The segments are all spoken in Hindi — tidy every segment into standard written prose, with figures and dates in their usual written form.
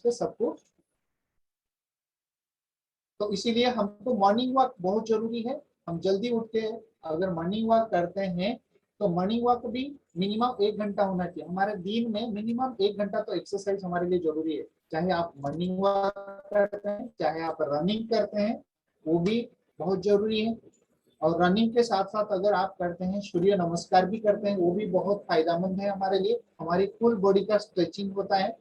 सबको। तो इसीलिए हमको मॉर्निंग वॉक बहुत जरूरी है। हम जल्दी उठ के अगर मॉर्निंग वॉक करते हैं तो मॉर्निंग वॉक भी मिनिमम 1 घंटा होना चाहिए। हमारे दिन में मिनिमम 1 घंटा तो एक्सरसाइज हमारे लिए जरूरी है। चाहे आप मॉर्निंग वॉक करते हैं, चाहे आप रनिंग करते हैं, वो भी बहुत जरूरी है। और रनिंग के साथ साथ अगर आप करते हैं सूर्य नमस्कार भी करते हैं, वो भी बहुत फायदेमंद है हमारे लिए। हमारी फुल बॉडी का स्ट्रेचिंग होता है।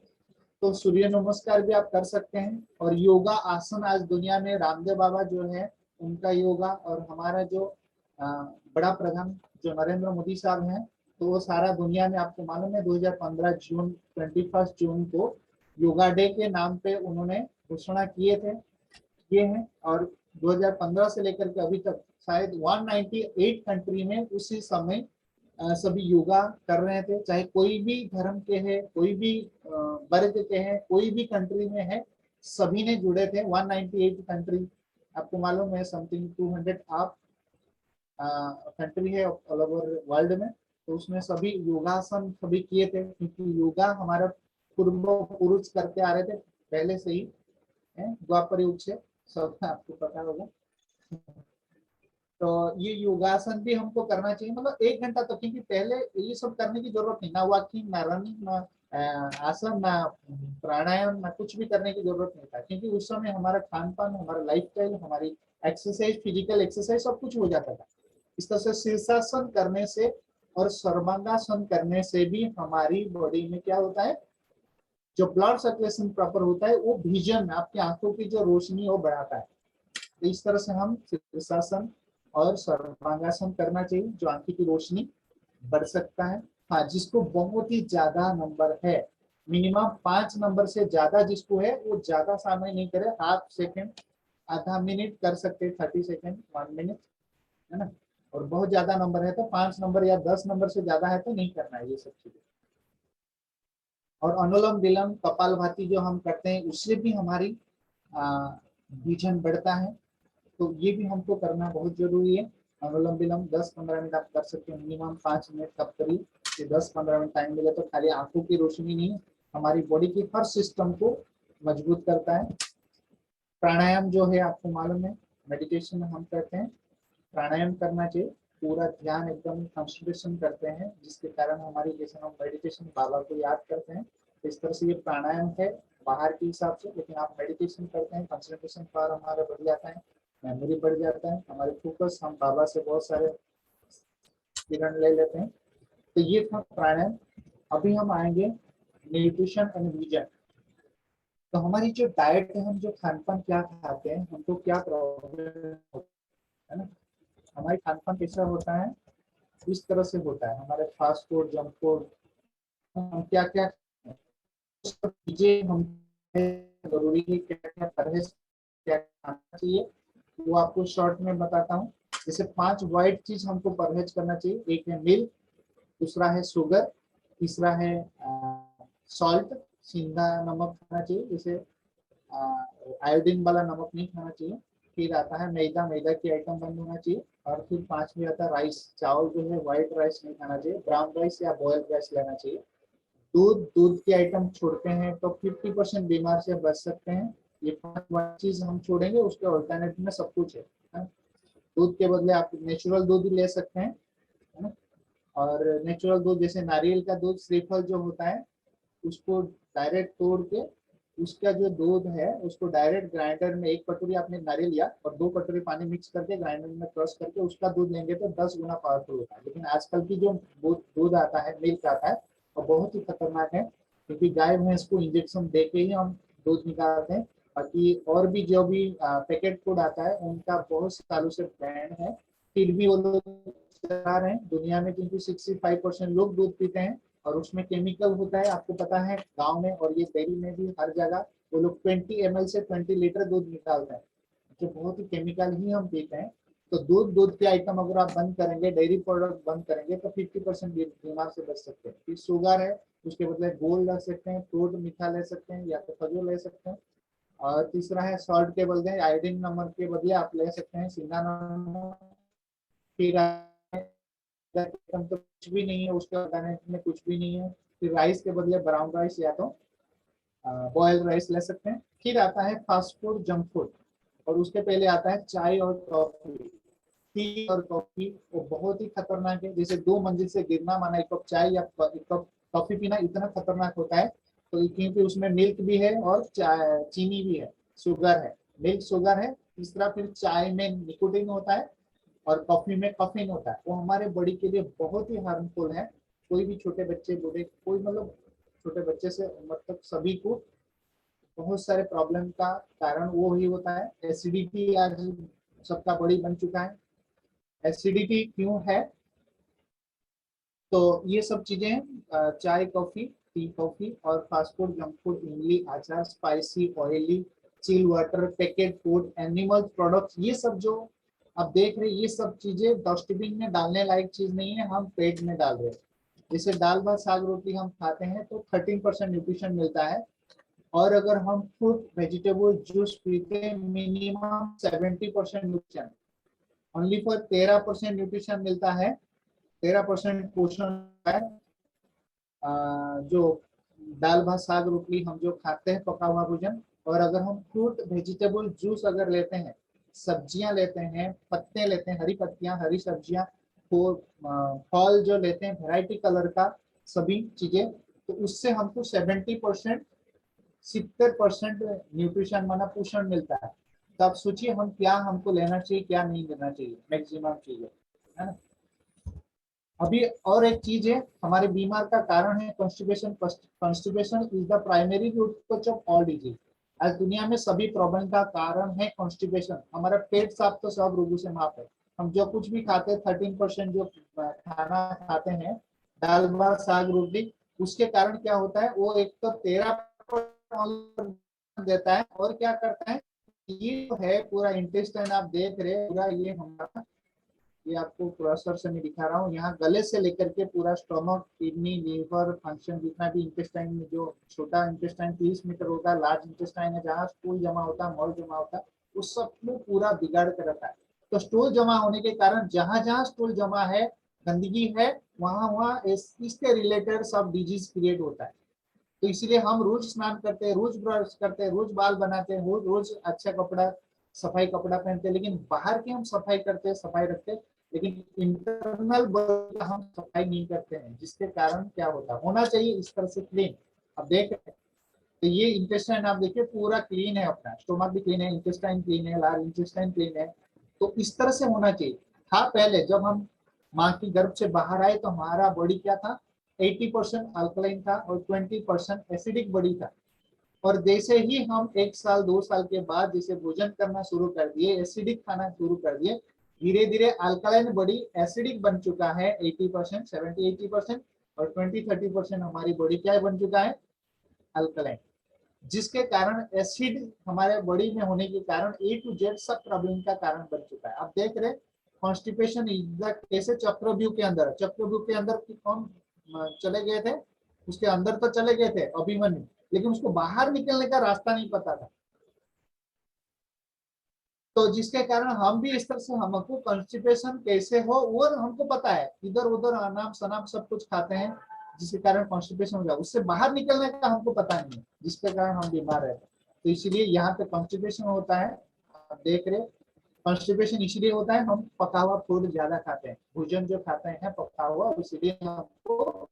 तो सूर्य नमस्कार भी आप कर सकते हैं। और योगा आसन आज दुनिया में रामदेव बाबा जो है उनका योगा, और हमारा जो बड़ा प्रधान जो नरेंद्र मोदी साहब हैं, तो वो सारा दुनिया में आपको मालूम है 2015 जून 21 जून को योगा डे के नाम पे उन्होंने घोषणा किए हैं। और 2015 से लेकर के अभी तक शायद 198 कंट्री में उसी समय सभी योगा कर रहे थे। चाहे कोई भी धर्म के हैं, कोई भी वर्ग के हैं, कोई भी कंट्री में है, सभी ने जुड़े थे। 198 कंट्री, आपको मालूम है समथिंग 200 आप कंट्री है ऑल ओवर वर्ल्ड में। तो उसमें सभी योगासन सभी किए थे, क्योंकि योगा हमारा पूर्व पुरुष करते आ रहे थे पहले से ही, द्वापर युग से, सब आपको पता होगा। तो ये योगासन भी हमको करना चाहिए, मतलब 1 घंटा तक, क्योंकि पहले ये सब करने की जरूरत नहीं, ना वॉकिंग, ना रनिंग, ना आसन, ना प्राणायाम, ना कुछ भी करने की जरूरत नहीं था। क्योंकि उस समय हमारा खान पान, हमारा लाइफस्टाइल, हमारी एक्सरसाइज, फिजिकल एक्सरसाइज सब कुछ हो जाता था। इस तरह से शीर्षासन करने से और सर्वांगासन करने से भी हमारी बॉडी में क्या होता है, जो ब्लड सर्कुलेशन प्रॉपर होता है, वो विजन, आपकी आंखों की जो रोशनी वो बढ़ाता है। तो इस तरह से हम शीर्षासन और सर्वांगासन करना चाहिए, जो आंखी की रोशनी बढ़ सकता है। हाँ, जिसको बहुत ही ज्यादा नंबर है, मिनिमम 5 नंबर से ज्यादा जिसको है, वो ज्यादा समय नहीं करे, हाफ सेकेंड, आधा मिनट कर सकते, 30 सेकेंड, 1 मिनट, है ना। और बहुत ज्यादा नंबर है तो 5 नंबर या 10 नंबर से ज्यादा है तो नहीं करना है ये सब चीजें। और अनुलोम विलोम कपालभाति जो हम करते हैं, उससे भी हमारी विजन बढ़ता है। तो ये भी हमको करना बहुत जरूरी है। अनुलोम विलोम 10-15 मिनट आप कर सकते हैं, मिनिमम 5 मिनट तक करिए। 10-15 मिनट टाइम मिले तो खाली आंखों की रोशनी नहीं, हमारी बॉडी की हर सिस्टम को मजबूत करता है। प्राणायाम जो है आपको मालूम है, मेडिटेशन हम करते हैं, प्राणायाम करना चाहिए। पूरा ध्यान एकदम कंसंट्रेशन करते हैं, जिसके कारण हमारी, जैसे हम मेडिटेशन बाबा को याद करते हैं, इस तरह से ये प्राणायाम है बाहर के हिसाब से। लेकिन आप मेडिटेशन करते हैं, कंसंट्रेशन पावर हमारा बढ़ जाता है, मेमोरी बढ़ जाता है, हमारे फोकस, हम बाबा से बहुत सारे किरण ले लेते हैं। तो ये था प्राणायाम। अभी हम आएंगे न्यूट्रिशन एंड विजन। तो हमारी जो डाइट है, हम जो खान पान क्या खाते हैं, हमको क्या प्रॉब्लम है ना, हमारी खान पान कैसा होता है, इस तरह से होता है। हमारे फास्ट फूड, जंक फूड, हम क्या क्या चीजें हम जरूरी है, क्या क्या परहेज क्या खाना चाहिए, वो आपको शॉर्ट में बताता हूँ। जैसे 5 वाइट चीज हमको परहेज करना चाहिए। एक है मिल्क, दूसरा है शुगर, तीसरा है सॉल्ट, सीधा नमक खाना चाहिए, जैसे आयोडीन वाला नमक नहीं खाना चाहिए। फिर आता है मैदा, मैदा की आइटम बंद होना चाहिए। और फिर 5 में आता है राइस, चावल जो है व्हाइट राइस नहीं खाना चाहिए, ब्राउन राइस या बॉयल राइस लेना चाहिए। दूध, दूध की आइटम छोड़ते हैं तो 50% बीमार से बच सकते हैं। ये 5 चीज हम छोड़ेंगे, उसके ऑल्टरनेट में सब कुछ है। दूध के बदले आप नेचुरल दूध ले सकते हैं, है ना। और नेचुरल दूध जैसे नारियल का दूध, श्रीफल जो होता है, उसको डायरेक्ट तोड़ के, उसका जो दूध है उसको डायरेक्ट ग्राइंडर में, 1 कटोरी आपने नारियल लिया और 2 कटोरी पानी मिक्स करके ग्राइंडर में क्रश करके उसका दूध लेंगे तो 10 गुना पावरफुल होता है। लेकिन आजकल की जो दूध आता है, मिल्क आता है, वो बहुत ही खतरनाक है, क्योंकि गाय भैंस को इंजेक्शन दे के ही हम दूध निकालते हैं। बाकी और भी जो भी पैकेट फूड आता है, उनका बहुत सालों से बैन है, फिर भी वो लोग चला रहे हैं दुनिया में, क्योंकि 65% लोग दूध पीते हैं और उसमें केमिकल होता है। आपको पता है गांव में और ये डेयरी में भी हर जगह वो लोग 20 ml से 20 लीटर दूध निकालते हैं, जो बहुत ही केमिकल ही हम पीते हैं। तो दूध के आइटम अगर आप बंद करेंगे, डेयरी प्रोडक्ट बंद करेंगे, तो 50% बीमार से बच सकते हैं। फिर शुगर है, उसके बदले गोल ले सकते हैं, फ्रूट मीठा ले सकते हैं, या तो खजूर ले सकते हैं। और तीसरा है सॉल्ट के बदले, आयोडीन नमक के बदले आप ले सकते हैं सीधा नमक। फिर तो कुछ भी नहीं है, उसके ऑर्गेनिक में कुछ भी नहीं है। फिर राइस के बदले ब्राउन राइस या तो बॉइल्ड राइस ले सकते हैं। फिर आता है फास्ट फूड, जंक फूड, और उसके पहले आता है चाय और कॉफी। टी और कॉफी वो बहुत ही खतरनाक है, जैसे 2 मंजिल से गिरना माना एक कप चाय या एक कप कॉफी पीना इतना खतरनाक होता है। तो क्योंकि उसमें मिल्क भी है और चाय चीनी भी है, शुगर है, मिल्क शुगर है। तीसरा फिर चाय में निकोटीन होता है और कॉफी में कैफीन होता है, वो हमारे बॉडी के लिए बहुत ही हार्मफुल है। कोई भी छोटे बच्चे बूढ़े कोई मतलब छोटे बच्चे से मतलब सभी को बहुत सारे प्रॉब्लम का कारण वो ही होता है। एसिडिटी आज सबका बड़ी बन चुका है। एसिडिटी क्यों है? तो ये सब चीजें हैं, चाय कॉफी, टी कॉफी और फास्ट फूड, जंक फूड, इमली, अचार, spicy, oily, chill water, packet food, animal products, ये सब जो आप देख रहे हैं ये सब चीजें डस्टबिन में डालने लायक चीज नहीं है, हम पेट में डाल रहे हैं। जैसे दाल भात साग रोटी हम खाते हैं तो 13% न्यूट्रिशन मिलता है, और अगर हम फ्रूट वेजिटेबल जूस पीते हैं minimum 70% nutrition, only for 13% nutrition मिलता है। 13% पोषण है। जो दाल भात साग रोटी हम जो खाते हैं पका हुआ भोजन, और अगर हम फ्रूट वेजिटेबल जूस अगर लेते हैं, सब्जियां लेते हैं, पत्ते लेते हैं, हरी पत्तियां, हरी सब्जियां, तो फल जो लेते हैं वैरायटी कलर का, सभी चीजें, तो उससे हमको 70% 70% न्यूट्रिशन माना पोषण मिलता है। तो आप सोचिए हम क्या हमको लेना चाहिए क्या नहीं लेना चाहिए, मैक्सिमम चीजें, है ना। अभी और एक चीज है, हमारे बीमार का कारण है constipation. Constipation is the primary root cause of all disease. आज दुनिया में सभी प्रॉब्लम का कारण है कॉन्स्टिपेशन। हमारा पेट साफ तो सब रोगों से माफ है। हम जो कुछ भी खाते हैं 13% जो खाना खाते हैं, दाल भात साग रोटी, उसके कारण क्या होता है, वो एक तो 13% देता है, और क्या करता है, ये जो है पूरा इंटेस्टाइन आप देख रहे हैं, पूरा ये हमारा, ये आपको क्रॉसर से मैं दिखा रहा हूँ, यहाँ गले से लेकर के पूरा स्टोमक, किडनी, लीवर फंक्शन, जितना भी इंटेस्टाइन में जो छोटा इंटेस्टाइन 30 मीटर होता है, लार्ज इंटेस्टाइन है जहाँ स्टूल जमा होता है, मल जमा होता है, उस सब को पूरा बिगाड़ कर रखा है। तो स्टूल जमा होने के कारण जहां जहां स्टूल जमा है, गंदगी है, वहां वहां इसके रिलेटेड सब डिजीज क्रिएट होता है। तो इसलिए हम रोज स्नान करते हैं, रोज ब्रश करते हैं, रोज बाल बनाते हैं, रोज रोज अच्छा कपड़ा, सफाई कपड़ा पहनते हैं, लेकिन बाहर की हम सफाई करते हैं, सफाई रखते हैं, लेकिन इंटरनल बॉडी का हम सफाई नहीं करते हैं, जिसके कारण क्या होता है, होना चाहिए इस तरह से क्लीन। अब देख रहे हैं तो ये इंटेस्टाइन आप देखिए पूरा क्लीन है, अपना स्टोमक भी क्लीन है, इंटेस्टाइन क्लीन है, लार्ज इंटेस्टाइन क्लीन है। तो इस तरह से होना चाहिए। था पहले जब हम माँ की गर्भ से बाहर आए तो हमारा बॉडी क्या था, 80% अल्कलाइन था और 20% एसिडिक बॉडी था। और जैसे ही हम 1 साल 2 साल के बाद जैसे भोजन करना शुरू कर दिए, एसिडिक खाना शुरू कर दिए, धीरे धीरे अल्कलाइन बॉडी एसिडिक बन चुका है 80%, 70-80%, और 20-30% हमारी बॉडी क्या बन चुका है, अल्कलाइन। जिसके कारण एसिड हमारे बॉडी में होने के कारण ए टू जेड सब प्रॉब्लम का कारण बन चुका है। आप देख रहे कॉन्स्टिपेशन कैसे चक्रव्यूह के अंदर, चक्रव्यूह के अंदर कौन चले गए थे, उसके अंदर तो चले गए थे अभिमन्यु, लेकिन उसको बाहर निकलने का रास्ता नहीं पता था। तो जिसके कारण हम भी इस तरह से, हमको कॉन्स्टिपेशन कैसे हो वो हमको पता है, इधर उधर अनाप शनाप सब कुछ खाते हैं जिसके कारण कॉन्स्टिपेशन हो जाए, उससे बाहर निकलने का हमको पता नहीं है, जिसके कारण हम बीमार रहते हैं। तो इसलिए यहाँ पे कॉन्स्टिपेशन होता है। आप देख रहे कॉन्स्टिपेशन इसलिए होता है, हम पका हुआ फूड ज्यादा खाते हैं, भोजन जो खाते हैं पका हुआ, इसलिए हमको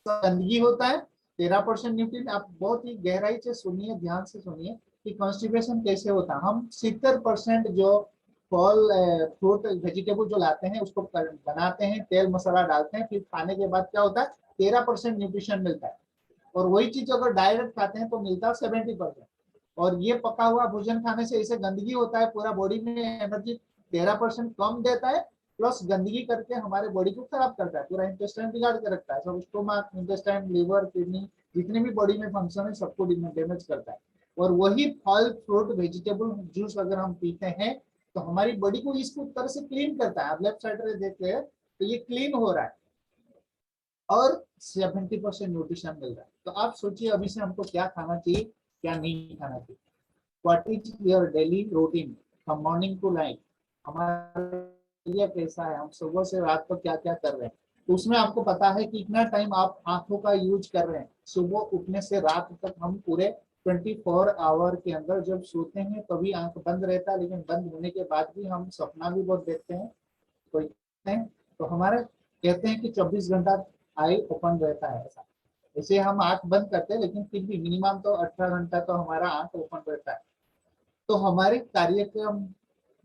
गंदगी होता है। 13% न्यूट्रिएंट, आप बहुत ही गहराई से सुनिए, ध्यान से सुनिए कि कॉन्स्टिपेशन कैसे होता है। हम 70% जो फल फ्रूट वेजिटेबल जो लाते हैं उसको बनाते हैं, तेल मसाला डालते हैं, फिर खाने के बाद क्या होता है, 13% न्यूट्रिशन मिलता है। और वही चीज अगर डायरेक्ट खाते हैं तो मिलता है 70%। और ये पका हुआ भोजन खाने से ऐसे गंदगी होता है, पूरा बॉडी में एनर्जी 13% कम देता है, प्लस गंदगी करके हमारे बॉडी को खराब करता है, पूरा इंटेस्टाइन बिगाड़ के रखता है, सब स्टोमक, इंटेस्टाइन, लिवर, किडनी, जितने भी बॉडी में फंक्शन है सबको डैमेज करता है। और वही फल फ्रूट वेजिटेबल जूस अगर हम पीते हैं तो हमारी बॉडी को इसको तरह से क्लीन करता है। आप लेफ्ट साइड में देख रहे हैं तो ये क्लीन हो रहा है, और 70% न्यूट्रिशन मिल रहा है। तो आप सोचिए अभी से हमको क्या खाना चाहिए क्या नहीं खाना चाहिए। What is your daily routine from morning to night, हमारा ये कैसा है, हम सुबह से रात तक क्या क्या कर रहे हैं। तो उसमें आपको पता है कि इतना टाइम आप आंखों का यूज कर रहे हैं, सुबह उठने से रात तक हम पूरे 24 आवर के अंदर जब सोते हैं तभी आंख बंद रहता है, लेकिन बंद होने के बाद भी हम सपना भी बहुत देखते हैं। कोई हैं तो हमारे कहते हैं कि 24 घंटा आई ओपन रहता है। ऐसा ऐसे हम आंख बंद करते हैं, लेकिन फिर भी मिनिमम तो 18 घंटा तो हमारा आंख ओपन रहता है। तो हमारे कार्यक्रम,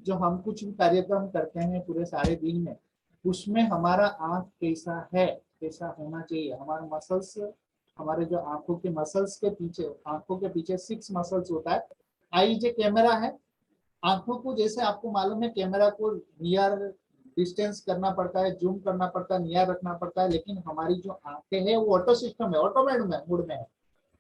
जो हम कुछ भी कार्यक्रम करते हैं पूरे सारे दिन में, उसमें हमारा आंख कैसा है, कैसा होना चाहिए। हमारे मसल्स, हमारे जो आंखों के मसल्स के पीछे, आंखों के पीछे 6 मसल्स होता है। आई जो कैमरा है, आंखों को जैसे आपको मालूम है कैमरा को नियर डिस्टेंस करना पड़ता है, जूम करना पड़ता है, नियर रखना पड़ता है, लेकिन हमारी जो आंखें हैं वो ऑटो सिस्टम है, ऑटोमेटिक में मूड में है।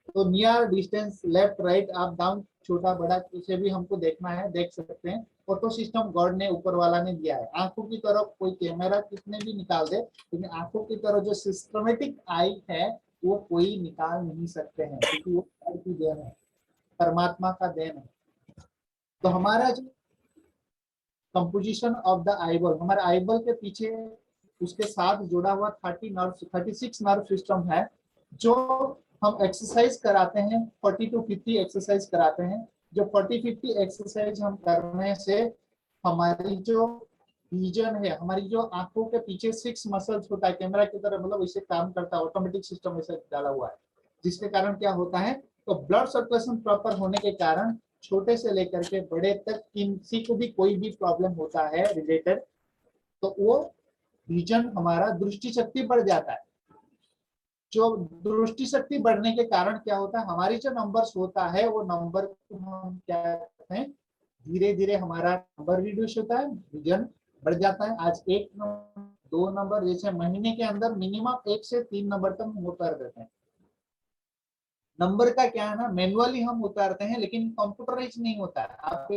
तो near distance, left right up down, छोटा बड़ा किसे भी हमको देखना है देख सकते हैं। ऑटो सिस्टम गॉड ने, ऊपर वाला ने दिया है। आंखों की तरफ कोई कैमरा कितने भी निकाल दे, लेकिन आंखों की तरफ जो सिस्टमेटिक आई है वो कोई निकाल नहीं सकते हैं, क्योंकि वो गॉड की देन है, परमात्मा का देन है। तो हमारा जो कंपोजिशन ऑफ द आईबॉल, हमारे आईबॉल के पीछे उसके साथ जुड़ा हुआ 36 नर्व सिस्टम है, जो हम एक्सरसाइज कराते हैं, 40 to 50 एक्सरसाइज कराते हैं। जो 40-50 एक्सरसाइज हम करने से हमारी जो विजन है, हमारी जो आंखों के पीछे 6 मसल्स होता है, कैमरा की तरह, मतलब इसे काम करता है, ऑटोमेटिक सिस्टम ऐसे डाला हुआ है, जिसके कारण क्या होता है, तो ब्लड सर्कुलेशन प्रॉपर होने के कारण छोटे से लेकर के बड़े तक किसी को भी कोई भी प्रॉब्लम होता है रिलेटेड, तो वो विजन, हमारा दृष्टि शक्ति बढ़ जाता है। जो दृष्टि शक्ति बढ़ने के कारण क्या होता है, हमारी जो नंबर्स होता है वो नंबर को हम क्या करते हैं, धीरे धीरे हमारा नंबर रिड्यूस होता है, विजन बढ़ जाता है। आज 1 नंबर 2 नंबर, जैसे महीने के अंदर मिनिमम 1 से 3 नंबर तक हम उतार देते हैं। नंबर का क्या है ना, मैनुअली हम उतारते हैं, लेकिन कंप्यूटराइज नहीं होता है। आप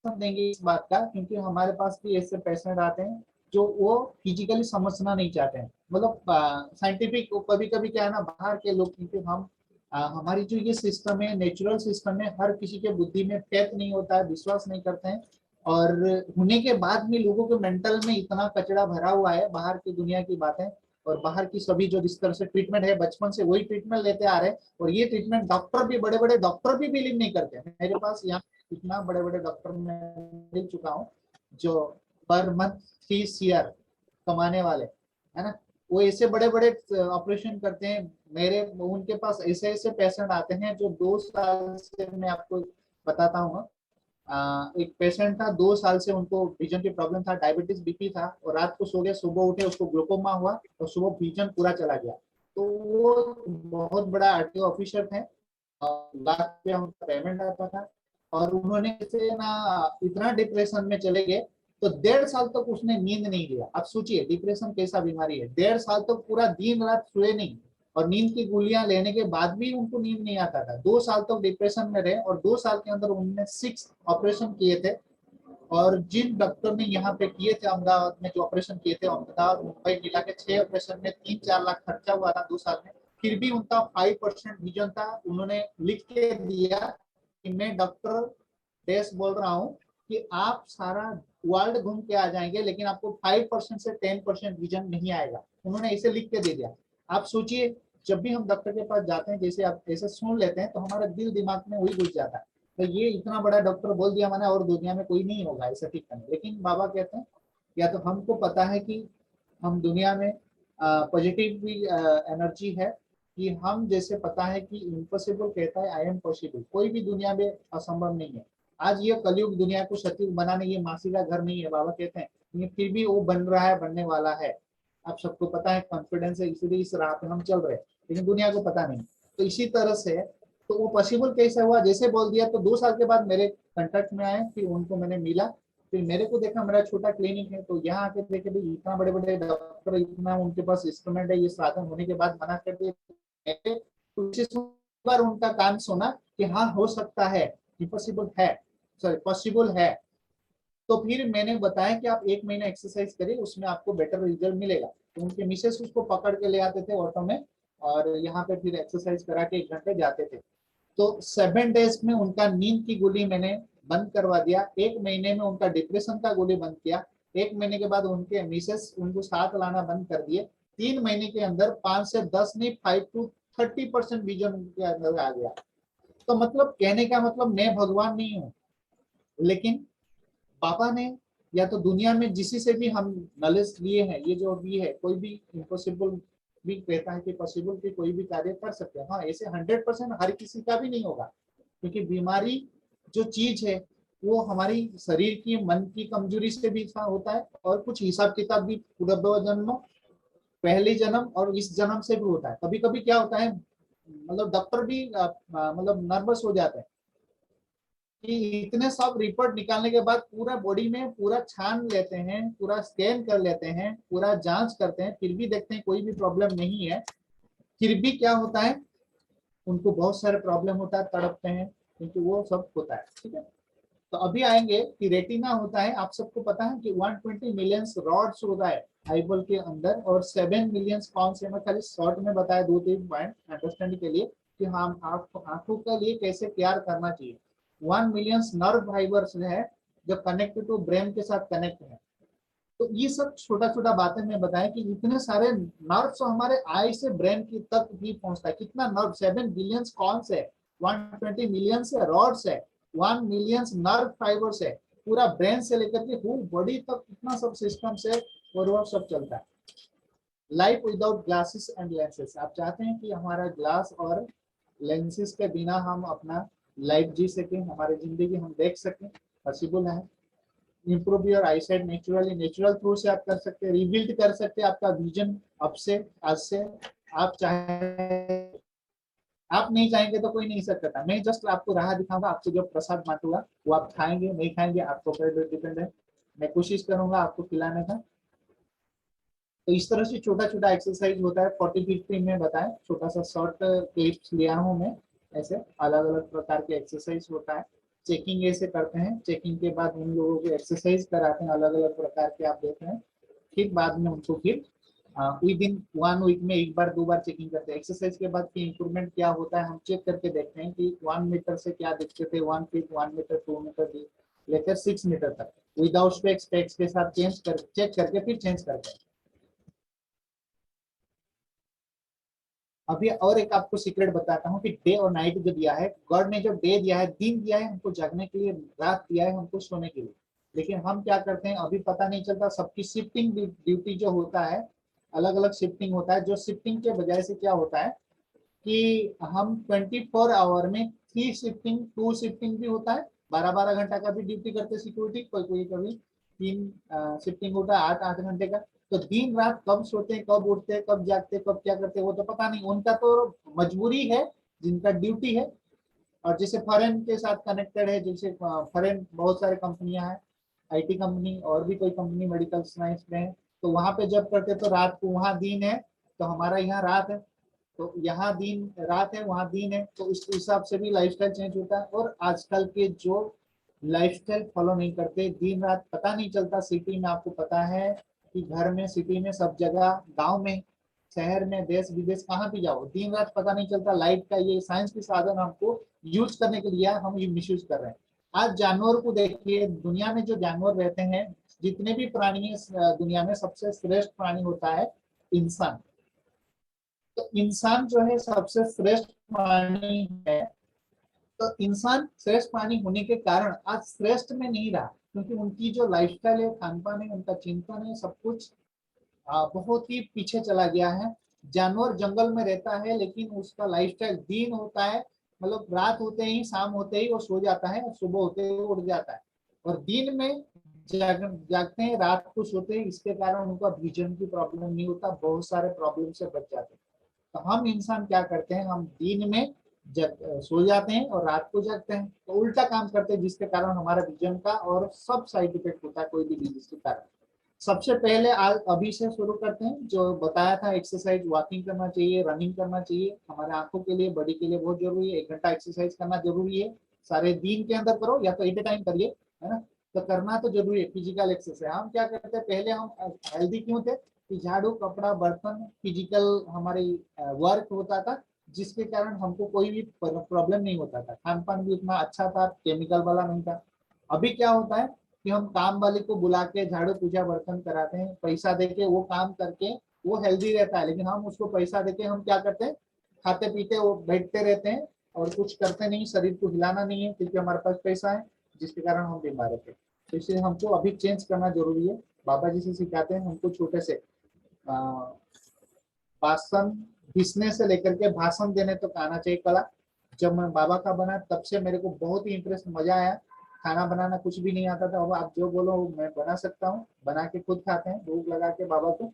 देंगे इस बात का, क्योंकि हमारे पास भी ऐसे पेशेंट आते हैं जो वो फिजिकली समझना नहीं चाहते हैं, मतलब साइंटिफिक। कभी कभी क्या है ना, बाहर के लोग, क्योंकि हम हमारी जो ये सिस्टम है, नेचुरल सिस्टम है, हर किसी के बुद्धि में फेथ नहीं होता है, विश्वास नहीं करते हैं। और होने के बाद भी लोगों के मेंटल में इतना कचरा भरा हुआ है, बाहर की दुनिया की बातें और बाहर की सभी जो जिस तरह से ट्रीटमेंट है, बचपन से वही ट्रीटमेंट लेते आ रहे हैं। और ये ट्रीटमेंट डॉक्टर भी, बड़े बड़े डॉक्टर भी बिलीव नहीं करते। मेरे पास यहाँ इतना बड़े बड़े डॉक्टर मैं मिल चुका हूँ, जो पर मंथ 30 ईयर कमाने वाले, है ना, वो ऐसे बड़े बड़े ऑपरेशन करते हैं। मेरे उनके पास ऐसे ऐसे पेशेंट आते हैं जो 2 साल से, मैं आपको बताता हूँ। एक पेशेंट था, 2 साल से उनको विजन की प्रॉब्लम था, डायबिटीज बीपी था, और रात को सो गया, सुबह उठे उसको ग्लूकोमा हुआ और सुबह विजन पूरा चला गया। तो वो बहुत बड़ा आरटीओ ऑफिसर थे, लाख रुपया उनका पेमेंट आता था, और उन्होंने से ना इतना डिप्रेशन में चले गए। तो 1.5 साल तक उसने नींद नहीं लिया। अब सोचिए डिप्रेशन कैसा बीमारी है, 1.5 साल तक पूरा दिन रात सोए नहीं, और नींद की गोलियां लेने के बाद भी उनको नींद नहीं आता था। 2 साल तक डिप्रेशन में रहे, और 2 साल के अंदर उन्होंने 6 ऑपरेशन किए थे। और जिन डॉक्टर ने यहाँ पे किए थे अहमदाबाद में, जो ऑपरेशन किए थे अहमदाबाद मुंबई मिला के 6 ऑपरेशन में 3-4 लाख खर्चा हुआ था 2 साल में, फिर भी उनका 5% विजन था। उन्होंने लिख के दिया कि मैं डॉक्टर देश बोल रहा हूँ कि आप सारा वर्ल्ड घूम के आ जाएंगे, लेकिन आपको 5% से 10% विजन नहीं आएगा। उन्होंने ऐसे लिख के दे दिया। आप सोचिए, जब भी हम डॉक्टर के पास जाते हैं, जैसे आप ऐसे सुन लेते हैं, तो हमारा दिल दिमाग में वही घुस जाता है, तो ये इतना बड़ा डॉक्टर बोल दिया मैंने, और दुनिया में कोई नहीं होगा ऐसा ठीक करने। लेकिन बाबा कहते हैं, या तो हमको पता है कि हम दुनिया में पॉजिटिव एनर्जी है, कि हम जैसे पता है कि इम्पॉसिबल कहता है आई एम पॉसिबल, कोई भी दुनिया में असंभव नहीं है। आज ये कलयुग दुनिया को सतयुग बनाने, ये मासी का घर नहीं है बाबा कहते हैं, ये फिर भी वो बन रहा है, बनने वाला है। आप सबको पता है, कॉन्फिडेंस है, इसीलिए इस राह पे हम चल रहे हैं, लेकिन दुनिया को पता नहीं। तो इसी तरह से, तो वो पॉसिबल कैसे हुआ, जैसे बोल दिया। तो 2 साल के बाद मेरे कांटेक्ट में आए, फिर उनको मैंने मिला, फिर मेरे को देखा, मेरा छोटा क्लिनिक है, तो यहाँ आके देखे भाई इतना बड़े बड़े डॉक्टर, इतना उनके पास इंस्ट्रूमेंट है, ये साधन होने के बाद मना कर दिए। बार उनका काम सुना कि हाँ हो सकता है, इम्पॉसिबल है, सॉरी पॉसिबल है। तो फिर मैंने बताया कि आप 1 महीना एक्सरसाइज करिए, उसमें आपको बेटर रिजल्ट मिलेगा। तो उनके मिसेस उसको पकड़ के ले आते थे ऑटो में, और यहाँ पे फिर एक्सरसाइज करा के 1 घंटे जाते थे। तो 7 डेज में उनका नींद की गोली मैंने बंद करवा दिया, 1 महीने में उनका डिप्रेशन का गोली बंद किया, 1 महीने के बाद उनके मिसेस उनको साथ लाना बंद कर दिए। 3 महीने के अंदर 5 से 10 नहीं, 5 to 30% विजन उनके अंदर आ गया। तो मतलब कहने का मतलब मैं भगवान नहीं हूँ, लेकिन पापा ने या तो दुनिया में जिसी से भी हम नॉलेज लिए हैं, ये जो भी है, कोई भी इम्पॉसिबल भी कहता है कि पॉसिबल कि कोई भी कार्य कर सकते हैं। हाँ, ऐसे 100% हर किसी का भी नहीं होगा, क्योंकि बीमारी जो चीज है वो हमारी शरीर की, मन की कमजोरी से भी होता है, और कुछ हिसाब किताब भी पूर्व जन्म, पहले जन्म और इस जन्म से भी होता है। कभी कभी क्या होता है, मतलब डॉक्टर भी मतलब नर्वस हो जाते हैं कि इतने सब रिपोर्ट निकालने के बाद पूरा बॉडी में पूरा छान लेते हैं, पूरा स्कैन कर लेते हैं, पूरा जांच करते हैं, फिर भी देखते हैं कोई भी प्रॉब्लम नहीं है। फिर भी क्या होता है, उनको बहुत सारे प्रॉब्लम होता है, तड़पते हैं, क्योंकि वो सब होता है। ठीक है, तो अभी आएंगे कि रेटिना होता है, आप सबको पता है कि 120 मिलियन रॉड्स होता है आईबॉल के अंदर, और 7 मिलियन कौन से, मैं खाली शॉर्ट में बताया 2-3 पॉइंट अंडरस्टैंड के लिए कि हम आंखों के लिए कैसे केयर करना चाहिए। 1 मिलियन नर्व फाइबर्स है जो कनेक्ट टू ब्रेन के साथ कनेक्ट है। तो ये सब छोटा छोटा बातें मैं बताया कि इतने सारे नर्व्स हमारे आई से ब्रेन की तक भी पहुंचता है। कितना नर्व, 7 बिलियन कौन से, 120 मिलियन से रॉड्स है, 1 मिलियन नर्व फाइबर्स है, पूरा ब्रेन से लेकर के होल बॉडी तक कितना सब सिस्टम से और वो सब चलता है। Life without glasses and lenses, आप चाहते हैं कि हमारा ग्लास और लेंसेस के बिना हम अपना लाइफ जी सकें, हमारी जिंदगी हम देख सकें, पॉसिबल है। Improve your I site naturally, natural through से आप कर सकते हैं, रिबिल्ड कर सकते हैं आपका विजन अब से, आज से। आप चाहे, आप नहीं चाहेंगे तो कोई नहीं सकता था, मैं जस्ट आपको राह दिखाऊंगा, आपको जो प्रसाद बांटूंगा वो आप खाएंगे नहीं खाएंगे आपको ऊपर डिपेंड है, मैं कोशिश करूंगा आपको खिलाने का। तो इस तरह से छोटा छोटा एक्सरसाइज होता है, 40-50 में बताएं, छोटा सा शॉर्ट क्लिप्स लिया हूं मैं, ऐसे अलग अलग प्रकार के एक्सरसाइज होता है। चेकिंग ऐसे करते हैं, चेकिंग के बाद उन लोगों को एक्सरसाइज कराते हैं अलग अलग प्रकार के, आप देख रहे हैं। फिर बाद में उनको फिर विद इन 1 वीक में एक बार 2 बार चेकिंग करते हैं। एक्सरसाइज के बाद की इंप्रूवमेंट क्या होता है हम चेक करके देखते हैं कि 1 मीटर से क्या दिखते थे, 1 फीट, 1 मीटर, 2 मीटर लेकर 6 मीटर तक विदाउट स्पेक्स, स्पेक्स के साथ चेंज कर, चेक करके फिर चेंज करते हैं। अभी और एक आपको सीक्रेट बताता हूँ कि डे और नाइट जो दिया है, गॉड ने जो डे दिया है, दिन दिया है हमको जागने के लिए, रात दिया है हमको सोने के लिए, लेकिन हम क्या करते हैं अभी पता नहीं चलता। सबकी शिफ्टिंग ड्यूटी जो होता है, अलग अलग शिफ्टिंग होता है, जो शिफ्टिंग के वजह से क्या होता है कि हम 24 आवर में 3 शिफ्टिंग, 2 शिफ्टिंग भी होता है, 12-12 घंटा का भी ड्यूटी करते सिक्योरिटी, कोई कोई कभी 3 शिफ्टिंग होता है 8-8 घंटे का। तो दिन रात कब सोते हैं, कब उठते हैं, कब जागते हैं, कब क्या करते हैं वो तो पता नहीं, उनका तो मजबूरी है, जिनका ड्यूटी है। और जैसे फॉरेन के साथ कनेक्टेड है, जैसे फॉरेन बहुत सारे कंपनियां हैं, आईटी कंपनी और भी कोई कंपनी मेडिकल साइंस में है, तो वहां पे जब करते तो रात को वहां दिन है, तो हमारा यहाँ रात है, तो यहाँ दिन रात है वहां दिन है, तो उस हिसाब से भी लाइफस्टाइल चेंज होता है। और आजकल के जो लाइफस्टाइल फॉलो नहीं करते, दिन रात पता नहीं चलता, सिटी में आपको पता है कि घर में, सिटी में, सब जगह, गांव में, शहर में, देश विदेश कहाँ भी जाओ, दिन रात पता नहीं चलता। लाइट का ये साइंस की साधन हमको यूज करने के लिए हम ये मिस यूज कर रहे हैं। आज जानवर को देखिए, दुनिया में जो जानवर रहते हैं, जितने भी प्राणी है दुनिया में, सबसे श्रेष्ठ प्राणी होता है इंसान। तो इंसान जो है सबसे श्रेष्ठ प्राणी है। तो इंसान श्रेष्ठ प्राणी होने के कारण आज श्रेष्ठ में नहीं रहा, क्योंकि उनकी जो लाइफस्टाइल है, खान पान है, उनका चिंतन है, सब कुछ बहुत ही पीछे चला गया है। जानवर जंगल में रहता है, लेकिन उसका लाइफस्टाइल दिन होता है, मतलब रात होते ही, शाम होते ही वो सो जाता है और सुबह होते ही उठ जाता है, और दिन में जागते हैं, रात को सोते हैं। इसके कारण उनका विजन की प्रॉब्लम नहीं होता, बहुत सारे प्रॉब्लम से बच जाते हैं। तो हम इंसान क्या करते हैं, हम दिन में सो जाते हैं और रात को जागते हैं, तो उल्टा काम करते हैं, जिसके कारण हमारा विजन का और सब साइड इफेक्ट होता है कोई भी डिजीज के कारण। सबसे पहले आज अभी से शुरू करते हैं, जो बताया था एक्सरसाइज, वॉकिंग करना चाहिए, रनिंग करना चाहिए, हमारे आंखों के लिए, बॉडी के लिए बहुत जरूरी है। 1 घंटा एक्सरसाइज करना जरूरी है, सारे दिन के अंदर करो या तो एट ए टाइम करिए, है ना। तो करना तो जरूरी है फिजिकल एक्सरसाइज। हम क्या करते हैं, पहले हम हेल्दी क्यों थे कि झाड़ू, कपड़ा, बर्तन, फिजिकल हमारी वर्क होता था, जिसके कारण हमको कोई भी प्रॉब्लम नहीं होता था, खान पान भी उतना अच्छा था, केमिकल वाला नहीं था। अभी क्या होता है कि हम काम वाले को बुला के झाड़ू, पूजा, बर्तन कराते हैं, पैसा देके, वो काम करके वो हेल्दी रहता है, लेकिन हम उसको पैसा देके हम क्या करते हैं, खाते पीते वो बैठते रहते हैं, और कुछ करते नहीं, शरीर को हिलाना नहीं है क्योंकि हमारे पास पैसा है, जिसके कारण हम बीमार रहते हैं। तो इसलिए हमको अभी चेंज करना जरूरी है। बाबा जी से सिखाते हैं हमको छोटे से भाषण घिसने से लेकर के भाषण देने तक आना चाहिए कला। जब मैं बाबा का बना तब से मेरे को बहुत ही इंटरेस्ट, मजा आया। खाना बनाना कुछ भी नहीं आता था, अब आप जो बोलो मैं बना सकता हूँ, बना के खुद खाते हैं भूख लगा के बाबा को।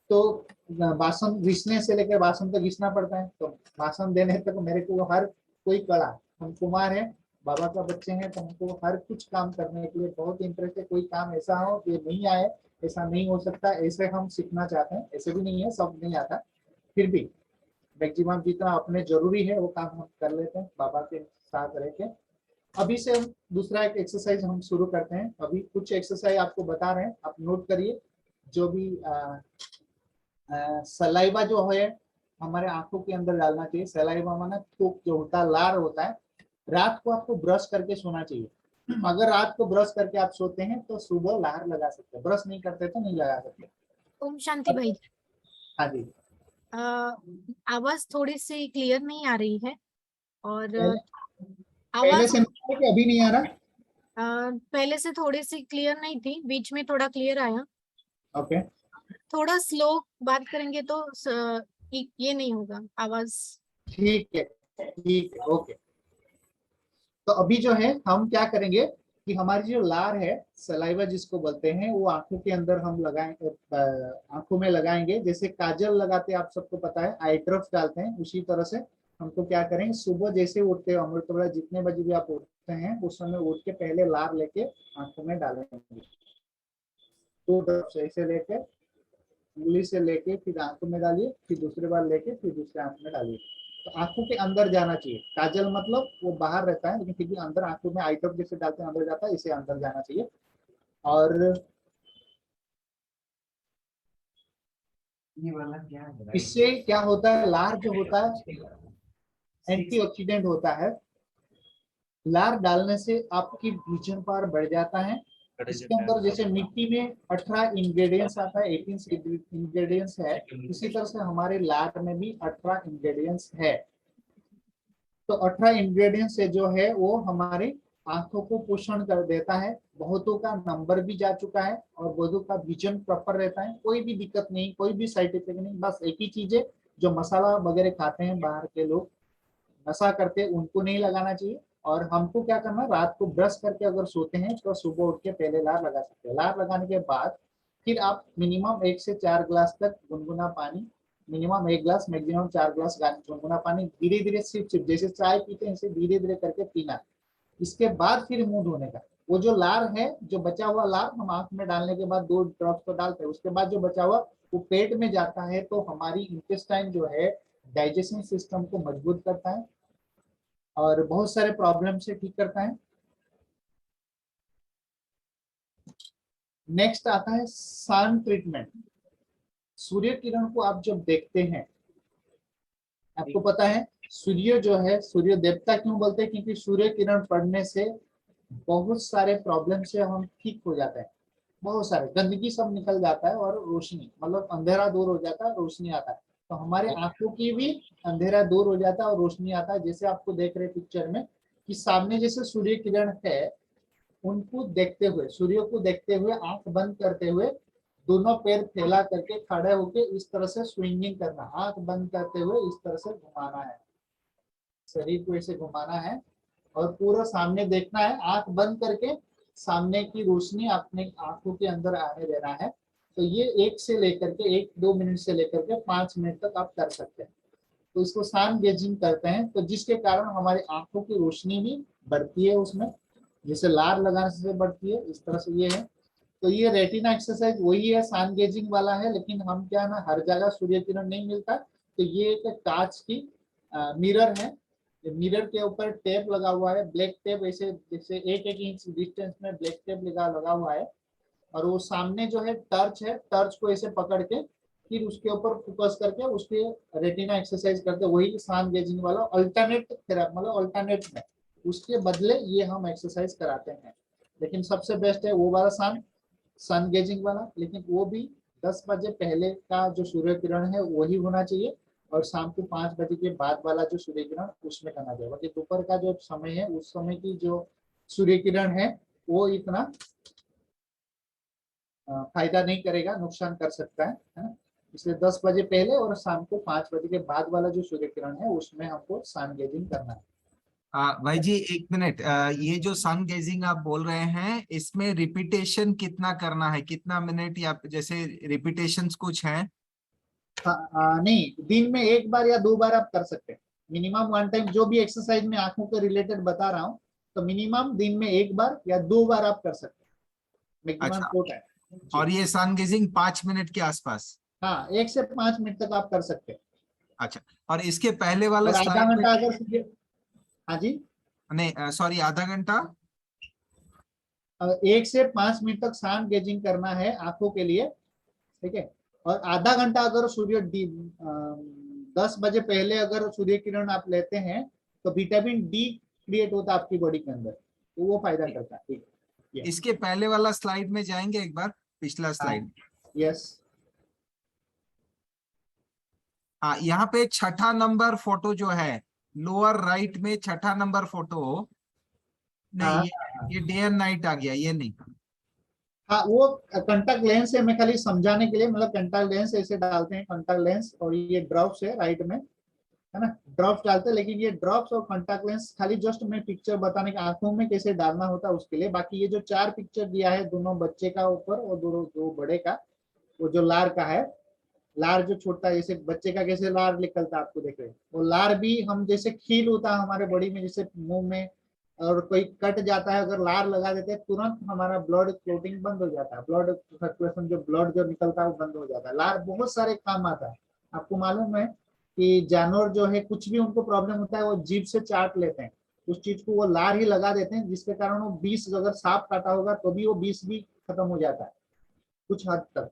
तो भाषण घिसने से लेकर भाषण तक घिसना पड़ता है, तो भाषण देने तक मेरे को हर कोई कला, हम कुमार है, बाबा का बच्चे हैं, तो हमको हर कुछ काम करने के लिए बहुत इंटरेस्ट है। कोई काम ऐसा हो ये नहीं आए, ऐसा नहीं हो सकता, ऐसे हम सीखना चाहते हैं। ऐसे भी नहीं है सब नहीं आता, फिर भी मैक्सिमम जितना अपने जरूरी है वो काम हम कर लेते हैं बाबा के साथ रह के। अभी से हम दूसरा एक एक्सरसाइज हम शुरू करते हैं। अभी कुछ एक्सरसाइज आपको बता रहे हैं, आप नोट करिए। जो भी सलाइवा जो है हमारे आंखों के अंदर डालना चाहिए। सलाइवा माना थूक जो होता है, लार होता है। रात को आपको ब्रश करके सोना चाहिए। अगर रात को ब्रश करके आप सोते हैं तो सुबह लार लगा सकते हैं, ब्रश नहीं करते तो नहीं लगा सकते। ओम शांति भाई। हाँ जी। आवाज थोड़ी सी क्लियर नहीं आ रही है, और पहले पहले आवाज से नहीं है कि अभी नहीं आ रहा? पहले से थोड़ी सी क्लियर नहीं थी, बीच में थोड़ा क्लियर आया। ओके थोड़ा स्लो बात करेंगे तो ये नहीं होगा आवाज। ठीक है, ठीक है, ओके। तो अभी जो है हम क्या करेंगे कि हमारी जो लार है, सलाइवा जिसको बोलते हैं, वो आंखों के अंदर हम लगाएंगे, आंखों में लगाएंगे। जैसे काजल लगाते हैं, आप सबको पता है, आई ड्रॉप्स डालते हैं, उसी तरह से हमको क्या करेंगे, सुबह जैसे उठते हो अमृत वेला जितने बजे भी आप उठते हैं उस समय उठ के पहले लार लेके आंखों में डालेंगे। 2 ड्रॉप्स ऐसे लेके, उंगली से लेके फिर आंखों में डालिए, फिर दूसरी बार लेके फिर दूसरे आंख में डालिए। तो आंखों के अंदर जाना चाहिए। काजल मतलब वो बाहर रहता है, लेकिन फिर भी अंदर आंखों में आई ड्रॉप जैसे डालते हैं अंदर जाता है, इसे अंदर जाना चाहिए। और ये वाला क्या है? इससे क्या होता है, लार जो होता है एंटीऑक्सीडेंट होता है। लार डालने से आपकी विजन पावर बढ़ जाता है। इसके अंदर जैसे मिट्टी में 18 इंग्रेडिएंट्स आता है, 18 इंग्रेडिएंट्स है, इसी तरह से हमारे लार में भी 18 इंग्रेडिएंट्स है। तो 18 इंग्रेडिएंट्स से जो है वो हमारी आंखों को पोषण कर देता है। बहुतों का नंबर भी जा चुका है और बहुतों का विजन प्रॉपर रहता है, कोई भी दिक्कत नहीं, कोई भी साइड इफेक्ट नहीं। बस एक ही चीज है, जो मसाला वगैरह खाते हैं बाहर के लोग, नशा करते हैं, उनको नहीं लगाना चाहिए। और हमको क्या करना, रात को ब्रश करके अगर सोते हैं तो सुबह उठ के पहले लार लगा सकते हैं। लार लगाने के बाद फिर आप मिनिमम 1 से 4 ग्लास तक गुनगुना पानी, मिनिमम 1 ग्लास मैक्सिमम 4 ग्लास गुनगुना पानी धीरे धीरे सिप सिप जैसे चाय पीते हैं, इसे धीरे धीरे करके पीना। इसके बाद फिर मुंह धोने का। वो जो लार है, जो बचा हुआ लार हम आंख में डालने के बाद 2 ड्रॉप्स तो डालते हैं, उसके बाद जो बचा हुआ वो पेट में जाता है, तो हमारी इंटेस्टाइन जो है डाइजेशन सिस्टम को मजबूत करता है और बहुत सारे प्रॉब्लम से ठीक करता है। नेक्स्ट आता है सन ट्रीटमेंट। सूर्य किरण को आप जब देखते हैं, आपको पता है सूर्य जो है, सूर्य देवता क्यों बोलते हैं, क्योंकि सूर्य किरण पड़ने से बहुत सारे प्रॉब्लम से हम ठीक हो जाते हैं। बहुत सारे गंदगी सब निकल जाता है और रोशनी, मतलब अंधेरा दूर हो जाता है, रोशनी आता है। तो हमारे आंखों की भी अंधेरा दूर हो जाता है और रोशनी आता है। जैसे आपको देख रहे पिक्चर में कि सामने जैसे सूर्य किरण है, उनको देखते हुए, सूर्य को देखते हुए आंख बंद करते हुए दोनों पैर फैला करके खड़े होके इस तरह से स्विंगिंग करना, आंख बंद करते हुए इस तरह से घुमाना है, शरीर को ऐसे घुमाना है और पूरा सामने देखना है, आंख बंद करके सामने की रोशनी अपने आंखों के अंदर आने देना है। तो ये 1 से 2 मिनट से लेकर के 5 मिनट तक आप कर सकते हैं। तो इसको सन गेजिंग करते हैं, तो जिसके कारण हमारी आंखों की रोशनी भी बढ़ती है उसमें, जैसे लार लगाने से बढ़ती है, इस तरह से ये है। तो ये रेटिना एक्सरसाइज वही है, सन गेजिंग वाला है, लेकिन हम क्या ना हर जगह सूर्य किरण नहीं मिलता। तो ये एक कांच की मिरर है, मिरर के ऊपर टेप लगा हुआ है, ब्लैक टेप, ऐसे जैसे 1-1 इंच डिस्टेंस में ब्लैक टेप लगा हुआ है। और वो सामने जो है टर्च है, टर्च को ऐसे पकड़ के फिर उसके ऊपर फोकस करके उसके रेटिना एक्सरसाइज करते, वही सन गेजिंग वाला अल्टरनेट थेरेपी, मतलब अल्टरनेट में उसके बदले ये हम एक्सरसाइज कराते हैं। लेकिन सबसे बेस्ट है वो वाला सन गेजिंग वाला, लेकिन वो भी 10 बजे पहले का जो सूर्य किरण है वही होना चाहिए। और शाम को 5 बजे के बाद वाला जो सूर्य किरण उसमें करना चाहिए। बाकी दोपहर का जो समय है उस समय की जो सूर्य किरण है वो इतना फायदा नहीं करेगा, नुकसान कर सकता है ना। इसलिए 10 बजे पहले और शाम को 5 बजे के बाद वाला जो सूर्य किरण है उसमें हमको सन गेजिंग करना है। भाई जी एक मिनट, ये जो सन गेजिंग आप बोल रहे हैं इसमें रिपीटेशन कितना करना है, कितना मिनट, या जैसे रिपीटेशंस कुछ हैं? नहीं, दिन में एक बार या 2 बार आप कर सकते हैं, मिनिमम 1 टाइम। जो भी एक्सरसाइज में आंखों के रिलेटेड बता रहा हूँ तो मिनिमम दिन में 1 बार या 2 बार आप कर सकते हैं, मैक्सिमम अच्छा, 4 टाइम। और ये सन गेजिंग 5 मिनट के आसपास? हाँ, 1 से 5 मिनट तक आप कर सकते हैं। अच्छा, और इसके पहले वाले और आधा स्लाइड में? घंटा अगर सूर्य, हाँ जी, नहीं सॉरी, आधा घंटा? 1 से 5 मिनट तक सन गेजिंग करना है आंखों के लिए, ठीक है। और आधा घंटा अगर 10 बजे पहले अगर सूर्य किरण आप लेते हैं तो विटामिन डी क्रिएट होता है आपकी बॉडी के अंदर, तो वो फायदा करता है, ठीक है। इसके पहले वाला स्लाइड में जाएंगे एक बार, पिछला स्लाइड। यस, हाँ, यहाँ पे छठा नंबर फोटो जो है, लोअर राइट में छठा नंबर फोटो, नहीं हाँ ये डे एंड नाइट आ गया, ये नहीं। हाँ, वो कंटैक्ट लेंस है, मैं खाली समझाने के लिए, मतलब कंटैक्ट लेंस ऐसे डालते हैं, कंटैक्ट लेंस, और ये ड्रॉप्स है राइट में, है ना, ड्रॉप्स डालते हैं। लेकिन ये ड्रॉप्स और कॉन्टैक्ट लेंस खाली जस्ट मैं पिक्चर बताने के, आंखों में कैसे डालना होता है उसके लिए। बाकी ये जो 4 पिक्चर दिया है, दोनों बच्चे का ऊपर और दो बड़े का, वो जो लार का है, लार जो छोटा है, जैसे बच्चे का कैसे लार निकलता है आपको देख रहे हैं, वो लार भी हम जैसे खील होता है हमारे बॉडी में, जैसे मुंह में और कोई कट जाता है, अगर लार लगा देते हैं तुरंत हमारा ब्लड क्लोटिंग बंद हो जाता है, ब्लड सर्कुलेशन जो ब्लड जो निकलता है वो बंद हो जाता है। लार बहुत सारे काम आता है। आपको मालूम है कि जानवर जो है कुछ भी उनको प्रॉब्लम होता है वो जीभ से चाट लेते हैं, उस चीज को वो लार ही लगा देते हैं, जिसके कारण वो विष अगर सांप काटा होगा तो भी वो विष भी खत्म हो जाता है कुछ हद तक,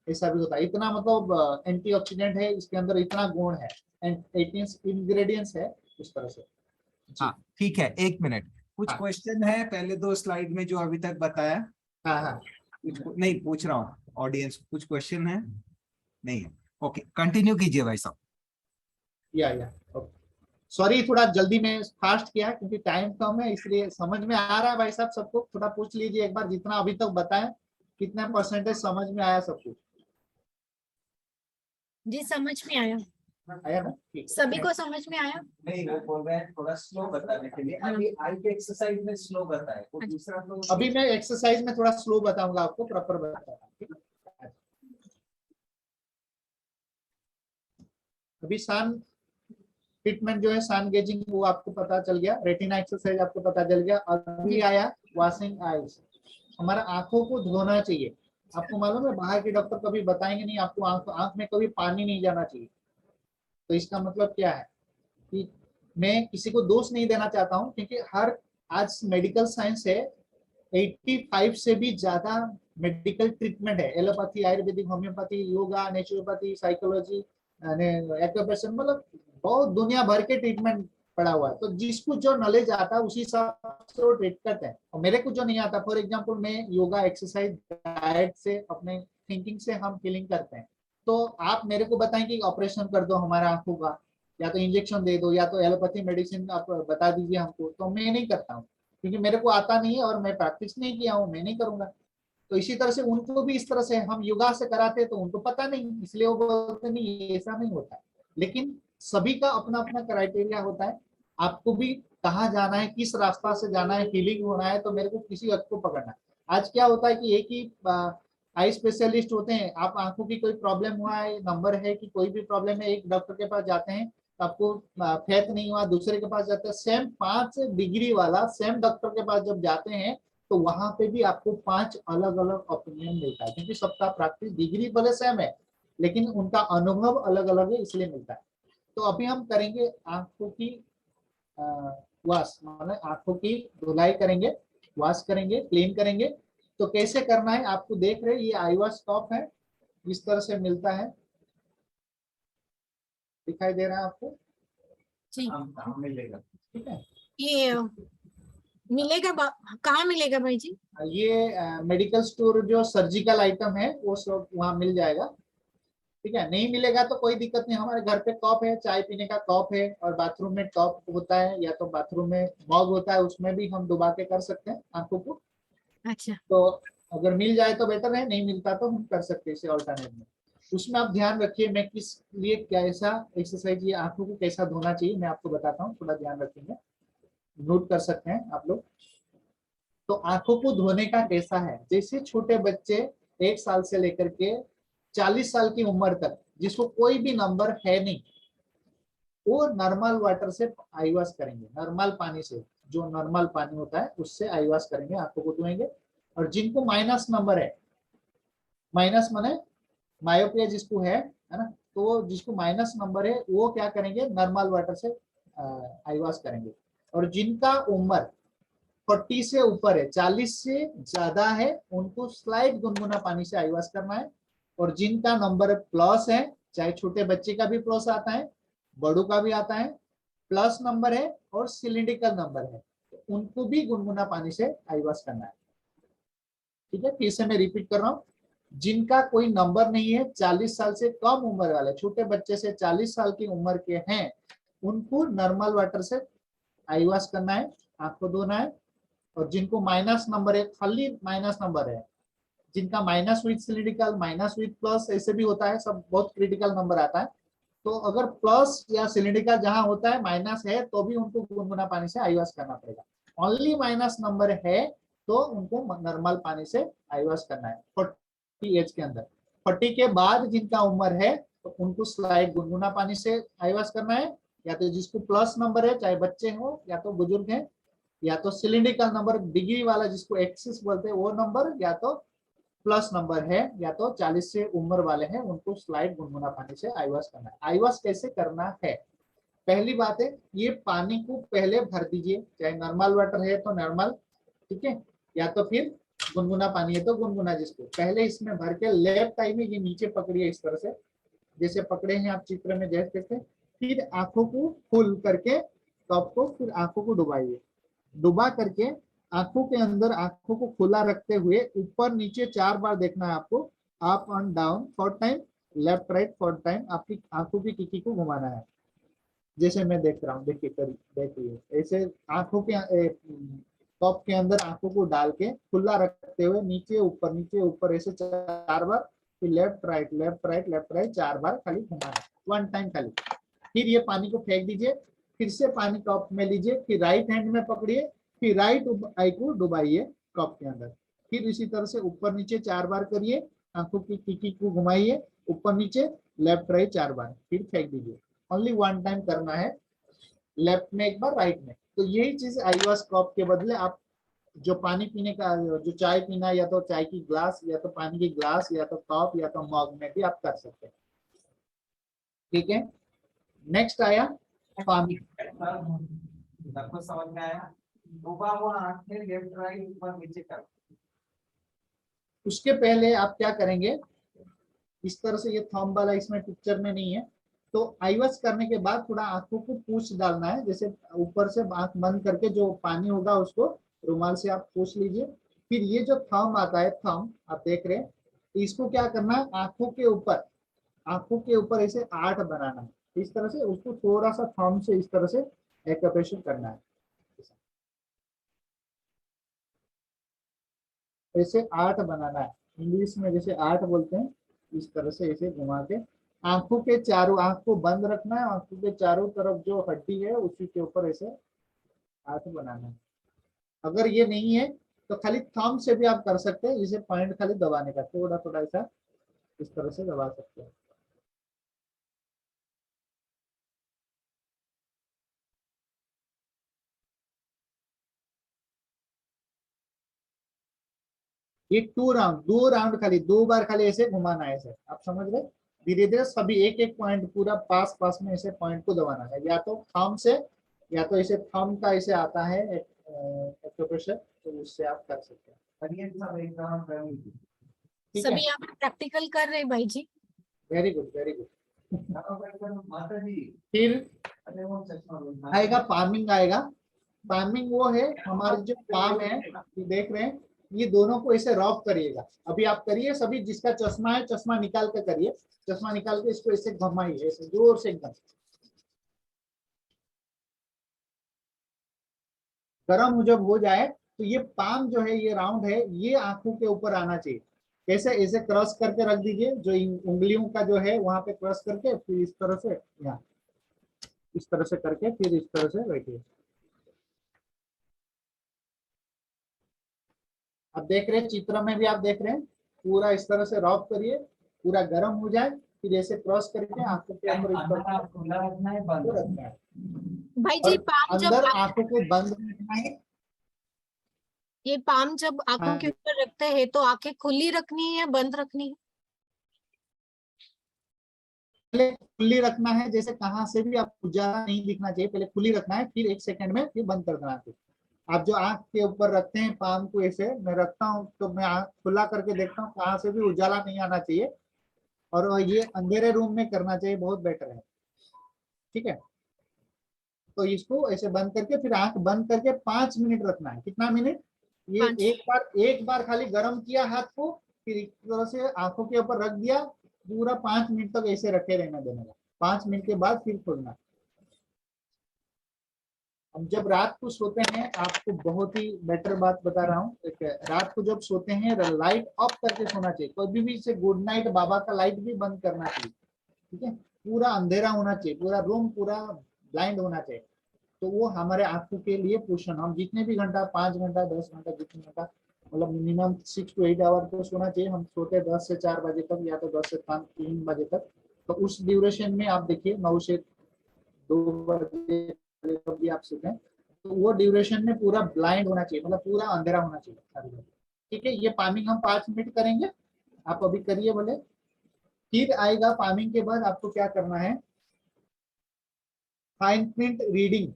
ऐसा भी होता है। इतना मतलब एंटीऑक्सीडेंट है इसके अंदर, इतना गुण है, 18 इंग्रेडिएंट्स है इस तरह से। जी, हाँ ठीक है, एक मिनट, कुछ हाँ क्वेश्चन है पहले 2 स्लाइड में जो अभी तक बताया? हाँ हाँ, नहीं पूछ रहा हूँ ऑडियंस, कुछ क्वेश्चन है? नहीं है, ओके कंटिन्यू कीजिए भाई साहब। या ओके। सॉरी, थोड़ा जल्दी में फास्ट किया क्योंकि टाइम कम है, इसलिए। समझ में आ रहा है भाई साहब सबको? थोड़ा पूछ लीजिए एक बार, जितना अभी तक बताएं कितना परसेंटेज समझ में आया सब कुछ? जी समझ में आया, आया ना, ठीक। सभी को समझ में आया। नहीं वो बोल रहे हैं थोड़ा स्लो बताने के लिए, अभी आई के एक्सरसाइज में स्लो बताए, वो दूसरा तो अभी मैं एक्सरसाइज में थोड़ा स्लो बताऊंगा आपको, प्रॉपर बताऊंगा, ठीक है। अभी सन ट्रीटमेंट जो है, सन गेजिंग, वो आपको पता चल गया, रेटिना एक्सरसाइज आपको पता चल गया। अभी आया वॉशिंग आईज, हमारा आंखों को धोना चाहिए। आपको मालूम है बाहर के डॉक्टर कभी बताएंगे नहीं आपको आंख में कभी पानी नहीं जाना चाहिए। तो इसका मतलब क्या है कि मैं किसी को दोष नहीं देना चाहता हूँ, क्योंकि हर आज मेडिकल साइंस है, 85 से भी ज्यादा मेडिकल ट्रीटमेंट है, allopathy, Ayurvedic, homeopathy, yoga, naturopathy, psychology, acupressure, मतलब बहुत दुनिया भर के ट्रीटमेंट पड़ा हुआ है। तो जिसको जो नॉलेज आता है उसी हिसाब से वो ट्रीट करते हैं। और मेरे को जो नहीं आता, फॉर एग्जांपल मैं योगा, एक्सरसाइज, डाइट से, अपने थिंकिंग से हम हीलिंग करते हैं। तो आप मेरे को बताएं कि ऑपरेशन कर दो हमारा आंखों का, या तो इंजेक्शन दे दो, या तो एलोपैथी मेडिसिन आप बता दीजिए हमको, तो मैं नहीं करता हूँ, क्योंकि मेरे को आता नहीं है और मैं प्रैक्टिस नहीं किया हूँ, मैं नहीं करूंगा। तो इसी तरह से उनको भी इस तरह से हम योगा से कराते तो उनको पता नहीं, इसलिए वो बोलते नहीं, ऐसा नहीं होता है। लेकिन सभी का अपना अपना क्राइटेरिया होता है। आपको भी कहाँ जाना है, किस रास्ता से जाना है, हीलिंग होना है, तो मेरे को किसी वक्त को पकड़ना है। आज क्या होता है कि एक ही आई स्पेशलिस्ट होते हैं, आप आंखों की कोई प्रॉब्लम हुआ है, नंबर है कि कोई भी प्रॉब्लम है, एक डॉक्टर के पास जाते हैं, तो आपको फेथ नहीं हुआ, दूसरे के पास जाते हैं, सेम 5 डिग्री वाला सेम डॉक्टर के पास जब जाते हैं तो वहां पे भी आपको 5 अलग अलग ओपिनियन मिलता है, क्योंकि सबका प्रैक्टिस डिग्री भले सेम है लेकिन उनका अनुभव अलग अलग है, इसलिए मिलता है। तो अभी हम करेंगे आंखों की वॉश, मतलब आंखों की धुलाई करेंगे, वॉश करेंगे, क्लीन करेंगे। तो कैसे करना है आपको देख रहे हैं, ये आई वॉश टॉप है, इस तरह से मिलता है, दिखाई दे रहा है आपको? जी मिलेगा। ठीक है, ये मिलेगा कहाँ मिलेगा भाई जी? ये मेडिकल स्टोर जो सर्जिकल आइटम है वो सब वहाँ मिल जाएगा। ठीक है, नहीं मिलेगा तो कोई दिक्कत नहीं, हमारे घर पे कप है, चाय पीने का कप है, और बाथरूम में टॉप होता है या तो बाथरूम में मग होता है, उसमें भी हम डुबा के कर सकते हैं आंखों को। अच्छा। तो अगर मिल जाए तो बेटर है, नहीं मिलता तो हम कर सकते हैं इसे ऑल्टरनेट में। उसमें आप ध्यान रखिए, मैं किस लिए कैसा एक्सरसाइज, ये आंखों को कैसा धोना चाहिए मैं आपको बताता हूँ, थोड़ा ध्यान रखेंगे, नोट कर सकते हैं आप लोग। तो आंखों को धोने का कैसा है, जैसे छोटे बच्चे 1 साल से लेकर के 40 साल की उम्र तक जिसको कोई भी नंबर है नहीं, वो नॉर्मल वाटर से आई वॉश करेंगे, नॉर्मल पानी से, जो नॉर्मल पानी होता है उससे आई वॉश करेंगे, आंखों को धोएंगे। और जिनको माइनस नंबर है, माइनस माने मायोपिया जिसको है ना, तो जिसको माइनस नंबर है वो क्या करेंगे, नॉर्मल वाटर से आई वॉश करेंगे। और जिनका उम्र 40 से ऊपर है, 40 से ज्यादा है, उनको स्लाइड गुनगुना पानी से आई वॉश करना है। और जिनका नंबर प्लस है, चाहे छोटे बच्चे का भी प्लस आता है, बड़ों का भी आता है, प्लस नंबर है और सिलिंड्रिकल नंबर है, तो उनको भी गुनगुना पानी से आई वॉश करना है। ठीक है, फिर से मैं रिपीट कर रहा हूँ, जिनका कोई नंबर नहीं है, 40 साल से कम उम्र वाले छोटे बच्चे से 40 साल की उम्र के हैं, उनको नॉर्मल वाटर से आई वॉश करना है, आंख को धोना है। और जिनको माइनस नंबर है, खाली माइनस नंबर है, जिनका minus with cylindrical, minus with plus ऐसे भी होता है, सब बहुत क्रिटिकल नंबर आता है, तो अगर प्लस या सिलिंड्रिकल जहां होता है माइनस है तो भी उनको गुनगुना पानी से आई वॉश करना पड़ेगा। ओनली माइनस नंबर है तो उनको नॉर्मल पानी से आई वॉश करना है 40 एज के अंदर। 40 के बाद जिनका उम्र है तो उनको स्लाइड गुनगुना पानी से आई वॉश करना है, या तो जिसको प्लस नंबर है, चाहे बच्चे हो या तो बुजुर्ग हैं, या तो सिलिंड्रिकल नंबर डिग्री वाला जिसको एक्सिस बोलते हैं वो नंबर, या तो प्लस नंबर है, या तो 40 से उम्र वाले हैं, उनको स्लाइड गुनगुना पानी से आई वॉश करना है। आई वॉश कैसे करना है, पहली बात है, ये पानी को पहले भर दीजिए, चाहे नॉर्मल वाटर है तो नॉर्मल, ठीक है, या तो फिर गुनगुना पानी है तो गुनगुना, जिसको पहले इसमें भर के लेफ्ट आई में ये नीचे पकड़िए इस तरह से, जैसे पकड़े हैं आप चित्र में जैसे देखते, फिर आंखों को फुल करके कप को, फिर आंखों को डुबाइए, डुबा करके आंखों के अंदर आंखों को खुला रखते हुए ऊपर नीचे 4 बार देखना है आपको, up and down 4 time, left right 4 time, आपकी आंखों की टिकी को घुमाना है, जैसे मैं देख रहा हूँ, देखिए देखिए ऐसे आंखों के कप के अंदर आंखों को डाल के खुला रखते हुए नीचे ऊपर ऐसे 4 बार, फिर left right left right left right 4 बार खाली घुमाना, 1 टाइम खाली। फिर ये पानी को फेंक दीजिए, फिर से पानी कप में लीजिए, फिर राइट हैंड में पकड़िए, फिर राइट आई को डुबाइए कप के अंदर, फिर इसी तरह से ऊपर नीचे 4 बार करिए, आंखों की टिकी को घुमाइए ऊपर नीचे, लेफ्ट राइट 4 बार, फिर फेंक दीजिए। ओनली 1 टाइम करना है, लेफ्ट में 1 बार, राइट में। तो यही चीज आई वॉश कप के बदले आप जो पानी पीने का, जो चाय पीना, या तो चाय की ग्लास, या तो पानी की ग्लास, या तो कप, या तो मग में भी आप कर सकते हैं। ठीक है, नेक्स्ट आया पानी। आपको समझ में आया, डूबा हुआ आंखें लेफ्ट राइट ऊपर नीचे कर। उसके पहले आप क्या करेंगे, इस तरह से, ये थंब वाला इसमें पिक्चर में नहीं है, तो आई वॉश करने के बाद थोड़ा आंखों को पूछ डालना है, जैसे ऊपर से आंख बंद करके जो पानी होगा उसको रुमाल से आप पूछ लीजिए। फिर ये जो थंब आता है, थंब आप देख रहे हैं, इसको क्या करना है, आंखों के ऊपर ऐसे 8 बनाना है, इस तरह से उसको थोड़ा सा थंब से इस तरह से एक्यूप्रेशर करना है, ऐसे 8 बनाना है, इंग्लिश में जैसे 8 बोलते हैं, इस तरह से ऐसे घुमा के आंखों के चारों, आंख को बंद रखना है, आंखों के चारों तरफ जो हड्डी है उसी के ऊपर ऐसे 8 बनाना है। अगर ये नहीं है तो खाली थंब से भी आप कर सकते हैं, इसे पॉइंट खाली दबाने का, थोड़ा थोड़ा ऐसा इस तरह से दबा सकते हैं। ये 2 राउंड खाली 2 बार खाली ऐसे घुमाना है, ऐसे आप समझ गए। धीरे धीरे सभी एक एक पॉइंट पूरा पास पास में ऐसे पॉइंट को दबाना है, या तो थंब से, या तो ऐसे थंब का ऐसे आता है एक्यूप्रेशर, तो उससे आप कर सकते हैं। ठीक है, सभी यहाँ पे प्रैक्टिकल कर रहे हैं भाई जी। Very good very good. फिर आएगा पामिंग, आएगा पामिंग, वो है हमारे जो पाम है, ये देख रहे हैं, ये दोनों को ऐसे रॉब करिएगा। अभी आप करिए, सभी जिसका चश्मा है चश्मा निकाल के करिए, चश्मा निकाल के इसको ऐसे घुमाइए, ऐसे जोर से एकदम। गर्म जब हो जाए तो ये पाम जो है, ये राउंड है, ये आंखों के ऊपर आना चाहिए। कैसे? ऐसे क्रॉस करके रख दीजिए, जो उंगलियों का जो है वहां पे क्रॉस करके, फिर इस तरह से यहाँ इस तरह से करके, फिर इस तरह से बैठिए। आप देख रहे हैं चित्र में भी, आप देख रहे हैं पूरा इस तरह से रॉब करिए, पूरा गर्म हो जाए, फिर ऐसे क्रॉस करके आंखों के ऊपर इस तरह खुला रखना है, बंद रखना है, भाई और जी पाम जब अंदर आंखों को बंद रखना है। ये पाम जब आंखों के हाँ, ऊपर रखते हैं तो आंखें खुली रखनी है या बंद रखनी है? पहले खुली रखना है, जैसे कहाँ से भी आप उजाला नहीं दिखना चाहिए, पहले खुली रखना है, फिर 1 सेकंड में फिर बंद कर देना है। आप जो आंख के ऊपर रखते हैं पाम को, ऐसे मैं रखता हूँ तो मैं आंख खुला करके देखता हूँ, कहाँ से भी उजाला नहीं आना चाहिए, और ये अंधेरे रूम में करना चाहिए, बहुत बेटर है। ठीक है, तो इसको ऐसे बंद करके, फिर आंख बंद करके 5 मिनट रखना है। कितना मिनट? ये 5। एक बार खाली गर्म किया हाथ को, फिर एक तरह से आंखों के ऊपर रख दिया, पूरा 5 मिनट तक ऐसे रखे रहना देने का। 5 मिनट के बाद फिर खोलना। अब जब रात को सोते हैं, आपको बहुत ही बेटर बात बता रहा हूँ, रात को जब सोते हैं लाइट ऑफ करके सोना चाहिए। कभी भी से गुड नाइट बाबा का लाइट भी बंद करना चाहिए। ठीक है, पूरा अंधेरा होना चाहिए, पूरा रूम पूरा ब्लाइंड होना चाहिए। तो वो हमारे आंखों के लिए पोषण, हम जितने भी घंटा, 5 घंटा 10 घंटा, जितने घंटा, मतलब मिनिमम 6 to 8 आवर तो सोना चाहिए। हम सोते 10 से 4 बजे तक, या तो 10 से 3 बजे तक। तो उस ड्यूरेशन में आप देखिए 9 से 2 बजे तक भी आप सोते हैं, तो वो ड्यूरेशन में पूरा ब्लाइंड होना चाहिए, मतलब पूरा अंधेरा होना चाहिए। ठीक है, ये पामिंग हम 5 मिनट करेंगे, आप अभी करिए बोले। फिर आएगा पामिंग के बाद आपको क्या करना है, फाइन प्रिंट रीडिंग।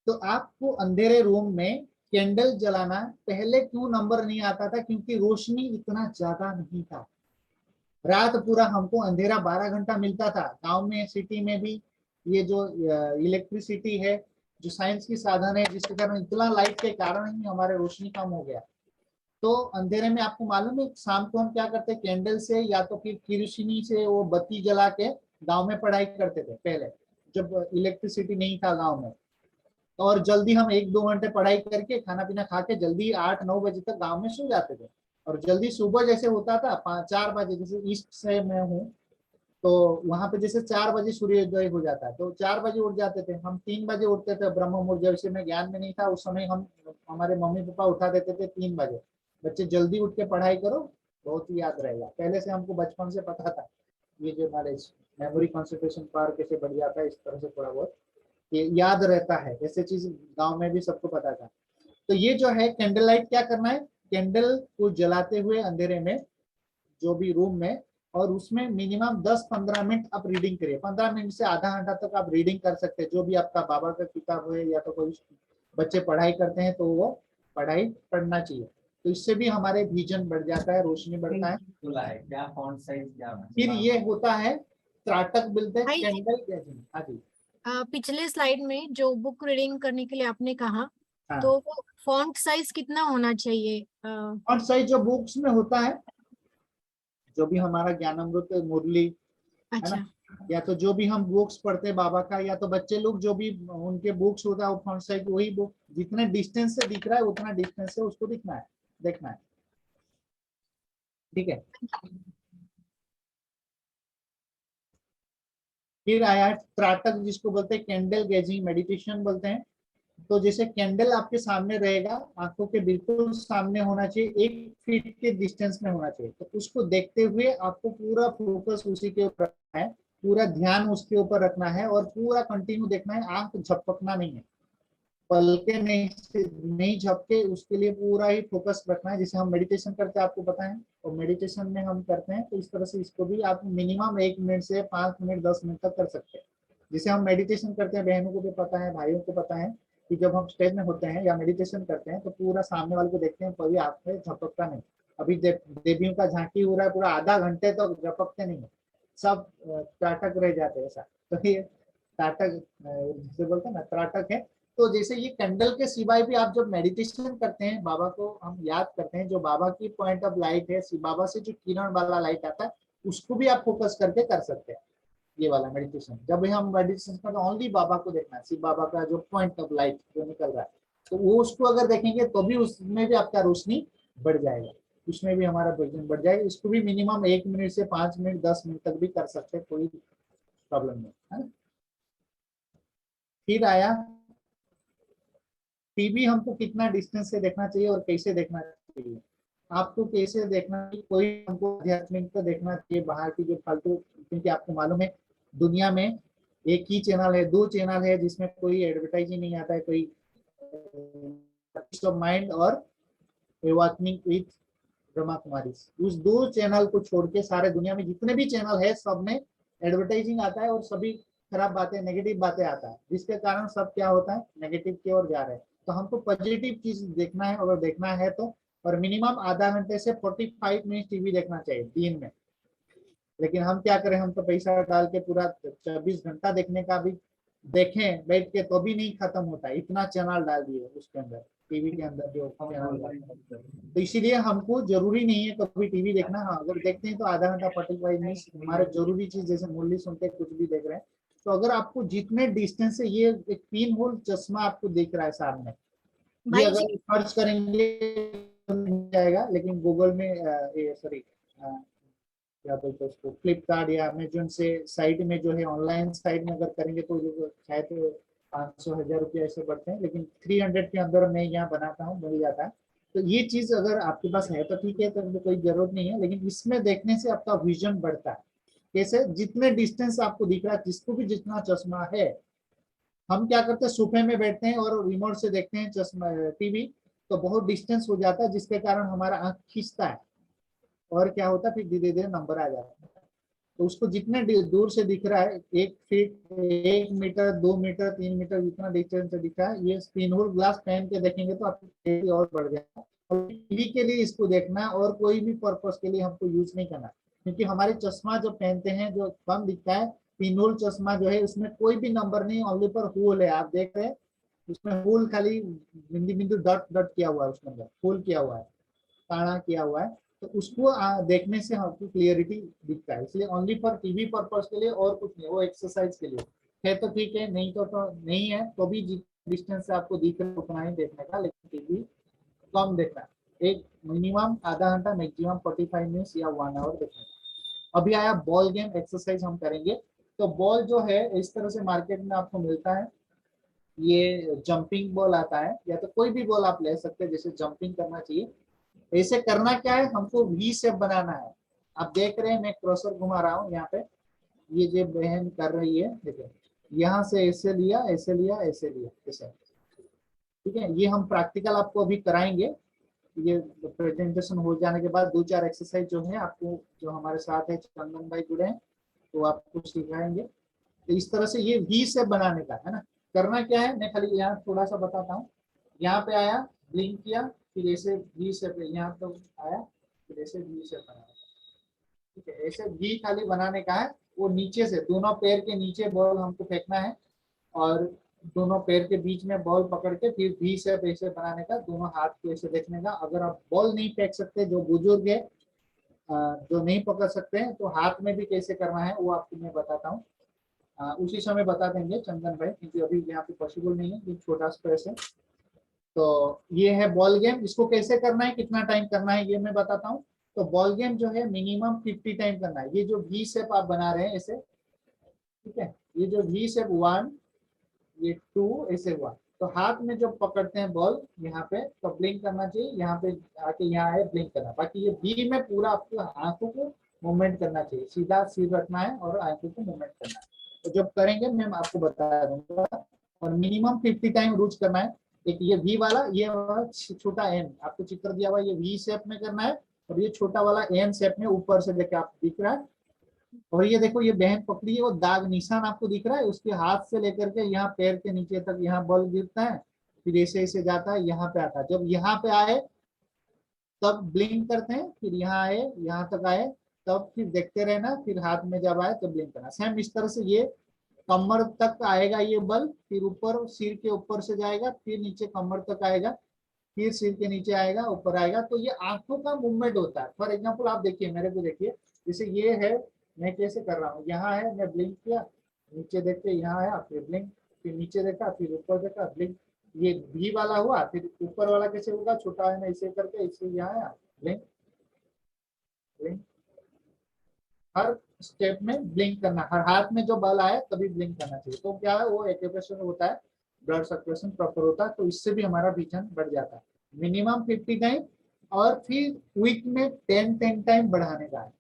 तो आपको अंधेरे रूम में कैंडल जलाना, पहले क्यों नंबर नहीं आता था? क्योंकि रोशनी इतना ज्यादा नहीं था। रात पूरा हमको अंधेरा 12 घंटा मिलता था। गांव में, सिटी में भी ये जो इलेक्ट्रिसिटी है, जो साइंस की साधन है, जिसके कारण इतना लाइट के कारण ही हमारे रोशनी कम हो गया। तो अंधेरे में आपको मालूम है, शाम को हम क्या करते, कैंडल से या तो फिर किरोसिनी से वो बत्ती जला के गांव में पढ़ाई करते थे पहले, जब इलेक्ट्रिसिटी नहीं था गांव में। और जल्दी हम 1-2 घंटे पढ़ाई करके, खाना पीना खा के जल्दी 8-9 बजे तक गांव में सो जाते थे। और जल्दी सुबह जैसे होता था 5-4 बजे, जैसे ईस्ट से मैं हूँ, तो वहां पे जैसे 4 बजे सूर्योदय हो जाता है, तो 4 बजे उठ जाते थे हम। 3 बजे उठते थे ब्रह्म मुहूर्त, जैसे में ज्ञान में नहीं था उस समय, हम हमारे मम्मी पापा उठा देते थे 3 बजे, बच्चे जल्दी उठ के पढ़ाई करो, बहुत ही याद रहेगा। पहले से हमको बचपन से पता था, ये जो नॉलेज, मेमोरी कंसंट्रेशन पावर कैसे बढ़ जाता है, इस तरह से थोड़ा बहुत ये याद रहता है। ऐसे चीज गांव में भी सबको पता था। तो ये जो है कैंडल लाइट, क्या करना है, कैंडल को जलाते हुए अंधेरे में, जो भी रूम में, और उसमें मिनिमम 10-15 मिनट आप रीडिंग करिए। 15 मिनट से आधा घंटा तक आप रीडिंग कर सकते हैं, जो भी आपका बाबा का किताब है, या तो कोई बच्चे पढ़ाई करते हैं तो वो पढ़ाई पढ़ना चाहिए। तो इससे भी हमारे विजन बढ़ जाता है, रोशनी बढ़ता है। खुला है क्या? फॉन्ट साइज क्या? फिर ये होता है त्राटक बोलते हैं, भाई जी, कैंडल गैजिंग। हाँ जी। पिछले स्लाइड में जो बुक रीडिंग करने के लिए आपने कहा, हाँ, तो वो फॉन्ट साइज कितना होना चाहिए? फॉन्ट साइज जो बुक्स में होता है, जो भी हमारा ज्ञानामृत, मुरली है ना, अच्छा। या तो जो भी हम बुक्स पढ़ते हैं बाबा का, या तो बच्चे लोग जो भी उनके बुक्स होता है, वो फॉन्ट साइज वही बुक जितने डिस्टेंस से दिख रहा है उतना डिस्टेंस से उसको दिखना है, देखना है। ठीक है, फिर आया त्राटक, जिसको बोलते हैं कैंडल गेजिंग मेडिटेशन बोलते हैं। तो जैसे कैंडल आपके सामने रहेगा, आंखों के बिल्कुल सामने होना चाहिए, 1 फीट के डिस्टेंस में होना चाहिए। तो उसको देखते हुए आपको पूरा फोकस उसी के ऊपर रखना है, पूरा ध्यान उसके ऊपर रखना है, और पूरा कंटिन्यू देखना है, आंख झपकना नहीं है, पलके नहीं झपके, उसके लिए पूरा ही फोकस रखना है। जैसे हम मेडिटेशन करते हैं, आपको पता है, और मेडिटेशन में हम करते हैं, तो इस तरह से इसको भी आप मिनिमम 1 मिनट से 5 मिनट 10 मिनट तक कर सकते हैं। जैसे हम मेडिटेशन करते हैं, बहनों को भी पता है, भाइयों को पता है, कि जब हम स्टेज में होते हैं या मेडिटेशन करते हैं, तो पूरा सामने वाले को देखते हैं, कभी आंखें झपकता नहीं। अभी देवियों का झांकी हो रहा है, पूरा आधा घंटे तक झपकते नहीं है, सब त्राटक रह जाते हैं, ऐसा। तो ये त्राटक जिसे बोलते हैं ना, त्राटक है। तो जैसे ये कैंडल के सिवाय भी आप जब मेडिटेशन करते हैं, बाबा को हम याद करते हैं, जो बाबा की पॉइंट ऑफ लाइट है, बाबा से जो किरण वाला लाइट आता है उसको भी आप फोकस करके कर सकते हैं। ये वाला मेडिटेशन जब भी हम मेडिटेशन करते हैं ओनली बाबा को देखना है, शिव बाबा का जो पॉइंट ऑफ लाइट जो निकल रहा है, तो वो उसको अगर देखेंगे तो भी उसमें भी आपका रोशनी बढ़ जाएगा, उसमें भी हमारा विजन बढ़ जाएगा। इसको भी मिनिमम 1 मिनट से 5 मिनट 10 मिनट तक भी कर सकते हैं, कोई प्रॉब्लम नहीं है ना। फिर आया टीवी हमको कितना डिस्टेंस से देखना चाहिए और कैसे देखना चाहिए। आपको कैसे देखना चाहिए, कोई हमको आध्यात्मिक तो देखना चाहिए, बाहर की जो फालतू, क्योंकि आपको मालूम है दुनिया में एक ही चैनल है, 2 चैनल है जिसमें कोई एडवर्टाइजिंग नहीं आता है, कोई पीस ऑफ माइंड और अवेकनिंग विद ब्रह्मा कुमारी। उस 2 चैनल को छोड़ के सारे दुनिया में जितने भी चैनल है सब में एडवर्टाइजिंग आता है और सभी खराब बातें, नेगेटिव बातें आता है, जिसके कारण सब क्या होता है, नेगेटिव की ओर जा रहे हैं। तो हमको पॉजिटिव चीज देखना है, अगर देखना है तो, और मिनिमम आधा घंटे से 45 मिनट टीवी देखना चाहिए दिन में। लेकिन हम क्या करें, हम तो पैसा डाल के पूरा 24 घंटा देखने का भी देखें बैठ के तो भी नहीं खत्म होता, इतना चैनल डाल दिए उसके अंदर, टीवी के अंदर जो चैनल। तो इसीलिए हमको जरूरी नहीं है कभी टीवी देखना। हाँ, अगर देखते हैं तो आधा घंटा 45 मिनट हमारे जरूरी चीज, जैसे मुरली सुनते कुछ भी देख रहे हैं, तो अगर आपको जितने डिस्टेंस से ये एक 3 होल चश्मा आपको दिख रहा है सामने, ये भाई अगर जी सर्च करेंगे तो मिल जाएगा, लेकिन गूगल में सॉरी क्या बोलते हैं उसको, फ्लिपकार्ट या अमेजोन से साइट में जो है ऑनलाइन साइट में अगर करेंगे तो जो शायद 500-1000 रुपया ऐसे बढ़ते हैं, लेकिन 300 के अंदर मैं यहाँ बनाता हूँ, मिल जाता है। तो ये चीज अगर आपके पास है तो ठीक है, तो कोई जरूरत नहीं है, लेकिन इसमें देखने से आपका विजन बढ़ता है। कैसे, जितने डिस्टेंस आपको दिख रहा है, जिसको भी जितना चश्मा है, हम क्या करते हैं सोफे में बैठते हैं और रिमोट से देखते हैं चश्मा टीवी, तो बहुत डिस्टेंस हो जाता है जिसके कारण हमारा आंख खींचता है, और क्या होता है फिर धीरे धीरे नंबर आ जाता है। तो उसको जितने दूर से दिख रहा है, 1 फीट 1 मीटर 2 मीटर 3 मीटर जितना डिस्टेंस से दिख रहा है, ये स्क्रीन होल ग्लास पहन के देखेंगे तो आपकी और बढ़ जाएगा। और टीवी के लिए इसको देखना है और कोई भी पर्पस के लिए हमको यूज नहीं करना, क्योंकि हमारे चश्मा जो पहनते हैं जो कम दिखता है, पिन होल चश्मा जो है उसमें कोई भी नंबर नहीं, ओनली पर होल है, आप देख रहे हैं उसमें होल, खाली बिंदु बिंदु डॉट डॉट किया हुआ है, उसके अंदर होल किया हुआ है, काड़ा किया हुआ है। तो उसको देखने से हमको क्लियरिटी दिखता है, इसलिए ओनली फॉर टीवी पर्पस के लिए और कुछ नहीं, वो एक्सरसाइज के लिए है तो ठीक है, नहीं तो नहीं है तो भी डिस्टेंस से आपको दिख रहा है उतना ही देखने का, लेकिन टीवी कम देखना, एक मिनिमम आधा घंटा, मैक्सिमम 45 मिनट्स या 1 आवर देखना। अभी आया बॉल गेम एक्सरसाइज हम करेंगे। तो बॉल जो है इस तरह से मार्केट में आपको मिलता है, ये जंपिंग बॉल आता है, या तो कोई भी बॉल आप ले सकते हैं, जैसे जंपिंग करना चाहिए। ऐसे करना क्या है, हमको वी शेप बनाना है। आप देख रहे हैं मैं क्रॉसर घुमा रहा हूँ यहाँ पे, ये जो बहन कर रही है देखिए, यहाँ से ऐसे लिया ऐसे लिया ऐसे लिया ऐसे, ठीक है। ये हम प्रैक्टिकल आपको अभी कराएंगे, ये प्रेजेंटेशन हो जाने के बाद 2-4 एक्सरसाइज जो है आपको, जो हमारे साथ है चंदन भाई जुड़े हैं, तो आपको सिखाएंगे। तो इस तरह से ये वी शेप बनाने का है ना। करना क्या है, मैं खाली यहाँ थोड़ा सा बताता हूँ। यहाँ पे आया, ब्लिंक किया, फिर ऐसे वी शेप यहाँ तो आया, फिर ऐसे वी शेप बनाया, ठीक है। ऐसे वी खाली बनाने का है, वो नीचे से दोनों पैर के नीचे बॉल हमको फेंकना है, और दोनों पैर के बीच में बॉल पकड़ के फिर वी शेप ऐसे बनाने का, दोनों हाथ को ऐसे देखने का। अगर आप बॉल नहीं फेंक सकते, जो बुजुर्ग है जो नहीं पकड़ सकते हैं, तो हाथ में भी कैसे करना है वो आपको मैं बताता हूँ। उसी समय बता देंगे चंदन भाई, क्योंकि अभी यहाँ पे पॉसिबल नहीं है, छोटा स्पेस है। तो ये है बॉल गेम, इसको कैसे करना है, कितना टाइम करना है, ये मैं बताता हूँ। तो बॉल गेम जो है मिनिमम 50 टाइम करना है। ये जो वी शेप आप बना रहे हैं ऐसे, ठीक है, ये जो वी शेप 1, ये 2 ऐसे हुआ, तो हाथ में जब पकड़ते हैं बॉल यहाँ पे तो ब्लिंक करना चाहिए, यहाँ पे आके यहाँ है ब्लिंक करना। बाकी ये वी में पूरा आपको आंखों को मूवमेंट करना चाहिए, सीधा सिर रखना है और आंखों को मूवमेंट करना है। तो जब करेंगे मैं आपको बता दूंगा, और मिनिमम 50 टाइम रोज करना है। एक ये वी वाला, ये छोटा एन आपको चित्र दिया हुआ, ये वी शेप में करना है, और ये छोटा वाला एन शेप में ऊपर से देखिए आप दिख रहा है। और ये देखो ये बहन पकड़ी है, वो दाग निशान आपको दिख रहा है, उसके हाथ से लेकर के यहाँ पैर के नीचे तक यहाँ बॉल गिरता है, फिर ऐसे ऐसे जाता है, यहाँ पे आता है। जब यहाँ पे आए तब ब्लिंक करते हैं, फिर यहाँ आए यहाँ तक आए तब फिर देखते रहना, फिर हाथ में जब आए तब ब्लिंक करना। सेम इस तरह से ये कमर तक आएगा ये बल, फिर ऊपर सिर के ऊपर से जाएगा, फिर नीचे कमर तक आएगा, फिर सिर के नीचे आएगा, ऊपर आएगा। तो ये आंखों का मूवमेंट होता है। फॉर एग्जाम्पल आप देखिए, मेरे को देखिए, जैसे ये है, मैं कैसे कर रहा हूँ, यहाँ है, मैं ब्लिंक किया, नीचे देखते यहाँ आया, फिर ब्लिंक, फिर नीचे देखा, फिर ऊपर देखा, ब्लिंक। ये भी वाला हुआ, फिर ऊपर वाला कैसे होगा, छोटा है ना, इसे करके इसे यहाँ आया, ब्लिंक ब्लिंक। हर स्टेप में ब्लिंक करना, हर हाथ में जो बल आए तभी ब्लिंक करना चाहिए। तो क्या है, वो एक्यूप्रेशर होता है, ब्लड सर्कुलेशन प्रॉपर होता है, तो इससे भी हमारा विजन बढ़ जाता है। मिनिमम 50 टाइम, और फिर वीक में 10 टाइम बढ़ाने का है।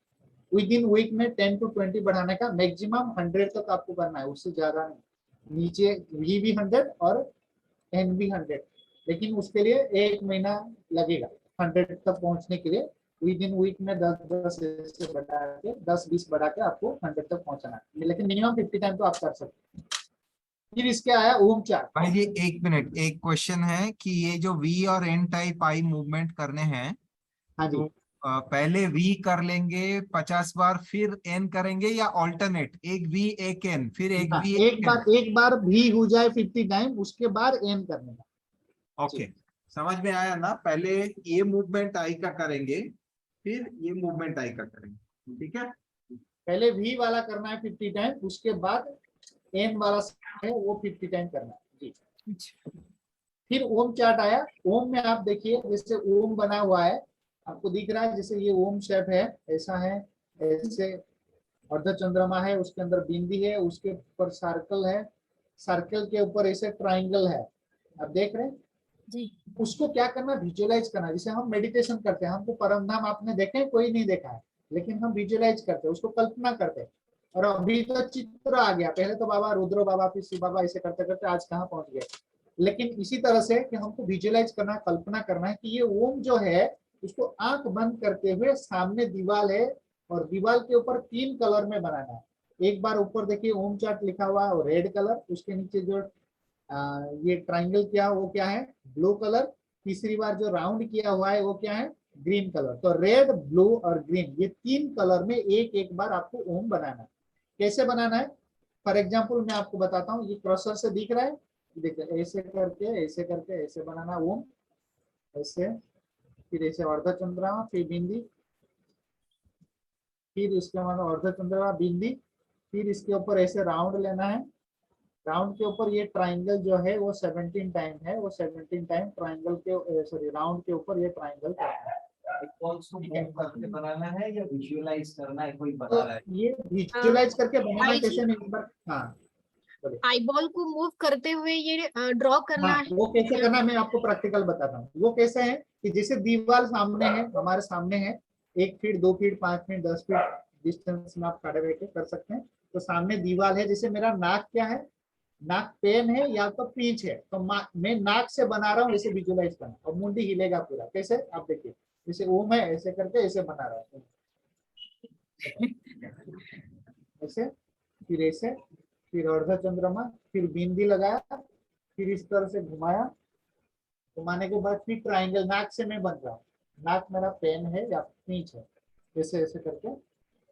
विद इन वीक में 10 to 20 बढ़ाने का, मैक्सिमम 100 तक आपको करना है, उससे ज्यादा नहीं। नीचे वी भी 100 और एन भी 100, लेकिन उसके लिए 1 महीना लगेगा 100 तक पहुंचने के लिए। विद इन वीक में 10-10 ऐसे बढ़ा के, 10-20 बढ़ा के आपको 100 तक पहुंचना है, लेकिन मिनिमम 50 टाइम तो आप कर सकते हैं। फिर इसके आया ओम चार्ट। भाई जी एक मिनट, एक क्वेश्चन है कि ये जो वी और एन टाइप आई मूवमेंट करने हैं, हाँ जी, तो पहले वी कर लेंगे 50 बार, फिर एन करेंगे, या ऑल्टरनेट, एक वी एक एन, फिर एक हाँ, वी एक एक एन? बार भी हो जाए 50 टाइम, उसके बाद एन करने का। ओके, समझ में आया ना? पहले ये मूवमेंट आई का करेंगे, फिर ये मूवमेंट आई का करेंगे, ठीक है? पहले वी वाला करना है 50 टाइम, उसके बाद एन वाला है वो 50 टाइम करना है जी। फिर ओम चार्ट आया। ओम में आप देखिए, जैसे ओम बना हुआ है, आपको दिख रहा है, जैसे ये ओम शेप है, ऐसा है, ऐसे अर्ध चंद्रमा है, उसके अंदर बिंदी है, उसके ऊपर सर्कल है, सर्कल के ऊपर ऐसे ट्राइंगल है, आप देख रहे हैं। जी। उसको क्या करना, विजुअलाइज करना। जैसे हम मेडिटेशन करते हैं, हमको परम धाम आपने देखे हैं, कोई नहीं देखा है, लेकिन हम विजुअलाइज करते हैं, उसको कल्पना करते हैं। और अभी तो चित्र आ गया, पहले तो बाबा रुद्र बाबा, फिर शिव बाबा, ऐसे करते करते आज कहाँ पहुंच गए। लेकिन इसी तरह से कि हमको विजुअलाइज करना है, कल्पना करना है कि ये ओम जो है, उसको आंख बंद करते हुए सामने दीवार है, और दीवार के ऊपर 3 कलर में बनाना है। एक बार ऊपर देखिए ओम चार्ट लिखा हुआ है, रेड कलर, उसके नीचे जो ये ट्राइंगल किया वो क्या है, ब्लू कलर। तीसरी बार जो राउंड किया हुआ है वो क्या है, ग्रीन कलर। तो रेड, ब्लू और ग्रीन, ये 3 कलर में एक एक बार आपको ओम बनाना है। कैसे बनाना है, फॉर एग्जाम्पल मैं आपको बताता हूँ। ये क्रॉसर से दिख रहा है, देखिए ऐसे करके ऐसे करके ऐसे बनाना ओम, ऐसे, फिर ऐसे अर्ध चंद्रमा, फिर बिंदी, फिर इसके बाद अर्ध चंद्रमा बिंदी, फिर इसके ऊपर ऐसे राउंड लेना है। राउंड के ऊपर ये ट्राइंगल जो है वो 17 टाइम है, वो 17 टाइम ट्राइंगल के, सॉरी, राउंड के ऊपर ये ट्राइंगल करना है। कौन सा मूव करके बनाना है या विजुअलाइज करना है, कोई बता तो रहा है? ये विजुअलाइज करके बनाना भाई जी, कैसे, मैं एक बार, हाँ बोलिए। आईबॉल को मूव करते हुए ये ड्रॉ करना हाँ, है वो कैसे या? करना है मैं आपको प्रैक्टिकल बताता हूँ। वो कैसे है कि जैसे दीवार सामने है, हमारे सामने है, 1 feet 2 feet 5 feet 10 feet distance में आप खड़े बैठे कर सकते हैं। तो सामने दीवार है, जैसे मेरा नाक क्या है, नाक पेन है या तो पीछ है, तो मैं नाक से बना रहा हूँ, ऐसे विजुअलाइज करना, और मुंडी हिलेगा पूरा। कैसे, आप देखिए, जैसे ओम है, ऐसे करके ऐसे बना रहा हूँ, ऐसे, फिर ऐसे, फिर अर्ध चंद्रमा, फिर बिंदी लगाया, फिर इस तरह से घुमाया। घुमाने के बाद फिर ट्राइंगल, नाक से मैं बन रहा हूँ, नाक मेरा पेन है या पीछ है, ऐसे ऐसे करके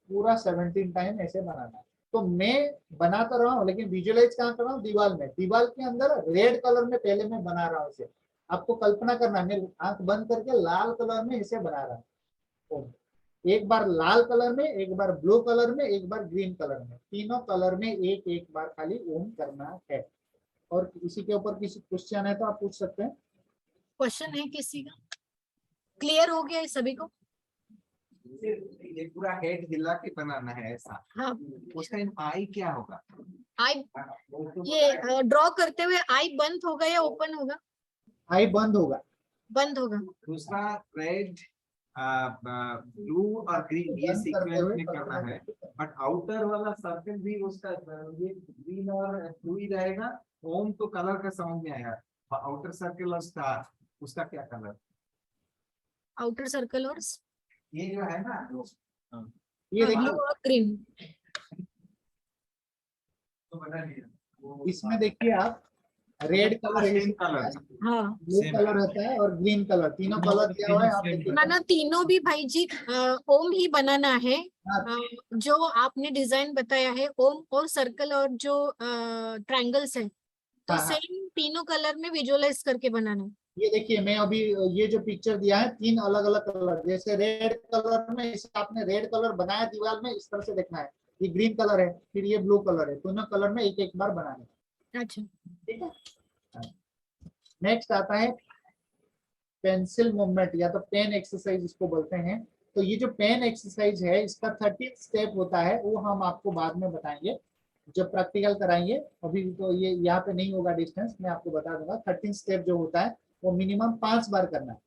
पूरा 17 टाइम ऐसे बनाना है। तो मैं बना तो रहा हूँ, लेकिन विजुअलाइज कहाँ कर रहा हूँ, दीवार में। दीवार के अंदर रेड कलर में पहले मैं बना रहा हूँ इसे। आपको कल्पना करना है, मैं आंख बंद करके लाल कलर में इसे बना रहा हूँ। एक बार लाल कलर में, एक बार ब्लू कलर में, एक बार ग्रीन कलर में, तीनों कलर में एक एक बार खाली ओम करना है। और इसी के ऊपर किसी क्वेश्चन है तो आप पूछ सकते हैं। क्वेश्चन है किसी का? क्लियर हो गया ये सभी को? ये पूरा हेड हिला के बनाना है ऐसा। हाँ। उस टाइम आई क्या होगा? आई, ये ड्रॉ करते हुए आई बंद होगा या ओपन होगा? आई बंद होगा। बंद होगा। दूसरा रेड, ब्लू और ग्रीन, ये बंद करते सीक्वेंस हुए में करना है। कल्पना बट आउटर वाला सर्कल भी उसका ये ग्रीन और ब्लू ही रहेगा। ओम तो कलर का समझ में आया, आउटर सर्कल और स्टार, उसका क्या कलर? आउटर सर्कल और ये जो है ना, ये ब्लू देखिए, और ग्रीन। तो बता दिया इसमें देखिए आप, रेड कलर सेम कलर। हाँ ब्लू Same कलर होता है और ग्रीन कलर, तीनों कलर दिया हुआ है। आप Same देखिए माना तीनों भी भाई जी ओम ही बनाना है। हाँ, जो आपने डिजाइन बताया है ओम और सर्कल और जो ट्रायंगल्स है, तो हाँ, हाँ। सेम तीनों कलर में विजुअलाइज करके बनाना है। ये देखिए मैं अभी ये जो पिक्चर दिया है, तीन अलग अलग कलर, जैसे रेड कलर में इसे आपने रेड कलर बनाया दीवार में, इस तरह से देखना है। ये ग्रीन कलर है, फिर ये ब्लू कलर है, दोनों कलर में एक एक बार बनाना है। अच्छा, ठीक है। नेक्स्ट आता है पेंसिल मूवमेंट या तो पेन एक्सरसाइज इसको बोलते हैं। तो ये जो पेन एक्सरसाइज है इसका 13 स्टेप होता है, वो हम आपको बाद में बताएंगे जब प्रैक्टिकल कराएंगे। अभी तो ये यहाँ पे नहीं होगा डिस्टेंस, मैं आपको बता दूंगा। 13 स्टेप जो होता है वो मिनिमम 5 बार करना है,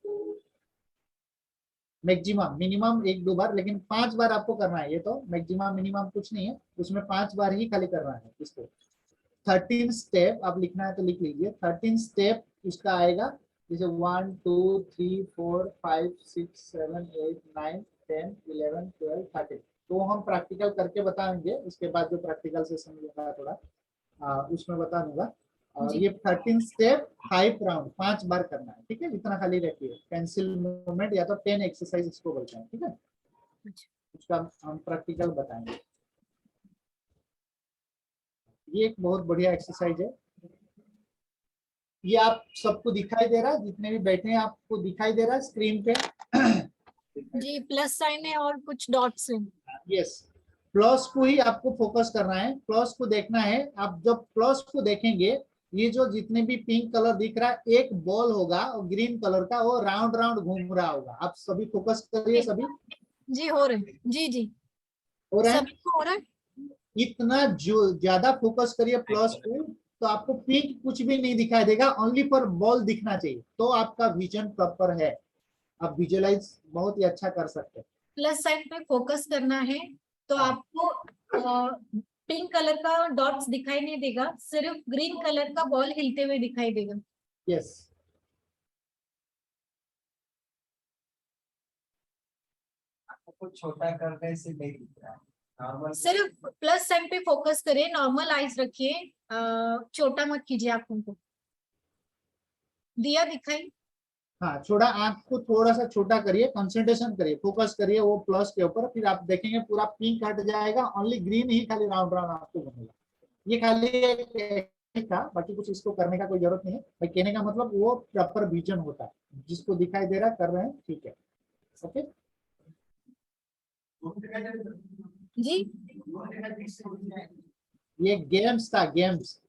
मैक्सिमम मिनिमम 1-2 बार, लेकिन 5 बार आपको करना है। ये तो मैक्सिमम मिनिमम कुछ नहीं है, उसमें 5 बार ही खाली करना है इसको। 13 स्टेप आप लिखना है तो लिख लीजिए। 13 स्टेप इसका आएगा जैसे 1 2 3 4 5 6 7 8 9 10 11 12 13। तो हम प्रैक्टिकल करके बताएंगे, उसके बाद जो प्रैक्टिकल सेशन होगा थोड़ा उसमें बता दूंगा। और जी। ये 13 स्टेप 5 राउंड 5 बार करना है। ठीक है, इतना खाली रखिए। पेंसिल मूवमेंट या तो पेन एक्सरसाइज इसको बोलते हैं। ठीक है, अच्छा। उसका हम प्रैक्टिकल बताएंगे। ये एक बहुत बढ़िया एक्सरसाइज है। ये आप सबको दिखाई दे रहा है, जितने भी बैठे हैं आपको दिखाई दे रहा है स्क्रीन पे? जी, प्लस साइन है और कुछ डॉट्स हैं। यस, प्लस को ही आपको फोकस करना है, प्लस को देखना है। आप जब प्लस को देखेंगे, ये जो जितने भी पिंक कलर दिख रहा है, एक बॉल होगा और ग्रीन कलर का, वो राउंड राउंड घूम रहा होगा। आप सभी फोकस करिए, सभी जी हो रहे हैं। जी जी, हो रहा है। सभी को हो रहा है। इतना जो ज्यादा फोकस करिए प्लस को, तो आपको पिंक कुछ भी नहीं दिखाई देगा, ओनली पर बॉल दिखना चाहिए, तो आपका विजन प्रॉपर है। आप विजुअलाइज बहुत ही अच्छा कर सकते हैं। प्लस साइन पे फोकस करना है तो आपको पिंक कलर का डॉट्स दिखाई नहीं देगा, सिर्फ ग्रीन कलर का बॉल हिलते हुए दिखाई देगा। यस, कुछ छोटा करने से नहीं दिख रहा है, नॉर्मल सिर्फ प्लस साइन पे फोकस करिए, नॉर्मल आइज रखिए, छोटा मत कीजिए आंखों को। दिया दिखाई। हाँ, छोटा आंख को थोड़ा सा छोटा करिए, कंसंट्रेशन करिए, फोकस करिए वो प्लस के ऊपर। फिर आप देखेंगे पूरा पिंक हट जाएगा, ओनली ग्रीन ही खाली राउंड राउंड आपको बनेगा। ये खाली एक टेक्निक था, बाकी कुछ इसको करने का कोई जरूरत नहीं है। भाई कहने का मतलब वो प्रॉपर विजन होता है, जिसको दिखाई दे रहा है कर रहे हैं, ठीक है। ओके, जी, ये गेम्स था, गेम्स।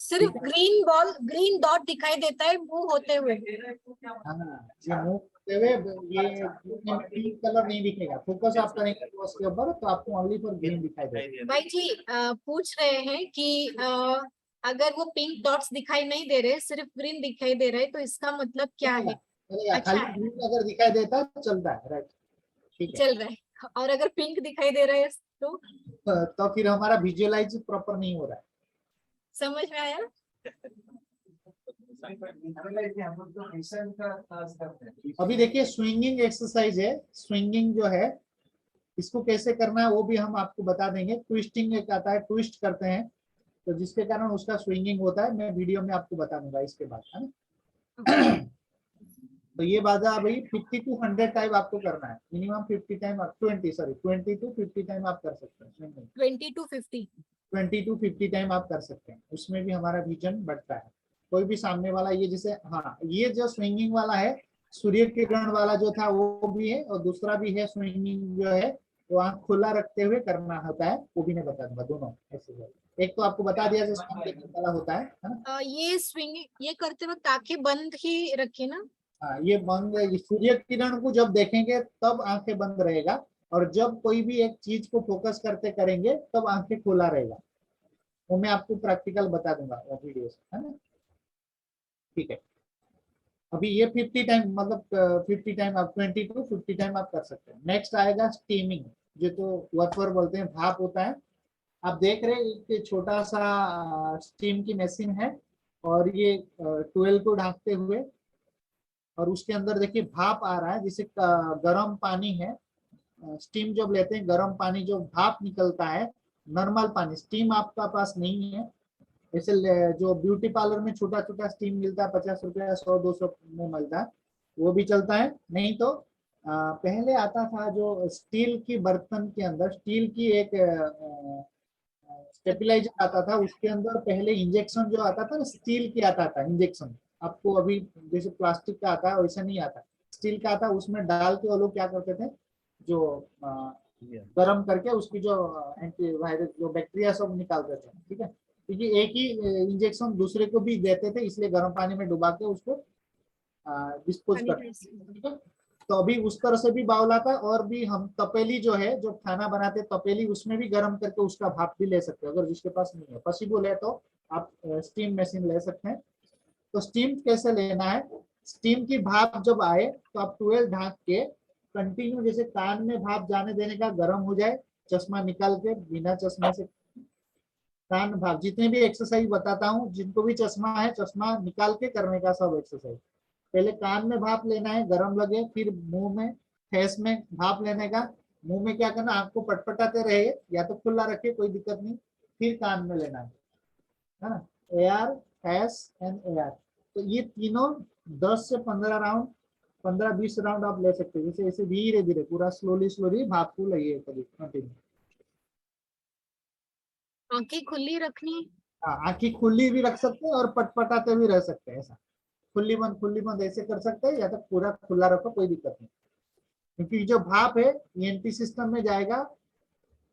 सिर्फ ग्रीन बॉल, ग्रीन डॉट दिखाई देता है मूव होते हुए। हाँ, ये मूव करते हुए ये पिंक कलर नहीं दिखेगा। फोकस आप करेंगे तो उसके ऊपर, तो आपको ओनली फॉर ग्रीन दिखाई देगा। भाई जी पूछ रहे हैं कि अगर वो पिंक डॉट्स दिखाई नहीं दे रहे, सिर्फ ग्रीन दिखाई दे रहे, तो इसका मतलब क्या है? चलेगा, अच्छा खाली है, ग्रीन अगर दिखाई देता तो चलता है, राइट। ठीक है, चल रहा है। और अगर पिंक दिखाई दे रहा है तो फिर हमारा विजुअलाइज प्रॉपर नहीं हो रहा है। समझ में आया? अभी देखिए स्विंगिंग एक्सरसाइज है। स्विंगिंग जो है इसको कैसे करना है वो भी हम आपको बता देंगे। ट्विस्टिंग एक आता है, ट्विस्ट करते हैं तो जिसके कारण उसका स्विंगिंग होता है। मैं वीडियो में आपको बता दूंगा इसके बाद, है ना। तो ये बाधा भाई 50 to 100 टाइम आपको करना है, मिनिमम 50 टाइम, 20 to 50 टाइम आप कर सकते हैं। 20 to 50। 20 to 50 टाइम आप कर सकते हैं, उसमें भी हमारा विजन बढ़ता है। कोई भी सामने वाला, ये जैसे, हाँ ये जो स्विंगिंग वाला है, सूर्य किरण वाला जो था वो भी है, और दूसरा भी है स्विंगिंग जो है, वो आंख खुला रखते हुए करना होता है, वो भी मैं बता दूंगा दोनों ऐसे। एक तो आपको बता दिया जो स्विंगिंग वाला होता है ना। ये स्विंगिंग, ये करते वक्त आंखें बंद ही रखिए ना। हाँ, ये बंद, सूर्य किरण को जब देखेंगे तब आंखें बंद रहेगा, और जब कोई भी एक चीज को फोकस करते करेंगे तब आंखें खुला रहेगा। वो मैं आपको प्रैक्टिकल बता दूंगा वीडियो से, है ना। ठीक है, अभी ये 50 टाइम, मतलब 50 टाइम आप 20 to 50 टाइम आप कर सकते हैं। नेक्स्ट आएगा स्टीमिंग, जो तो वर्पर बोलते हैं, भाप होता है। आप देख रहे हैं कि छोटा सा स्टीम की मशीन है, और ये 12 को ढांकते हुए, और उसके अंदर देखिए भाप आ रहा है, जिसे गर्म पानी है। स्टीम जब लेते हैं, गर्म पानी जो भाप निकलता है, नॉर्मल पानी, स्टीम आपका पास नहीं है, ऐसे जो ब्यूटी पार्लर में छोटा छोटा स्टीम मिलता है 50 रुपया 100-200 में मिलता है, वो भी चलता है। नहीं तो पहले आता था जो स्टील की बर्तन के अंदर स्टील की एक स्टेबलाइजर आता था, उसके अंदर पहले इंजेक्शन जो आता था ना, स्टील की आता था इंजेक्शन। आपको अभी जैसे प्लास्टिक का आता है वैसा नहीं आता, स्टील का आता, उसमें डाल के वो लोग क्या करते थे, जो गर्म करके उसकी जो एंटीवायरस जो बैक्टीरिया सब निकालते थे। ठीक है, क्योंकि एक ही इंजेक्शन दूसरे को भी देते थे, इसलिए गर्म पानी में डुबा के उसको डिस्पोज करते थे। ठीक है, तो अभी उस तरह से भी बाउल आता है, और भी हम तपेली जो है, जो खाना बनाते तपेली, उसमें भी गर्म करके उसका भाप भी ले सकते हैं। अगर जिसके पास नहीं है, पॉसिबल है, तो आप स्टीम मशीन ले सकते हैं। तो स्टीम कैसे लेना है, स्टीम की भाप जब आए तो आप टुवेल ढाक के कंटिन्यू, जैसे कान में भाप जाने देने का, गर्म हो जाए, चश्मा निकाल के, बिना चश्मे से कान भाप, जितने भी एक्सरसाइज बताता हूँ, जिनको भी चश्मा है चश्मा निकाल के करने का सब एक्सरसाइज। पहले कान में भाप लेना है, गरम लगे, फिर मुंह में, फेस में भाप लेने का। मुंह में क्या करना, आंख को पटपटाते रहे, या तो खुला रखे, कोई दिक्कत नहीं, फिर कान में लेना है ना, एयर, फेस एंड एयर। तो ये तीनों 10 से 15 राउंड, 15-20 राउंड आप ले सकते हैं। जैसे ऐसे धीरे धीरे पूरा स्लोली स्लोली भाप को लइए कभी कंटिन्यू। आंखें खुली रखनी। हाँ, आंखें खुली भी रख सकते हैं और पटपटाते भी रह सकते हैं। ऐसा खुली बंद ऐसे कर सकते हैं, या तो पूरा खुला रखो, कोई दिक्कत नहीं। क्योंकि जो भाप है ईएनटी सिस्टम में जाएगा,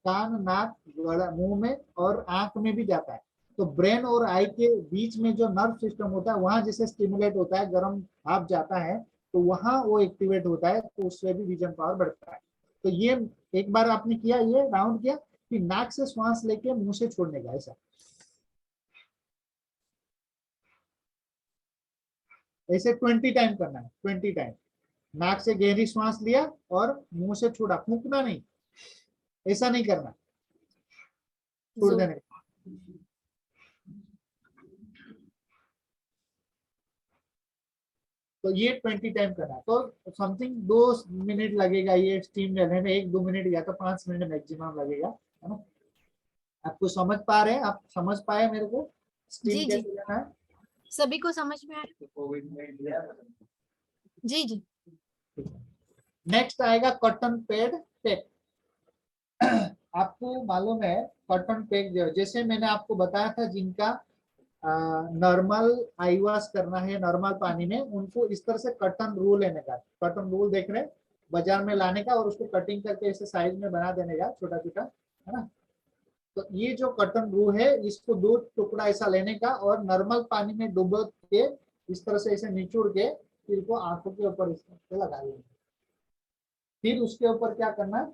कान, नाक, गला, मुंह में और आंख में भी जाता है। तो ब्रेन और आई के बीच में जो नर्व सिस्टम होता है, वहां जैसे स्टिमुलेट होता है, गर्म भाप जाता है, तो वहां वो एक्टिवेट होता है, तो उससे भी विजन पावर बढ़ता है। तो ये एक बार आपने किया, ये राउंड किया, कि नाक से श्वास लेके मुंह से छोड़ने का, ऐसा ऐसे 20 टाइम करना है, 20 टाइम। नाक से गहरी श्वास लिया और मुंह से छोड़ा, फूंकना नहीं, ऐसा नहीं करना, छोड़ देने का। तो ये 20 टाइम करना, तो समथिंग 2 मिनट लगेगा ये स्टीम लेने में, 1-2 मिनट या तो 5 मिनट मैक्सिमम लगेगा, है ना। आपको समझ पा रहे हैं, आप समझ पाए मेरे को स्टीम जी जी, कैसे लेना है? सभी को समझ में आया। कोविड में लिया। जी जी। नेक्स्ट आएगा कॉटन पैड पैक। आपको मालूम है कॉटन पैक, जैसे मैंने आपको बताया था, जिनका नॉर्मल आई वॉश करना है नॉर्मल पानी में, उनको इस तरह से कॉटन रूल लेने का, कॉटन रूल देख रहे हैं बाजार में लाने का, और उसको कटिंग करके ऐसे साइज में बना देने का, छोटा छोटा, है ना। तो ये जो कॉटन रूल है, इसको 2 टुकड़ा ऐसा लेने का, और नॉर्मल पानी में डुबो के इस तरह से ऐसे निचोड़ के, फिर को आंखों के ऊपर इस तरह से लगा लेंगे। फिर उसके ऊपर क्या करना है,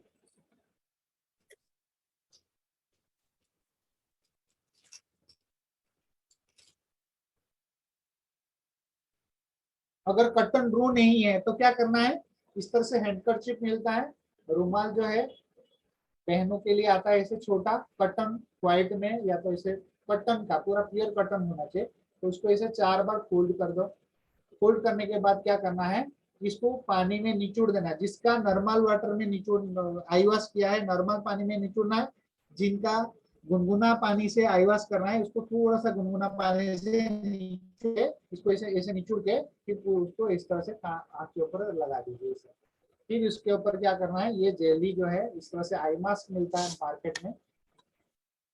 अगर कॉटन रू नहीं है तो क्या करना है, इस तरह से हैंडकरचिप मिलता है, रुमाल जो है बहनों के लिए आता है, ऐसे छोटा कॉटन व्हाइट में, या तो इसे कॉटन का पूरा प्योर कॉटन होना चाहिए, तो उसको ऐसे 4 बार फोल्ड कर दो। फोल्ड करने के बाद क्या करना है, इसको पानी में निचोड़ देना है। जिसका नॉर्मल वाटर में निचोड़ आई वॉश किया है, नॉर्मल पानी में निचोड़ना है। जिनका गुनगुना पानी से आई वॉश करना है, उसको थोड़ा सा गुनगुना पानी से निचोड़, इसको ऐसे ऐसे निचोड़ के, फिर उसको इस तरह से आँख के ऊपर लगा दीजिए। फिर इसके ऊपर क्या करना है, ये जेली जो है, इस तरह से आई मास्क मिलता है मार्केट में,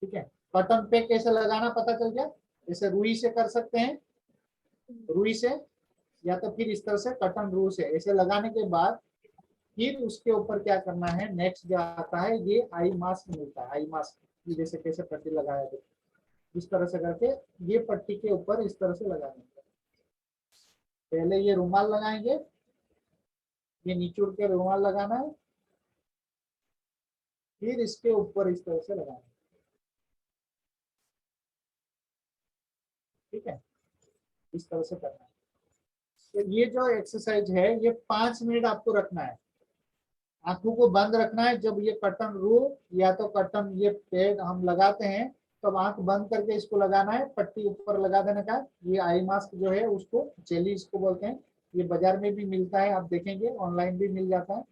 ठीक है। कॉटन पे कैसे लगाना पता चल गया, जैसे रुई से कर सकते हैं, रुई से, या तो फिर इस तरह से कॉटन रू से ऐसे लगाने के बाद, फिर उसके ऊपर क्या करना है, नेक्स्ट जो आता है, ये आई मास्क मिलता है। आई मास्क जैसे कैसे पट्टी लगाया था, इस तरह से करके ये पट्टी के ऊपर इस तरह से लगाने, पहले ये रुमाल लगाएंगे, ये निचोड़ के रुमाल लगाना है, फिर इसके ऊपर इस तरह से लगाना है, ठीक है, इस तरह से करना है। तो ये जो एक्सरसाइज है, ये 5 मिनट आपको रखना है, आंखों को बंद रखना है। जब ये कॉटन रू या तो कॉटन ये पैड हम लगाते हैं, तब आंख बंद करके इसको लगाना है, पट्टी ऊपर लगा देने का। ये आई मास्क जो है, उसको जेली इसको बोलते हैं, ये बाजार में भी मिलता है, आप देखेंगे ऑनलाइन भी मिल जाता है।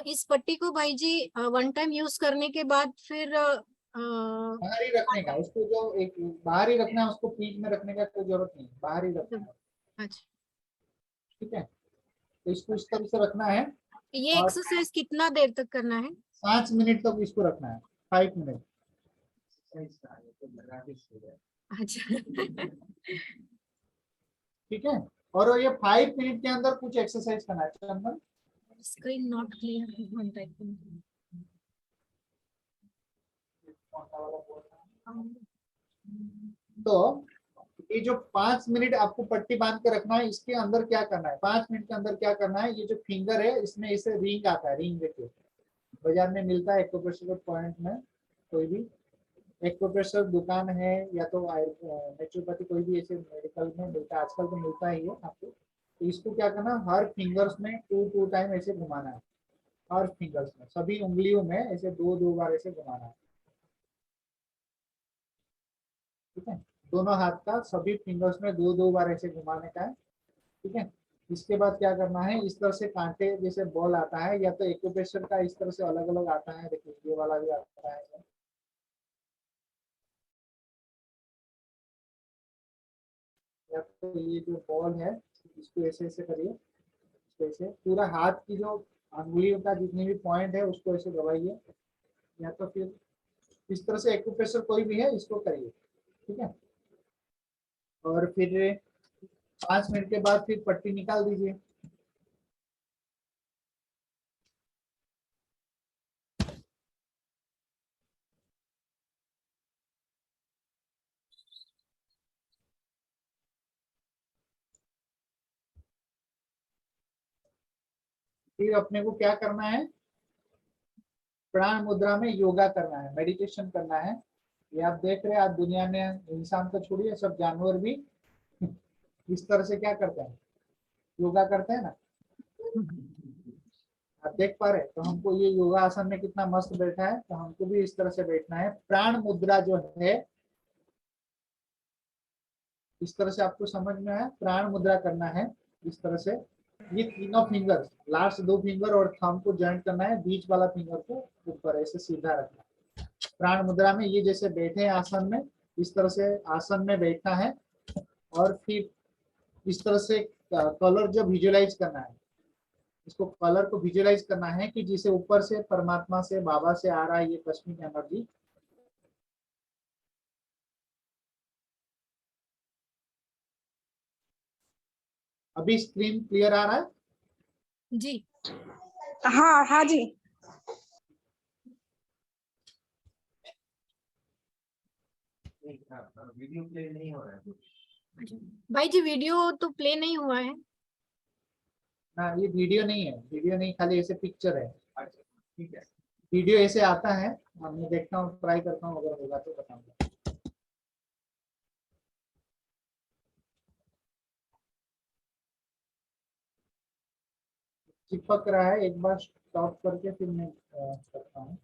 इस पट्टी को भाई जी 1 टाइम यूज करने के बाद फिर बाहर ही रखने का, उसको जो एक बाहर ही रखना है, उसको पीठ में रखने का कोई जरूरत नहीं, बाहर ही रखना है। अच्छा, ठीक है, तो इसको इस तरह से रखना है ये और एक्सरसाइज कितना देर तक करना है? 5 मिनट तक इसको रखना है, 5 मिनट। अच्छा। ठीक है, और ये 5 मिनट के अंदर कुछ एक्सरसाइज करना है। Chandan, screen not clear, one typing. तो ये जो 5 मिनट आपको पट्टी बांध के रखना है, इसके अंदर क्या करना है, 5 मिनट के अंदर क्या करना है, ये जो फिंगर है इसमें इसे रिंग आता है, रिंग देखिए बाजार में मिलता है एक्यूप्रेशर पॉइंट में, कोई भी एक्यूप्रेशर दुकान है या तो नेचुरोपैथी कोई भी ऐसे मेडिकल में मिलता है, आजकल तो मिलता ही है आपको। तो इसको क्या करना, हर फिंगर्स में 2 टाइम ऐसे घुमाना है, हर फिंगर्स में, सभी उंगलियों में ऐसे 2 बार ऐसे घुमाना है। ठीक है, दोनों हाथ का सभी फिंगर्स में 2 बार ऐसे घुमाने का है। ठीक है, इसके बाद क्या करना है, इस तरह से कांटे जैसे बॉल आता है, या तो एक्यूप्रेशर का इस तरह से अलग अलग आता है, देखिए ये वाला भी आता है, या तो ये जो बॉल है इसको ऐसे ऐसे करिए, इसको ऐसे पूरा हाथ की जो अंगुलियों का जितने भी पॉइंट है उसको ऐसे दबाइए, या तो फिर इस तरह से एक्यूप्रेशर कोई भी है इसको करिए। ठीक है, और फिर 5 मिनट के बाद फिर पट्टी निकाल दीजिए। फिर अपने को क्या करना है, प्राण मुद्रा में योगा करना है, मेडिटेशन करना है। ये आप देख रहे हैं, आज दुनिया में इंसान तो छोड़िए, सब जानवर भी इस तरह से क्या करते हैं, योगा करते हैं ना, आप देख पा रहे हैं। तो हमको ये योगा आसन में कितना मस्त बैठा है, तो हमको भी इस तरह से बैठना है। प्राण मुद्रा जो है इस तरह से आपको समझ में आया, प्राण मुद्रा करना है इस तरह से। ये तीनों फिंगर, लास्ट 2 फिंगर और थंब को जॉइंट करना है, बीच वाला फिंगर को ऊपर ऐसे सीधा रखना है। प्राण मुद्रा में ये जैसे बैठे हैं आसन में, इस तरह से आसन में बैठना है, और फिर इस तरह से कलर जो विजुअलाइज करना है, इसको कलर को विजुअलाइज करना है कि जिसे ऊपर से परमात्मा से बाबा से आ रहा है ये कश्मीर एनर्जी। अभी स्क्रीन क्लियर आ रहा है? जी। हाँ हाँ जी। वीडियो प्ले नहीं हो रहा है। अच्छा भाई जी, वीडियो तो प्ले नहीं हुआ है। ना, ये वीडियो नहीं है, वीडियो नहीं, खाली ऐसे पिक्चर है। अच्छा ठीक है। वीडियो ऐसे आता है, मैं देखता हूँ, ट्राई करता हूँ, अगर होगा तो बताऊंगा। चिपक रहा है, एक बार स्टॉप करके फिर मैं करता हूँ।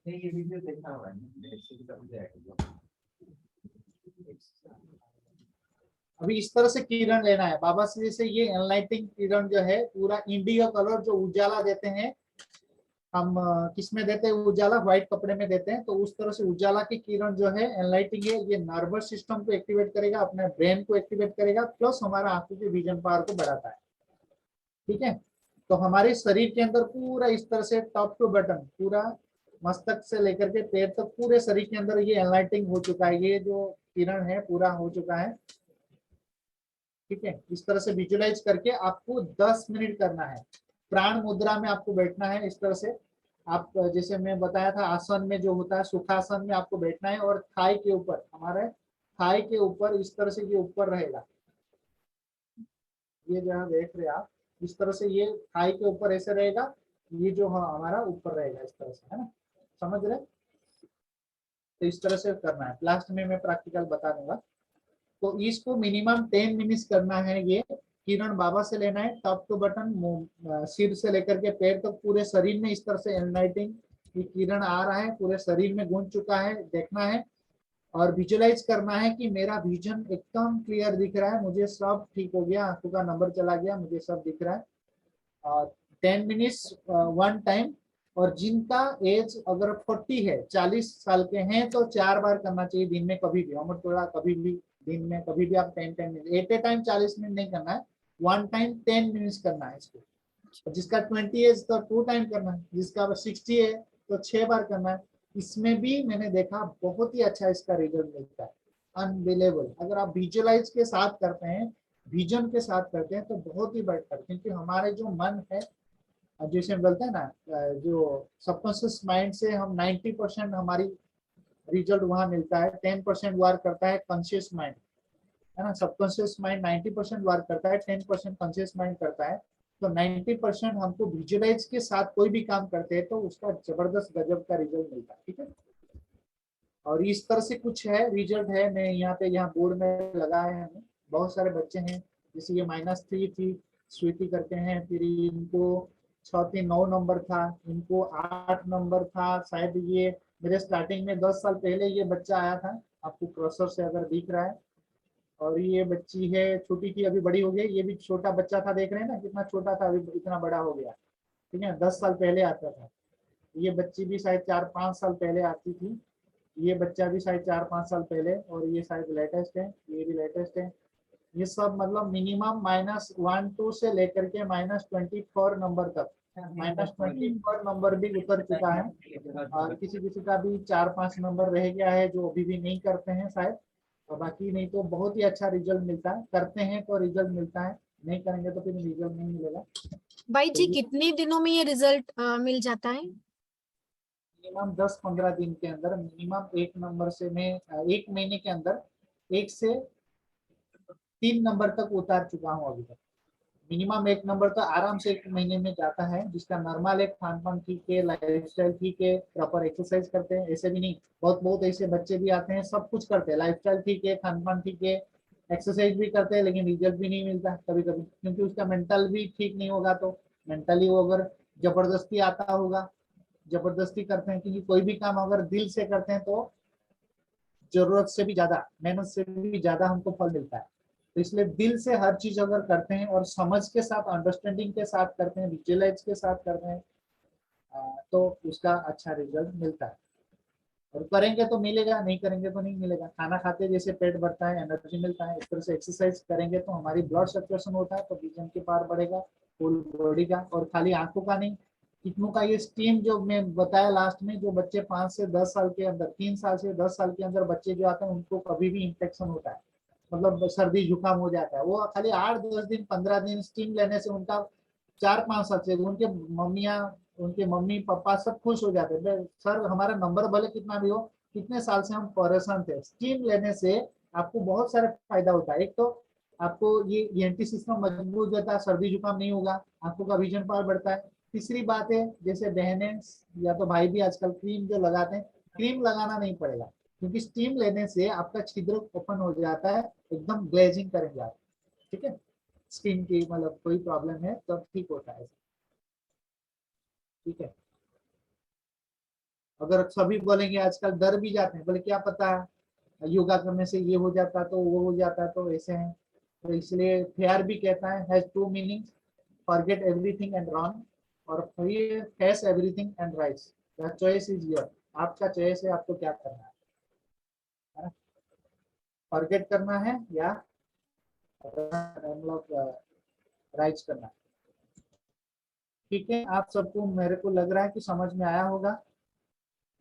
नहीं ये वीडियो देखना होगा, इससे भी समझ जाएगा। अभी इस तरह से किरण लेना है बाबा से, जैसे ये एनलाइटिंग किरण जो है पूरा इंडिगो कलर जो उजाला देते हैं, हम किस में देते हैं उजाला, व्हाइट कपड़े में देते हैं, तो उस तरह से उजाला की किरण जो है एनलाइटिंग है, ये नर्वस सिस्टम को एक्टिवेट करेगा, अपने ब्रेन को एक्टिवेट करेगा, प्लस हमारा आंखों के विजन पावर को बढ़ाता है। ठीक है, तो हमारे शरीर के अंदर पूरा इस तरह से टॉप टू बटन, पूरा मस्तक से लेकर के पैर तक पूरे शरीर के अंदर ये एनलाइटिंग हो चुका है, ये जो किरण है पूरा हो चुका है। ठीक है, इस तरह से विजुलाइज करके आपको 10 मिनट करना है। प्राण मुद्रा में आपको बैठना है इस तरह से। आप जैसे मैं बताया था आसन में जो होता है सुखासन में आपको बैठना है, और थाई के ऊपर, हमारे थाई के ऊपर इस तरह से ये ऊपर रहेगा, ये जहाँ देख रहे हैं आप, इस तरह से ये थाई के ऊपर ऐसे रहेगा, ये जो हमारा ऊपर रहेगा इस तरह से, है ना, समझ रहे? तो इस तरह से करना है, लास्ट में मैं प्रैक्टिकल बता दूंगा। तो इसको मिनिमम 10 मिनट्स करना है। ये किरण बाबा से लेना है, टॉप टू बटन, सिर से लेकर के पैर तक पूरे शरीर में इस तरह से एनलाइटिंग ये किरण आ रहा है, पूरे शरीर में गूंज चुका है, देखना है और विजुअलाइज करना है कि मेरा विजन एकदम क्लियर दिख रहा है, मुझे सब ठीक हो गया, आंखों का नंबर चला गया, मुझे सब दिख रहा है। 10 मिनट्स 1 टाइम, और जिनका एज अगर 40 है, 40 साल के हैं, तो 4 बार करना चाहिए दिन में, कभी भी अमर थोड़ा, कभी भी दिन में, कभी भी आप 10 minute, at a time 40 minute नहीं करना है, वन टाइम 10 मिनट्स करना है इसको। और जिसका 20 एज तो 2 टाइम करना है, जिसका 60 है तो 6 बार करना है। इसमें भी मैंने देखा बहुत ही अच्छा इसका रिजल्ट मिलता है, अनबिलेबल। अगर आप विजुअलाइज के साथ करते हैं, विजन के साथ करते हैं, तो बहुत ही बेटर, क्योंकि हमारे जो मन है, जैसे हम बोलते हैं ना, जो सबकॉन्शियस माइंड से हम 90% हमारी रिजल्ट वहां मिलता है, 10% वर्क करता है कॉन्शियस माइंड, है ना। सबकॉन्शियस माइंड 90% वर्क करता है, 10% कॉन्शियस माइंड करता है। तो 90% हमको विजुअलाइज के साथ कोई भी काम करते हैं तो उसका जबरदस्त गजब का रिजल्ट मिलता है, ठीक है। और इस तरह से कुछ है, रिजल्ट है, मैं यहाँ पे, यहाँ बोर्ड में लगाए हैं हमें। बहुत सारे बच्चे हैं, जैसे ये -3 थी, स्वीटी करते हैं, फिर इनको 6 3 9 नंबर था, इनको 8 नंबर था शायद। ये मेरे स्टार्टिंग में 10 साल पहले ये बच्चा आया था, आपको क्रॉसर से अगर दिख रहा है। और ये बच्ची है, छोटी थी, अभी बड़ी हो गई। ये भी छोटा बच्चा था, देख रहे हैं ना कितना छोटा था, अभी इतना बड़ा हो गया, ठीक है। 10 साल पहले आता था। ये बच्ची भी शायद 4 5 साल पहले आती थी। ये बच्चा भी शायद 4 5 साल पहले, और ये शायद लेटेस्ट है, ये भी लेटेस्ट है। ये सब मतलब मिनिमम -1 2 से लेकर के -24 नंबर तक, -24 नंबर भी उतर चुका है। और किसी किसी का भी 4 5 नंबर रह गया है, जो अभी भी नहीं करते हैं शायद। और बाकी नहीं तो बहुत ही अच्छा रिजल्ट मिलता है, करते हैं तो रिजल्ट मिलता है, नहीं करेंगे तो फिर रिजल्ट नहीं मिलेगा। भाई जी तो कितने दिनों में ये रिजल्ट मिल जाता है? मिनिमम 10 15 दिन के अंदर, मिनिमम 1 नंबर से मैं 1 महीने के अंदर 1 से 3 नंबर तक उतार चुका हूँ अभी तक। मिनिमम 1 नंबर तो आराम से 1 महीने में जाता है, जिसका नॉर्मल एक खान पान ठीक है, लाइफस्टाइल ठीक है, प्रॉपर एक्सरसाइज करते हैं, ऐसे भी नहीं, बहुत बहुत ऐसे बच्चे भी आते हैं, सब कुछ करते हैं, लाइफस्टाइल ठीक है, खान पान ठीक है, एक्सरसाइज भी करते हैं, लेकिन रिजल्ट भी नहीं मिलता कभी कभी, क्योंकि उसका मेंटल भी ठीक नहीं होगा। तो मेंटली वो अगर जबरदस्ती आता होगा, जबरदस्ती करते हैं, क्योंकि कोई भी काम अगर दिल से करते हैं तो जरूरत से भी ज्यादा, मेहनत से भी ज्यादा हमको फल मिलता है। तो इसलिए दिल से हर चीज अगर करते हैं और समझ के साथ, अंडरस्टैंडिंग के साथ करते हैं, विजुअलाइज के साथ करते हैं, तो उसका अच्छा रिजल्ट मिलता है। और करेंगे तो मिलेगा, नहीं करेंगे तो नहीं मिलेगा। खाना खाते जैसे पेट भरता है, एनर्जी मिलता है, इस तरह से एक्सरसाइज करेंगे तो हमारी ब्लड सर्कुलेशन होता है, तो विजन की पावर बढ़ेगा, फुल बॉडी का। और खाली आंखों का नहीं, कितनों का ये स्टीम जो मैं बताया लास्ट में, जो बच्चे 5 से 10 साल के अंदर, 3 साल से 10 साल के अंदर बच्चे जो आते हैं, उनको कभी भी इन्फेक्शन होता है, मतलब सर्दी जुकाम हो जाता है, वो खाली 8 10 दिन 15 दिन स्टीम लेने से उनका 4 5 साल से उनके मम्मियाँ, उनके मम्मी पापा सब खुश हो जाते हैं। सर हमारा नंबर भले कितना भी हो, कितने साल से हम परेशान थे, स्टीम लेने से आपको बहुत सारे फायदा होता है। एक तो आपको ये एंटी सिस्टम मजबूत रहता है, सर्दी जुकाम नहीं होगा, आंखों का विजन पावर बढ़ता है। तीसरी बात है, जैसे बहनें या तो भाई भी आजकल क्रीम जो लगाते हैं, क्रीम लगाना नहीं पड़ेगा, क्योंकि स्टीम लेने से आपका छिद्र ओपन हो जाता है, एकदम ग्लेजिंग करेंगे आप, ठीक है। स्किन की मतलब कोई प्रॉब्लम है तो ठीक होता है, ठीक है। अगर सभी बोलेंगे, आजकल डर भी जाते हैं, बोले क्या पता योगा करने से ये हो जाता तो वो हो जाता, तो ऐसे हैं। तो इसलिए फेयर भी कहता है, has 2 meanings, forget everything and run, और face everything and rise. The choice is your, आपका चॉइस है, आपको क्या करना है ना, फॉरगेट करना है या मतलब राइज करना है। ठीक है, आप सबको मेरे को लग रहा है कि समझ में आया होगा।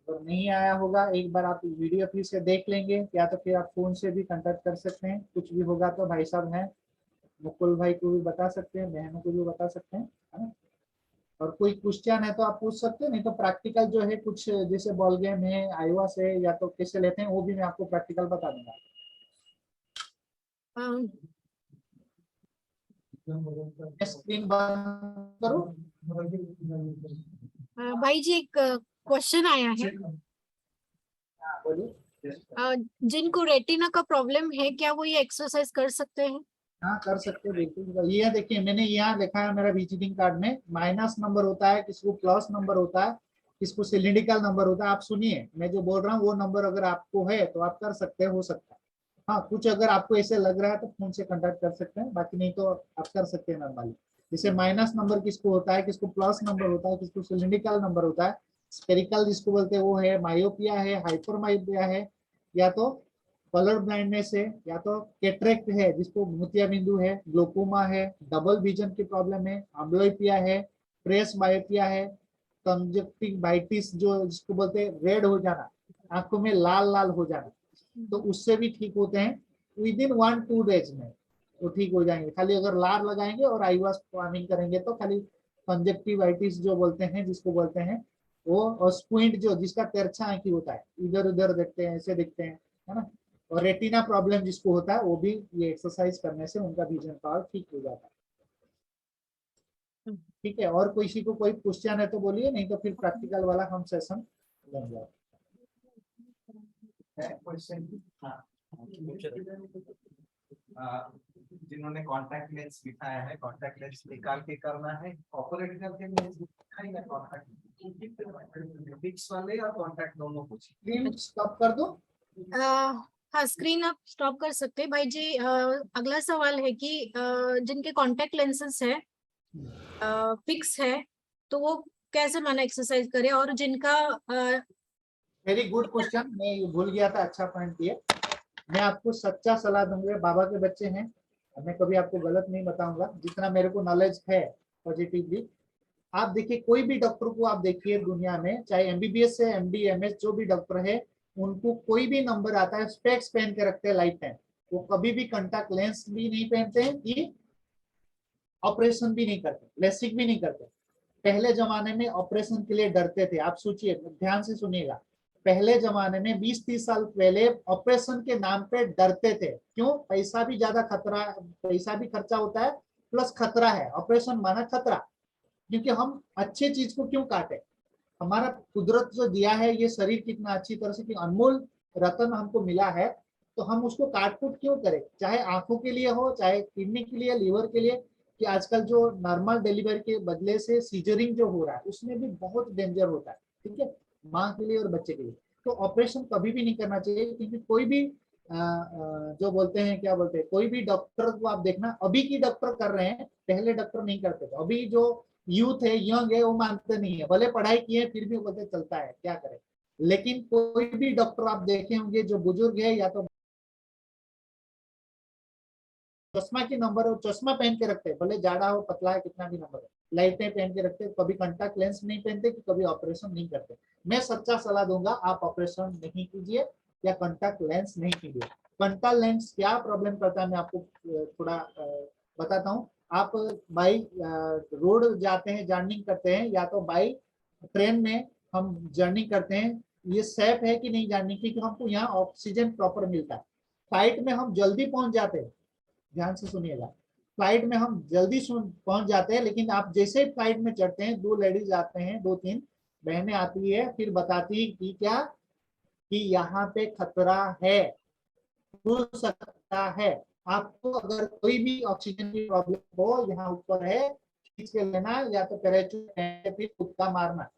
अगर नहीं आया होगा, एक बार आप वीडियो फिर से देख लेंगे, या तो फिर आप फोन से भी कांटेक्ट कर सकते हैं, कुछ भी होगा तो भाई साहब हैं, मुकुल भाई को भी बता सकते हैं, बहनों को भी बता सकते हैं, है ना। और कोई क्वेश्चन है तो आप पूछ सकते हैं, नहीं तो प्रैक्टिकल जो है कुछ जैसे बॉल गेम है, आईवा से या तो कैसे लेते हैं, वो भी मैं आपको प्रैक्टिकल बता दूंगा। स्क्रीन बंद करो। भाई जी एक क्वेश्चन आया है, हाँ, बोलिए। जिनको रेटिना का प्रॉब्लम है क्या वो ये एक्सरसाइज कर सकते हैं? हाँ कर सकते हो, बिल्कुल। ये देखिए, मैंने यहाँ लिखा है मेरा विजिटिंग कार्ड में, माइनस नंबर होता है, किसको प्लस नंबर होता है, किसको सिलिंड्रिकल नंबर होता है। आप सुनिए, मैं जो बोल रहा हूँ वो नंबर अगर आपको है तो आप कर सकते हो सकता है। हाँ, कुछ अगर आपको ऐसे लग रहा है तो फोन से कांटेक्ट कर सकते हैं, बाकी नहीं तो आप कर सकते हैं नॉर्मली। जैसे माइनस नंबर किसको होता है, किसको प्लस नंबर होता है, किसको सिलिंड्रिकल नंबर होता है, स्पेरिकल जिसको बोलते हैं वो है, मायोपिया है, हाइपर मायोपिया है, या तो कलर ब्लाइंडनेस है, या तो कैटरेक्ट है जिसको मोतिया बिंदु है, ग्लोकोमा है, डबल विजन की प्रॉब्लम है, अम्ब्लोइपिया है, प्रेस मायोपिया है, कंजक्टिवाइटिस जो जिसको बोलते हैं रेड हो जाना, आंखों में लाल लाल हो जाना, तो उससे भी ठीक होते हैं विद इन 1-2 डेज में, वो ठीक हो जाएंगे। खाली अगर लार लगाएंगे और आई वॉश फार्मिंग करेंगे तो खाली कंजक्टिवाइटिस जो बोलते हैं जिसको बोलते हैं वो, और स्क्विंट जो जिसका तिरछा आंखी होता है, इधर उधर देखते हैं, ऐसे देखते हैं, है ना, और रेटिना प्रॉब्लम जिसको होता है वो भी ये एक्सरसाइज करने से उनका विजन पावर ठीक हो जाता है। ठीक है, और किसी को कोई क्वेश्चन है तो बोलिए, नहीं तो फिर प्रैक्टिकल वाला हम सेशन लेंगे। क्वेश्चन जिन्होंने कॉन्टैक्ट लेंस बिठाया है, कॉन्टैक्ट लेंस निकाल के करना है, ऑपरेट करके लेंस दिखाएगा, कॉन्टैक्ट फिक्स वाले और कॉन्टैक्ट दोनों कुछ। स्क्रीन स्टॉप कर दो। हाँ, स्क्रीन आप स्टॉप कर सकते हैं भाई जी। अगला सवाल है कि जिनके कॉन्टेक्ट लेंसेज है फिक्स है तो वो कैसे माना एक्सरसाइज करे, और जिनका वेरी गुड क्वेश्चन, मैं ये भूल गया था, अच्छा पॉइंट दिया। मैं आपको सच्चा सलाह दूंगा, बाबा के बच्चे हैं, मैं कभी आपको गलत नहीं बताऊंगा, जितना मेरे को नॉलेज है पॉजिटिवली। आप देखिए कोई भी डॉक्टर को आप देखिए दुनिया में, चाहे एमबीबीएस है, एमडी, एमएस, जो भी डॉक्टर है, उनको कोई भी नंबर आता है स्पेक्स पहन के रखते हैं लाइफ टाइम, वो कभी भी कंटैक्ट लेंस भी नहीं पहनते हैं कि ऑपरेशन भी नहीं करते, लेसिक भी नहीं करते। पहले जमाने में ऑपरेशन के लिए डरते थे, आप सोचिए, ध्यान से सुनिएगा, पहले जमाने में 20-30 साल पहले ऑपरेशन के नाम पे डरते थे। क्यों? पैसा भी ज्यादा खतरा, पैसा भी खर्चा होता है, प्लस खतरा है, ऑपरेशन माना खतरा। क्योंकि हम अच्छे चीज को क्यों काटे, हमारा कुदरत जो दिया है ये शरीर कितना अच्छी तरह से, कि अनमोल रतन हमको मिला है, तो हम उसको काट कूट क्यों करें, चाहे आंखों के लिए हो, चाहे किडनी के लिए, लीवर के लिए, कि आजकल जो नॉर्मल डिलीवरी के बदले से सीजरिंग जो हो रहा है उसमें भी बहुत डेंजर होता है। ठीक है, माँ के लिए और बच्चे के लिए, तो ऑपरेशन कभी भी नहीं करना चाहिए। क्योंकि कोई भी जो बोलते हैं, क्या बोलते हैं, कोई भी डॉक्टर को आप देखना, अभी की डॉक्टर कर रहे हैं, पहले डॉक्टर नहीं करते थे। अभी जो यूथ है, यंग है, वो मानते नहीं है, भले पढ़ाई किए फिर भी बोलते चलता है, क्या करें। लेकिन कोई भी डॉक्टर आप देखे होंगे जो बुजुर्ग है, या तो चश्मा की नंबर हो, चश्मा पहन के रखते हैं, भले जाड़ा हो, पतला है, कितना भी नंबर है, लाइटें पहन के रखते हैं, कभी कंटैक्ट लेंस नहीं पहनते, कि कभी ऑपरेशन नहीं करते। मैं सच्चा सलाह दूंगा, आप ऑपरेशन नहीं कीजिए या कंटैक्ट लेंस नहीं कीजिए। कंटैक्ट लेंस क्या प्रॉब्लम करता है मैं आपको थोड़ा बताता हूँ। आप बाई रोड जाते हैं, जर्निंग करते हैं, या तो बाई ट्रेन में हम जर्नी करते हैं, ये सेफ है कि नहीं जर्नी, क्योंकि हमको यहाँ ऑक्सीजन प्रॉपर मिलता है। फ्लाइट में हम जल्दी पहुंच जाते हैं, ध्यान से सुनिएगा, फ्लाइट में हम जल्दी पहुंच जाते हैं, लेकिन आप जैसे ही फ्लाइट में चढ़ते हैं, 2 लेडीज आते हैं, 2-3 बहनें आती है, फिर बताती है कि क्या, कि यहाँ पे खतरा है, हो सकता है आपको, अगर कोई भी ऑक्सीजन की प्रॉब्लम हो, यहाँ ऊपर है, खींच के लेना, या तो पैराचूट फिर कुत्ता मारना।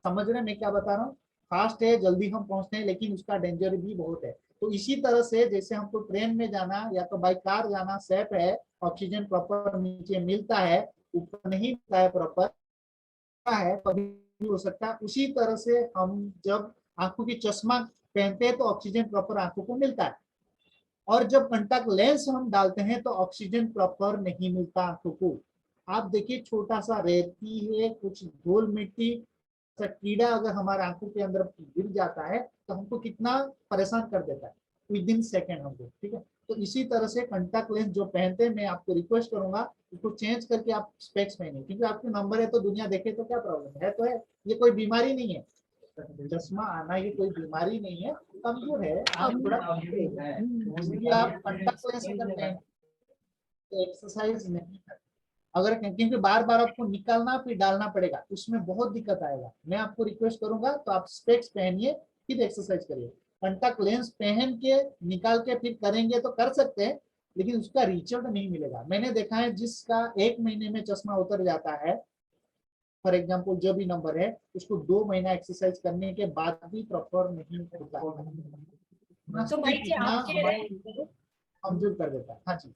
समझ रहे मैं क्या बता रहा हूँ? फास्ट है, जल्दी हम पहुंचते हैं, लेकिन उसका डेंजर भी बहुत है। तो इसी तरह से जैसे हमको ट्रेन में जाना या तो बाई कार जाना सेफ है, ऑक्सीजन प्रॉपर नीचे मिलता है, ऊपर नहीं मिलता है प्रॉपर है, कभी भी हो सकता है, उसी तरह से हम जब आंखों की चश्मा पहनते हैं तो ऑक्सीजन प्रॉपर आंखों को मिलता है, और जब कंटैक्ट लेंस हम डालते हैं तो ऑक्सीजन प्रॉपर नहीं मिलता आंखों को। आप देखिए, छोटा सा रेती है, कुछ धूल मिट्टी, कीड़ा अगर हमारे आंखों के अंदर गिर जाता है तो हमको कितना परेशान कर देता है, विद इन सेकेंड हमको। ठीक है, तो इसी तरह से कंटैक्ट लेंस जो पहनते हैं, मैं आपको रिक्वेस्ट करूंगा उसको चेंज करके आप स्पेक्स पहने, क्योंकि आपके नंबर है तो दुनिया देखे तो क्या प्रॉब्लम है, तो है, ये कोई बीमारी नहीं है, चश्मा आना ये कोई बीमारी नहीं है, कमजोर है आप थोड़ा, आप कंटैक्ट लेंस अगर पहनते तो एक्सरसाइज नहीं करते, अगर क्योंकि बार बार आपको निकालना फिर डालना पड़ेगा, उसमें बहुत दिक्कत आएगा। मैं आपको रिक्वेस्ट करूंगा तो आप स्पेक्स पहनिए, फिर एक्सरसाइज करिए। कंटैक्ट लेंस पहन के निकाल के फिर करेंगे तो कर सकते हैं, लेकिन उसका रिजल्ट नहीं मिलेगा। मैंने देखा है जिसका 1 महीने में चश्मा उतर जाता है, फॉर एग्जाम्पल जो भी नंबर है, उसको 2 महीना एक्सरसाइज करने के बाद भी प्रॉपर नहीं होता है, तो भाई जी आप कह रहे हैं, कमजोर कर देता है। हाँ जी,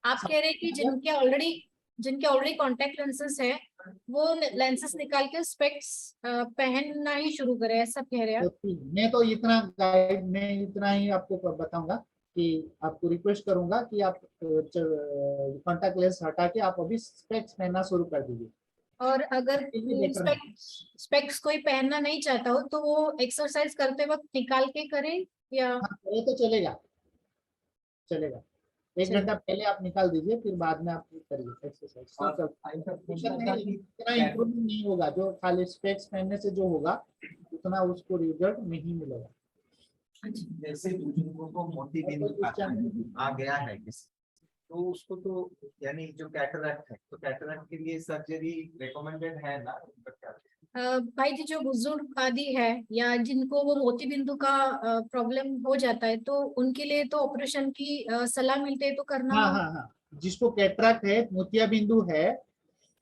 आप कह रहे हैं कि जिनके ऑलरेडी जिनके ऑलरेडी कॉन्टेक्ट लेंसेस है वो लेंसेस निकाल के स्पेक्स पहनना ही शुरू करे, ऐसा कह रहे हैं आप? मैं इतना ही आपको बताऊंगा कि आपको रिक्वेस्ट करूंगा कि आप कॉन्टैक्ट लेंस हटा के आप अभी स्पेक्स पहनना शुरू कर दीजिए। और अगर ये बेटर है। स्पेक्स कोई पहनना नहीं चाहता हो तो वो एक्सरसाइज करते वक्त निकाल के करे या? हाँ, ये तो चलेगा, चलेगा। एक चलेगा। घंटा पहले आप निकाल दीजिए, फिर बाद में आप करिए एक्सरसाइज। इतना इम्प्रूवमेंट नहीं होगा, जो खाली स्पेक्स पहनने से जो होगा उतना उसको रिजल्ट नहीं मिलेगा। जैसे बुजुर्गों को मोती बिंदु आ गया है किसी, तो उसको तो यानी जो कैटरैक्ट है, तो कैटरैक्ट के लिए सर्जरी रिकमेंडेड है ना? भाई जी, जो बुजुर्ग आदि है या जिनको वो मोती बिंदु का प्रॉब्लम हो जाता है तो उनके लिए तो ऑपरेशन की सलाह मिलती है, तो करना। हाँ, जिसको कैटरैक्ट है, मोतिया बिंदु है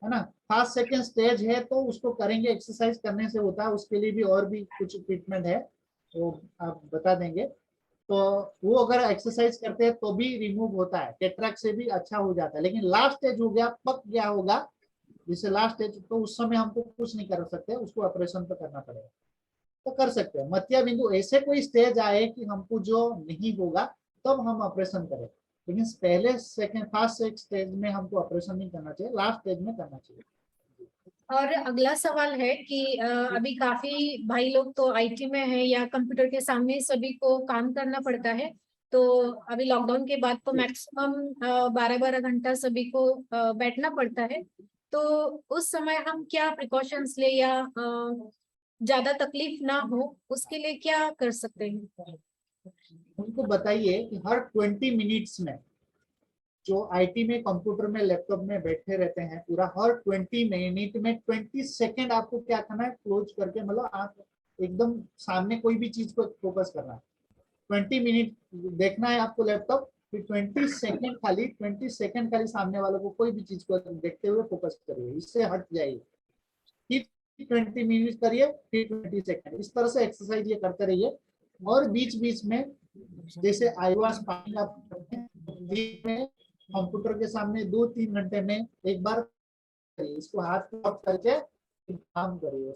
ना, फर्स्ट सेकेंड स्टेज है, तो उसको करेंगे, एक्सरसाइज करने से होता है। उसके लिए भी और भी कुछ ट्रीटमेंट है, वो आप बता देंगे। तो वो अगर एक्सरसाइज करते हैं तो भी रिमूव होता है, कैटरैक्ट से भी अच्छा हो जाता है। लेकिन लास्ट स्टेज हो गया, पक गया होगा, जिससे लास्ट स्टेज, तो उस समय हमको कुछ नहीं कर सकते, उसको ऑपरेशन तो करना पड़ेगा। तो कर सकते हैं मोतिया बिंदु, ऐसे कोई स्टेज आए कि हमको जो नहीं होगा तब हम ऑपरेशन करें, लेकिन पहले सेकंड फर्स्ट स्टेज में हमको ऑपरेशन नहीं करना चाहिए, लास्ट स्टेज में करना चाहिए। और अगला सवाल है कि अभी काफी भाई लोग तो आईटी में है या कंप्यूटर के सामने सभी को काम करना पड़ता है, तो अभी लॉकडाउन के बाद तो मैक्सिमम 12-12 घंटा सभी को बैठना पड़ता है। तो उस समय हम क्या प्रिकॉशंस ले या ज्यादा तकलीफ ना हो उसके लिए क्या कर सकते हैं? उनको बताइए कि हर 20 मिनट्स में, जो आईटी में कंप्यूटर में लैपटॉप में बैठे रहते हैं, पूरा हर 20 मिनट में 20 सेकंड आपको क्या करना है, क्लोज करके, मतलब आंख एकदम सामने कोई भी चीज को फोकस करना है। 20 मिनट देखना है आपको लैपटॉप, फिर 20 सेकंड खाली सामने वालों को कोई भी चीज को देखते हुए फोकस करिए, इससे हट जाइए। फिर 20 मिनट करिए, फिर 20 सेकंड, इस तरह से एक्सरसाइज ये करते रहिए। और बीच बीच में जैसे आईवास पानी आप करते हैं, बीच में कंप्यूटर के सामने 2-3 घंटे में एक बार करिए, इसको हाथ ऑफ करके काम करिए।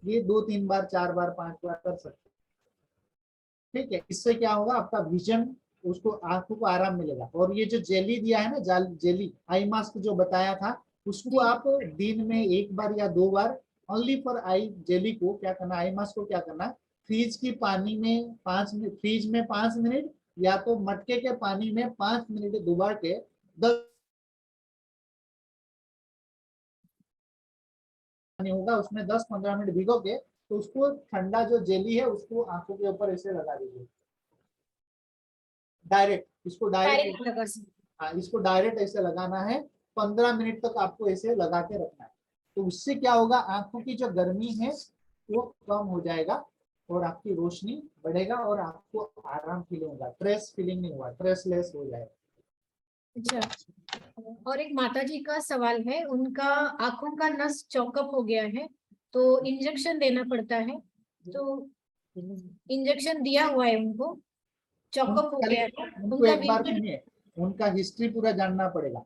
ये 2-3 बार, 4 बार, 5 बार कर सकते हैं, ठीक है। इससे क्या होगा, आपका विजन, उसको आंखों को आराम मिलेगा। और ये जो जेली दिया है ना, जेली आई मास्क जो बताया था, उसको आप दिन में 1 बार या 2 बार, ओनली फॉर आई जेली को क्या करना, आई मास्क को क्या करना, फ्रीज की पानी में 5 मिनट, फ्रीज में 5 मिनट, या तो मटके के पानी में 5 मिनट डुबा के 10 होगा, उसमें 10-15 मिनट भिगो के, तो उसको ठंडा जो जेली है उसको आंखों के ऊपर ऐसे लगा दीजिए, डायरेक्ट, इसको डायरेक्ट लगा सकते। हाँ, इसको डायरेक्ट ऐसे लगाना है, 15 मिनट तक आपको ऐसे लगा के रखना है। तो उससे क्या होगा, आंखों की जो गर्मी है वो कम हो जाएगा, और आपकी रोशनी बढ़ेगा, और आपको आराम फील होगा, स्ट्रेस फीलिंग नहीं होगा, स्ट्रेसलेस हो जाएगा। अच्छा, और एक माता जी का सवाल है, उनका आंखों का नस चौकअप हो गया है तो इंजेक्शन देना पड़ता है, तो इंजेक्शन दिया हुआ है उनको, चौकअप हो गया है उनको एक बार उनका, सुनिए, उनका हिस्ट्री पूरा जानना पड़ेगा,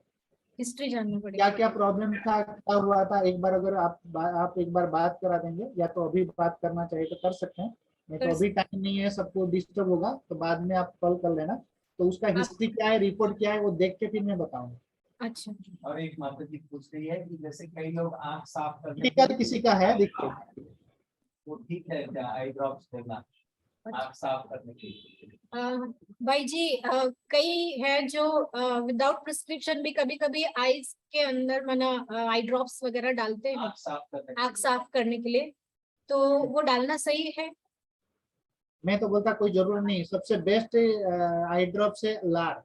हिस्ट्री जानना क्या पड़ेगा। क्या प्रॉब्लम था, क्या हुआ था। एक बार अगर आप एक बार बात करा देंगे, या तो अभी बात करना चाहिए तो कर सकते हैं, नहीं तो अभी टाइम नहीं है, सबको डिस्टर्ब होगा, तो बाद में आप कॉल कर लेना। तो उसका हिस्ट्री क्या है, रिपोर्ट क्या है, वो देख के फिर मैं बताऊंगा। अच्छा, और एक माता जी पूछ रही है कि जैसे कई लोग आंख साफ करने टिकट किसी का है, देखिए वो ठीक है क्या आई ड्रॉप्स देना आंख साफ करने के लिए? भाई जी, कई है जो विदाउट प्रिस्क्रिप्शन भी कभी कभी आईज के अंदर मना आई ड्रॉप्स वगैरह डालते हैं आंख साफ करने के लिए, तो वो डालना सही है? मैं तो बोलता कोई जरूरत नहीं। सबसे बेस्ट आई ड्रॉप से लार,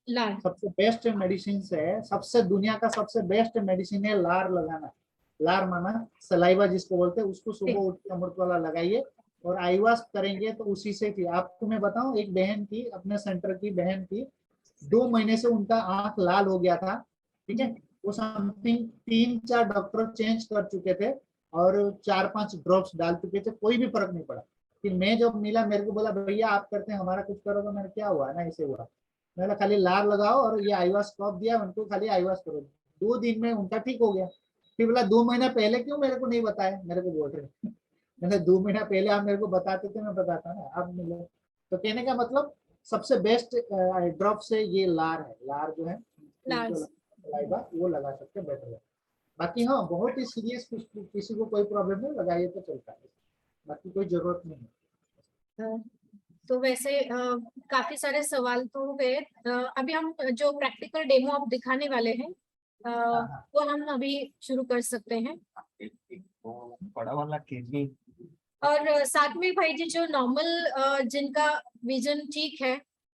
लाल। सबसे बेस्ट मेडिसिन है, सबसे दुनिया का सबसे बेस्ट मेडिसिन है लार लगाना। लार माना सलाइवा जिसको बोलते हैं, उसको सुबह उठ के अमृत वाला लगाइए, और आईवास करेंगे तो उसी से थी। आपको मैं बताऊं, एक बहन की, अपने सेंटर की बहन की, 2 महीने से उनका आंख लाल हो गया था, ठीक है। वो समथिंग 3-4 डॉक्टर चेंज कर चुके थे, और 4-5 ड्रॉप्स डाल चुके थे, कोई भी फर्क नहीं पड़ा। फिर मैं जब मिला, मेरे को बोला भैया आप करते हैं, हमारा कुछ करो, तो मैंने क्या हुआ ना, ऐसे हुआ। मैंने खाली लार लगाओ और ये आईवास ड्रॉप दिया, उनको खाली आईवास करो, 2 दिन में उनका ठीक हो गया। फिर बोला 2 महीना पहले क्यों मेरे को नहीं बताया, मेरे को बोल रहे मैंने 2 महीना पहले आप मेरे को बताते थे, मैं बताता ना, अब मिले। तो कहने का मतलब सबसे बेस्ट ड्रॉप से ये लार है, लार जो है लार्ज। वो लगा सकते बेटर है। बाकी हाँ बहुत ही सीरियस किसी को कोई प्रॉब्लम नहीं, लगाइए तो चलता है, बाकी कोई जरूरत नहीं है। तो वैसे काफी सारे सवाल तो हो गए। अभी हम जो प्रैक्टिकल डेमो आप दिखाने वाले हैं वो हम अभी शुरू कर सकते हैं। वो बड़ा वाला किडनी और साथ में भाई जी जो नॉर्मल जिनका विजन ठीक है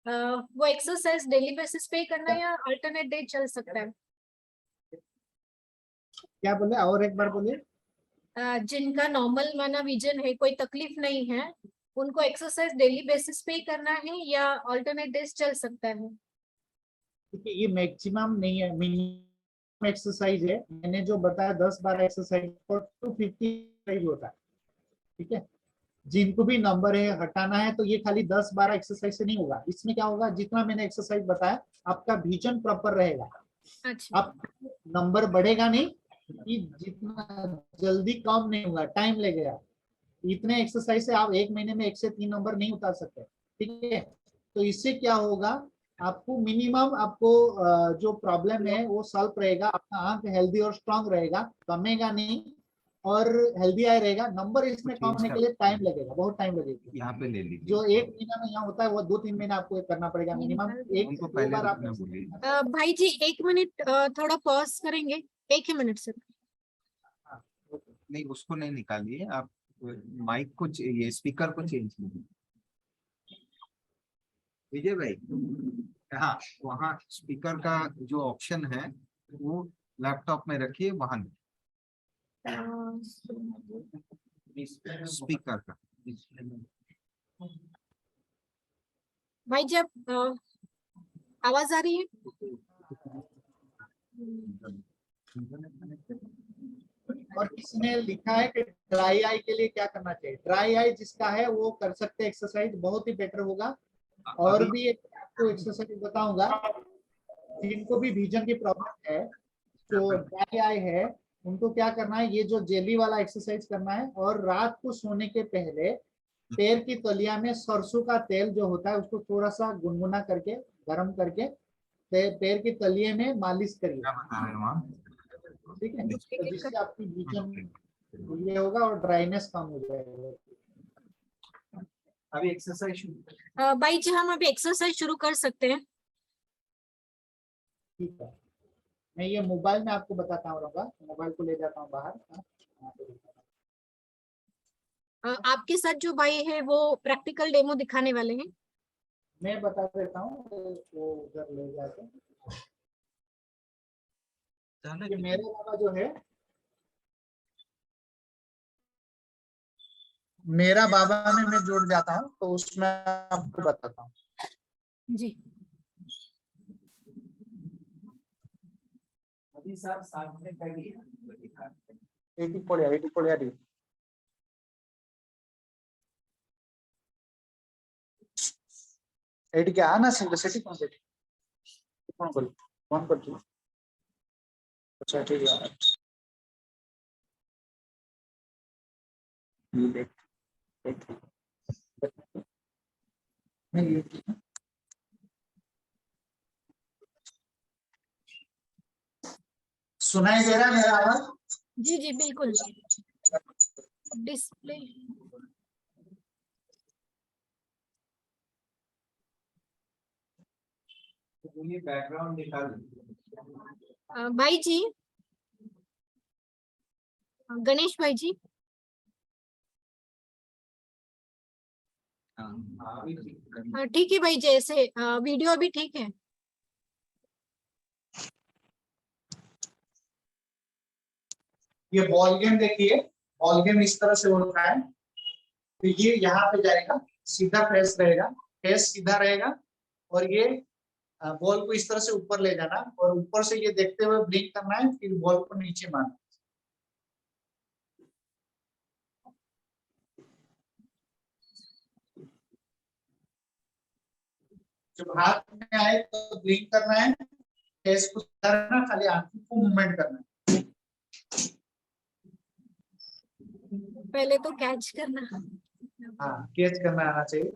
वो एक्सरसाइज डेली बेसिस पे ही करना है या अल्टरनेट डे चल सकता है? क्या बोले, और एक बार बोलिए। जिनका नॉर्मल माना विजन है, कोई तकलीफ नहीं है, उनको एक्सरसाइज डेली बेसिस पे ही करना है या अल्टरनेट डेज चल सकता है? क्योंकि ये मैक्सिमम नहीं है, मिनिमम एक्सरसाइज है। मैंने जो बताया 10-12 एक्सरसाइज और 250 एक्सरसाइज होता है, ठीक है। जिनको भी नंबर है हटाना है तो ये खाली 10-12 एक्सरसाइज से नहीं होगा। इसमें क्या होगा, जितना मैंने एक्सरसाइज बताया आपका विजन प्रॉपर रहेगा, अच्छा। आप नंबर बढ़ेगा नहीं, कि जितना जल्दी कम नहीं होगा, टाइम लगेगा। इतने एक्सरसाइज से आप 1 महीने में 1 से 3 नंबर नहीं उतार सकते, ठीक है। तो इससे क्या होगा, आपको मिनिमम आपको जो प्रॉब्लम है वो सॉल्व रहेगा, आपका आंख हेल्दी और स्ट्रांग रहेगा, कमेगा नहीं और हेल्दी आई रहेगा। नंबर इसमें कम होने के लिए टाइम लगेगा, बहुत टाइम लगेगा। यहाँ पे ले लीजिए। जो 1 महीना में यहाँ होता है वो 2-3 महीना आपको करना पड़ेगा मिनिमम, एक उनको 2 पहले बार आप रुकना बोलिए। भाई जी 1 मिनट थोड़ा पॉज करेंगे, 1 ही मिनट से। नहीं उसको नहीं निकालिए आप, माइक को ये स्पीकर को चेंज कीजिए विजय भाई। हाँ वहाँ स्पीकर का जो ऑप्शन है वो लैपटॉप में रखिए, वहां स्पीकर का। भाई जी आप आवाज आ रही है? और किसी ने लिखा है कि ड्राई आई के लिए क्या करना चाहिए। ड्राई आई जिसका है वो कर सकते हैं एक्सरसाइज, बहुत ही बेटर होगा। और भी एक आपको एक्सरसाइज बताऊंगा, जिनको भी विजन की प्रॉब्लम है, जो ड्राई आई है, उनको क्या करना है, ये जो जेली वाला एक्सरसाइज करना है। और रात को सोने के पहले पैर की तलिया में सरसों का तेल जो होता है उसको थोड़ा सा गुनगुना करके, गर्म करके पैर की तलिए में मालिश करिए, क्या बता रहे हैं वहाँ? ठीक है। तो जिससे आपकी विजन ये होगा और ड्राइनेस कम हो जाएगा। अभी एक्सरसाइज भाई जी हम अभी एक्सरसाइज शुरू कर सकते हैं। ठीक है, मैं ये मोबाइल में आपको बताता हूँ, मोबाइल को ले जाता हूँ बाहर। आपके साथ जो भाई है वो प्रैक्टिकल डेमो दिखाने वाले हैं। मैं बता देता हूँ, वो उधर ले जाके। ये मेरे बाबा जो है, मेरा बाबा में मैं जुड़ जाता हूँ तो उसमें आपको बताता हूँ। जी अभी सर सामने करिए। एटी पड़िया दी। एटी क्या आना सेठी कौन कर कौन कर तू। अच्छा ठीक है, ये देख नहीं, सुनाई दे रहा है मेरा आवाज? जी जी बिल्कुल। डिस्प्ले ये बैकग्राउंड निकाल। भाई जी, गणेश भाई जी। ठीक है भाई, जैसे वीडियो अभी ठीक है। ये बॉल गेम देखिए, बॉल गेम इस तरह से होता है। तो ये यहाँ पे जाएगा, सीधा फेस रहेगा, फेस सीधा रहेगा और ये बॉल को इस तरह से ऊपर ले जाना और ऊपर से ये देखते हुए ब्लिंक करना है, फिर बॉल को नीचे मारना। जब हाथ में आए तो ब्लिंक करना है, फेस को करना, खाली आंखों को मूवमेंट करना है। पहले तो कैच करना। हाँ, कैच करना आना चाहिए।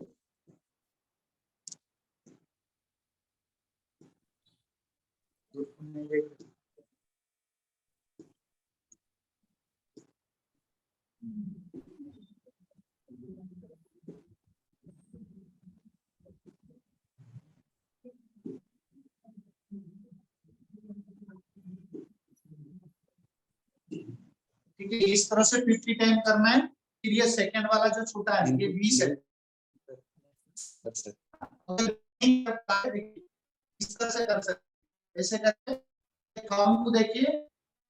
ठीक है, इस तरह से 50 टाइम करना है। फिर ये सेकंड वाला जो छोटा है ये 20 है। अगर नहीं कर पाए, देखिए, इस तरह से कर सकते, ऐसे करके काम को देखिए,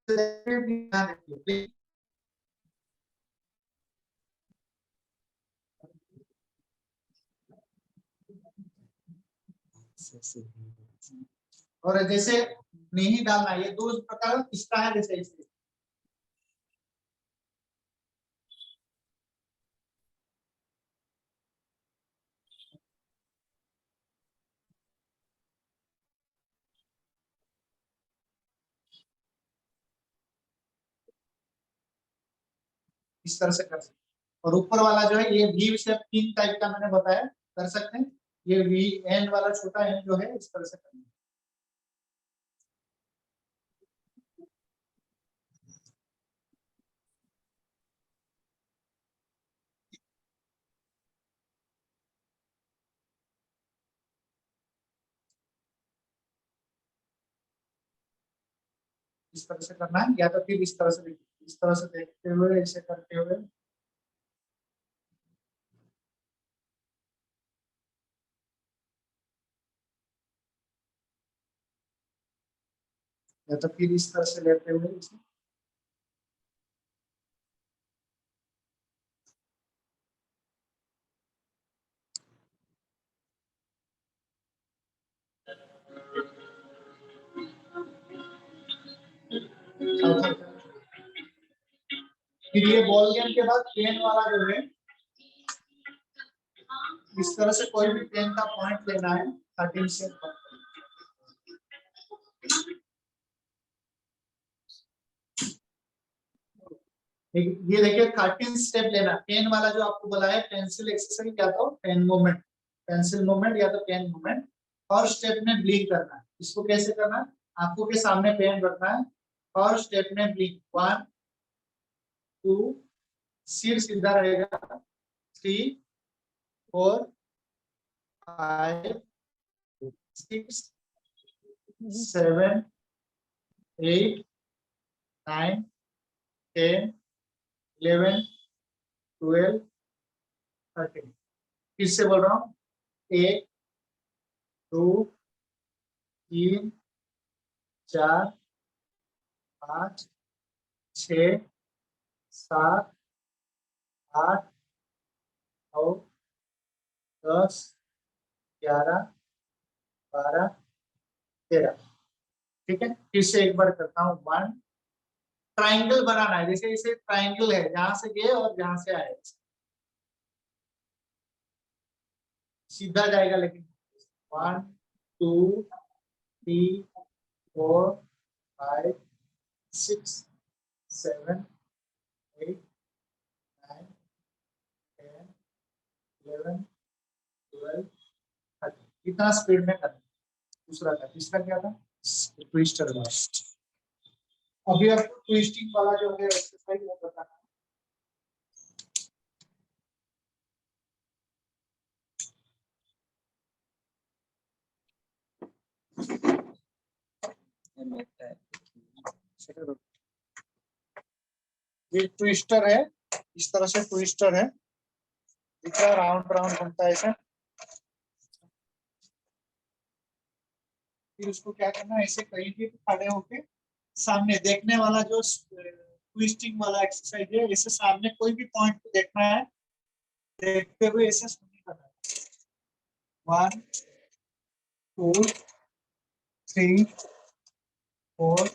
देखिए और जैसे नहीं डालना, ये दो प्रकार का किस्ता है जैसे इसे इस तरह से कर सकते हैं। और ऊपर वाला जो है ये वी शेप 3 टाइप का मैंने बताया, कर सकते हैं। ये वी एन वाला छोटा एन जो है इस तरह से करना है। इस तरह से करना है, या तो फिर इस तरह से देखिए, इस तरह से देखते हुए ऐसे करते हुए या तो फिर इस तरह से लेते हुए इसे फिर ये बॉल गेम के बाद पेन वाला जो है इस तरह से कोई भी पेन का पॉइंट लेना है 13 से। ये देखिए 13 स्टेप लेना, पेन वाला जो आपको बोला है पेंसिल एक्सरसाइज, या तो पेन मूवमेंट, पेंसिल मूवमेंट या तो पेन मूवमेंट। और स्टेप में ब्लिंक करना है। इसको कैसे करना है, आंखों के सामने पेन रखना है और स्टेप में ब्लिंक 1 2, सिर सीधा रहेगा, 3 4 5 6 7 8 9 10 11 12 13। फिर से बोल रहा हूँ, 1 2 3 4 5 6 7 8 9 10 11 12 13। ठीक है, फिर से एक बार करता हूँ। 1, ट्राइंगल बनाना है, जैसे इसे ट्राइंगल है, जहां से गए और जहां से आए सीधा जाएगा, लेकिन 1 2 3 4 5 6 7 8 9 10 11 12 13। इतना स्पीड में करना। दूसरा था, तीसरा क्या था, ट्विस्टर वाला। अभी आपको ट्विस्टिंग वाला जो है एक्सरसाइज वो बताना है। ये ट्विस्टर है, इस तरह से ट्विस्टर है, दिख रहा है, राउंड राउंड घूमता है ऐसे। फिर उसको क्या करना है, ऐसे कहीं भी खड़े होके सामने देखने वाला जो ट्विस्टिंग वाला एक्सरसाइज है, ऐसे सामने कोई भी पॉइंट को देखना है, देखते हुए ऐसे स्विंग करना है। 1 2 3 4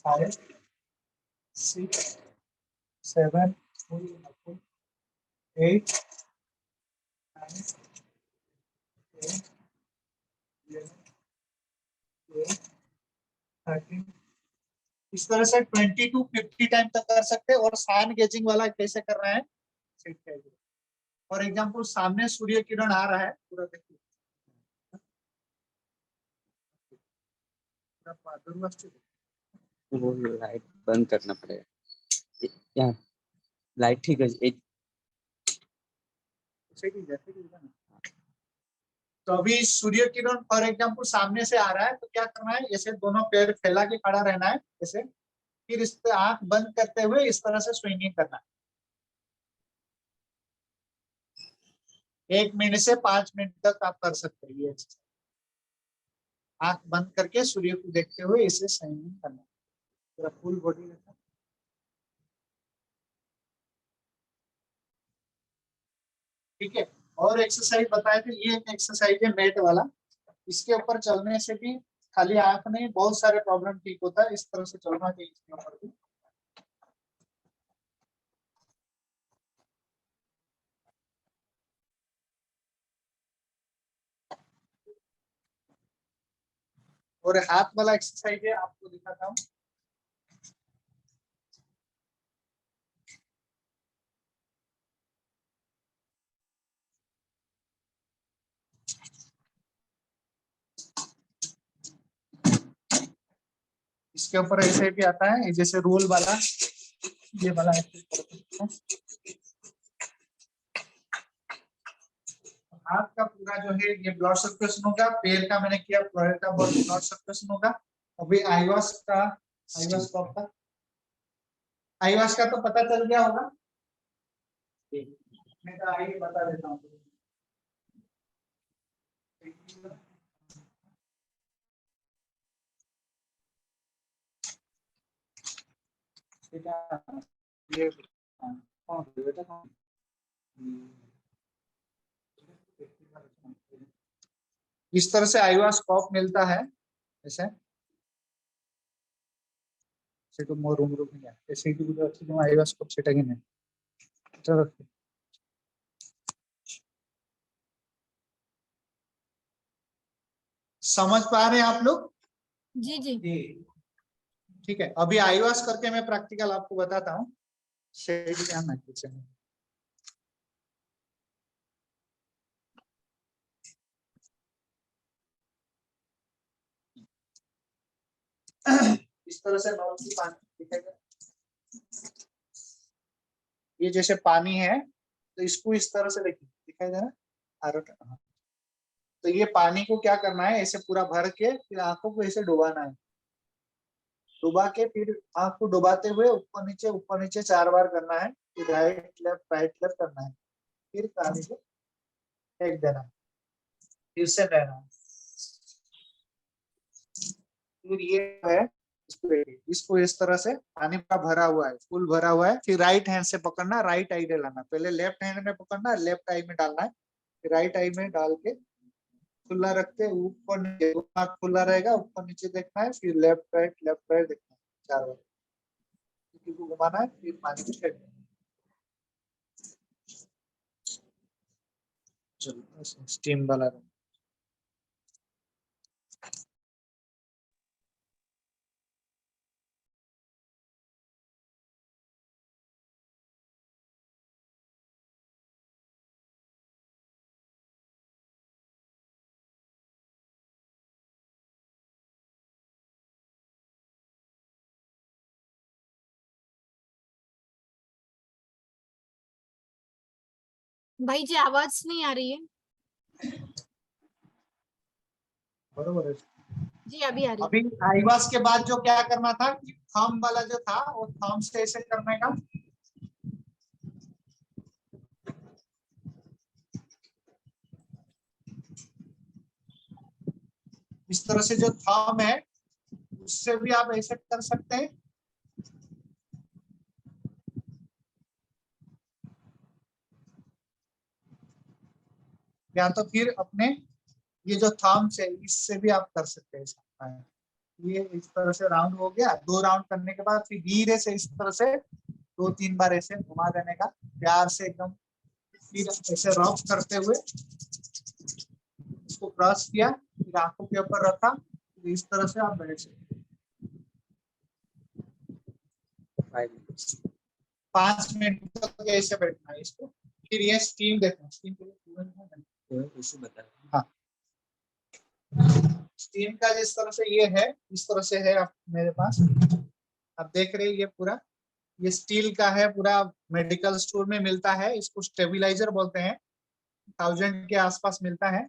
5 6 7 8 9 10 इस तरह से 20 to 50 टाइम तक कर सकते हैं। और साइन गेजिंग वाला कैसे कर रहे हैं, फॉर एग्जाम्पल सामने सूर्य किरण आ रहा है, पूरा देखिए वो लाइट बंद करना पड़ेगा। यहाँ लाइट ठीक है। तो अभी सूर्य किरण फॉर एग्जाम्पल सामने से आ रहा है, तो क्या करना है, ऐसे दोनों पैर फैला के खड़ा रहना है ऐसे, फिर इस पे आंख बंद करते हुए इस तरह से स्विंगिंग करना है। 1 मिनट से 5 मिनट तक आप कर सकते हैं ये। आंख बंद करके सूर्य को देखते हुए इसे स्विंगिंग करना है, पूरा फुल बॉडी रहता है। ठीक है, और एक्सरसाइज बताए थे, ये एक एक्सरसाइज है मैट वाला, इसके ऊपर चलने से भी खाली आंख नहीं, बहुत सारे प्रॉब्लम ठीक होता है। इस तरह से चलना चाहिए इसके ऊपर भी। और हाथ वाला एक्सरसाइज है, आपको दिखाता हूँ। इसके ऊपर ऐसे भी आता है, जैसे रोल वाला, ये वाला हाथ का पूरा जो है ये ब्लड सर्कुलेशन होगा, पैर का मैंने किया, पैर का ब्लड सर्कुलेशन होगा। अभी आईवास का, आईवास कब का, आईवास का तो पता चल गया होगा, मैं तो आगे बता देता हूँ। ये इस तरह से आईवास कॉप मिलता है ऐसे, तो मोर रूम रूम नहीं है ऐसे ही, तो अच्छी तुम आईवास कॉप सेटेगी नहीं। चलो समझ पा रहे हैं आप लोग? जी जी। ठीक है, अभी आईवास करके मैं प्रैक्टिकल आपको बताता हूँ, सही ध्यान रखिए। इस तरह से नॉर्मल पानी दिखेगा, ये जैसे पानी है, तो इसको इस तरह से देखिए, दिखाई दे रहा है। तो ये पानी को क्या करना है, ऐसे पूरा भर के फिर आंखों को ऐसे डुबाना है, डुबा के फिर आंख को डुबाते हुए ऊपर नीचे 4 बार करना है, फिर राइट लेफ्ट करना है, फिर पानी को फेंक देना है, फिर से रहना है। फिर ये है, इसको इस तरह से पानी का भरा हुआ है, फुल भरा हुआ है, फिर राइट हैंड से पकड़ना, राइट आई में लाना, पहले लेफ्ट हैंड में पकड़ना, लेफ्ट आई में डालना है, फिर राइट आई में डाल के खुला रखते, ऊपर नीचे, हाथ खुला रहेगा, ऊपर नीचे देखना है, फिर लेफ्ट राइट देखना है 4 बार, को घुमाना है, फिर पानी को फेंकना है। चलो स्टीम वाला भाई जी आवाज नहीं आ रही है। बरोबर है जी अभी आ रही है। अभी आईवास के बाद जो क्या करना था, कि थंब वाला जो था, वो थंब से ऐसे करने का, इस तरह से जो थंब है उससे भी आप ऐसे कर सकते हैं। या तो फिर अपने ये जो थंब है इससे भी आप कर सकते हैं। ये इस तरह से राउंड हो गया, 2 राउंड करने के बाद फिर धीरे से इस तरह से 2-3 बार ऐसे घुमा देने का, प्यार से एकदम, फिर ऐसे रब करते हुए इसको क्रॉस किया, फिर आंखों के ऊपर रखा, तो इस तरह से आप बैठ सकते 5 minutes. 5 मिनट तक ऐसे बैठना है इसको। फिर ये स्टीम देखो, स्टीम के लिए तुरंत है ना। तो इसे बता। हाँ, स्टीम का जिस तरह से ये है, इस तरह से है आप मेरे पास, आप देख रहे हैं ये पूरा, ये स्टील का है पूरा, मेडिकल स्टोर में मिलता है, इसको स्टेबलाइजर बोलते हैं, 1000 के आसपास मिलता है।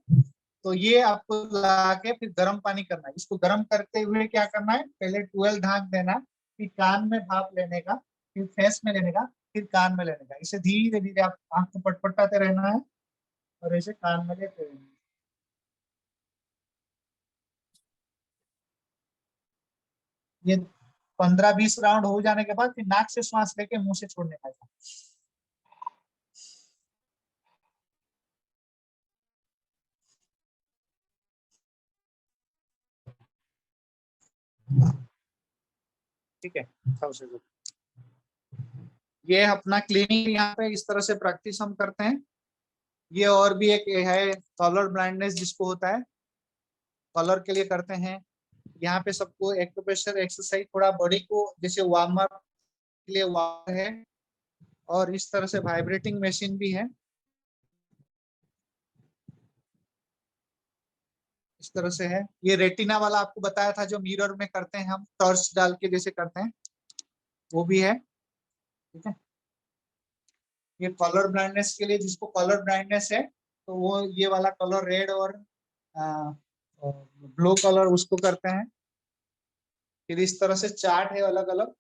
तो ये आपको ला के फिर गर्म पानी करना है, इसको गर्म करते हुए क्या करना है, पहले 12 ढाक देना, फिर कान में भाप लेने का, फिर फेस में लेने का, फिर कान में लेने का, इसे धीरे धीरे आप आंख को पटपटाते रहना है और ऐसे कान में लेते रहना है। ये 15-20 राउंड हो जाने के बाद फिर नाक से श्वास लेके मुंह से छोड़ने का। ठीक है, ये अपना क्लिनिक यहाँ पे इस तरह से प्रैक्टिस हम करते हैं। ये और भी एक है कलर ब्लाइंडनेस जिसको होता है, कलर के लिए करते हैं। यहाँ पे सबको एक्यूप्रेशर एक्सरसाइज थोड़ा बॉडी को जैसे वार्म अप के लिए वार्म है, और इस तरह से वाइब्रेटिंग मशीन भी है, इस तरह से है। ये रेटिना वाला आपको बताया था जो मिरर में करते हैं हम, टॉर्च डाल के जैसे करते हैं, वो भी है। ठीक है, ये कलर ब्लाइंडनेस के लिए, जिसको कलर ब्लाइंडनेस है तो वो ये वाला कलर रेड और ब्लू कलर उसको करते हैं। फिर इस तरह से चार्ट है अलग अलग,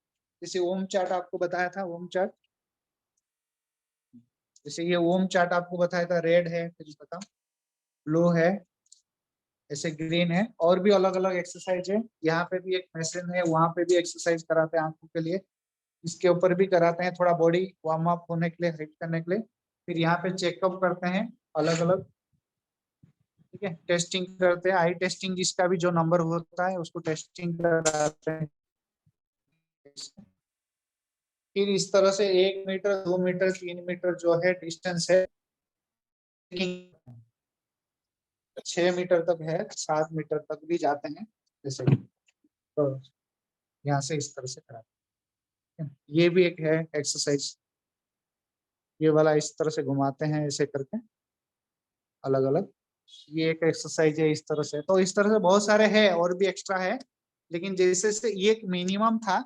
जैसे ओम चार्ट आपको बताया था, ओम चार्ट, जैसे ये ओम चार्ट आपको बताया था, रेड है, फिर बताओ ब्लू है, ऐसे ग्रीन है, और भी अलग अलग एक्सरसाइज है। यहाँ पे भी एक मशीन है, वहां पे भी एक्सरसाइज कराते हैं आंखों के लिए, इसके ऊपर भी कराते हैं थोड़ा बॉडी वार्म अप होने के लिए, हिट करने के लिए। फिर यहाँ पे चेकअप करते हैं अलग अलग, ठीक है, टेस्टिंग करते हैं, आई टेस्टिंग जिसका भी जो नंबर होता है उसको टेस्टिंग कराते हैं। फिर इस तरह से 1 मीटर 2 मीटर 3 मीटर जो है डिस्टेंस है, 6 मीटर तक है, 7 मीटर तक भी जाते हैं, जैसे तो यहाँ से इस तरह से कराते हैं। ये भी एक है एक्सरसाइज, ये वाला इस तरह से घुमाते हैं ऐसे करके अलग अलग, ये एक एक्सरसाइज है इस तरह से। तो इस तरह से बहुत सारे हैं और भी एक्स्ट्रा है, लेकिन जैसे से ये एक मिनिमम था।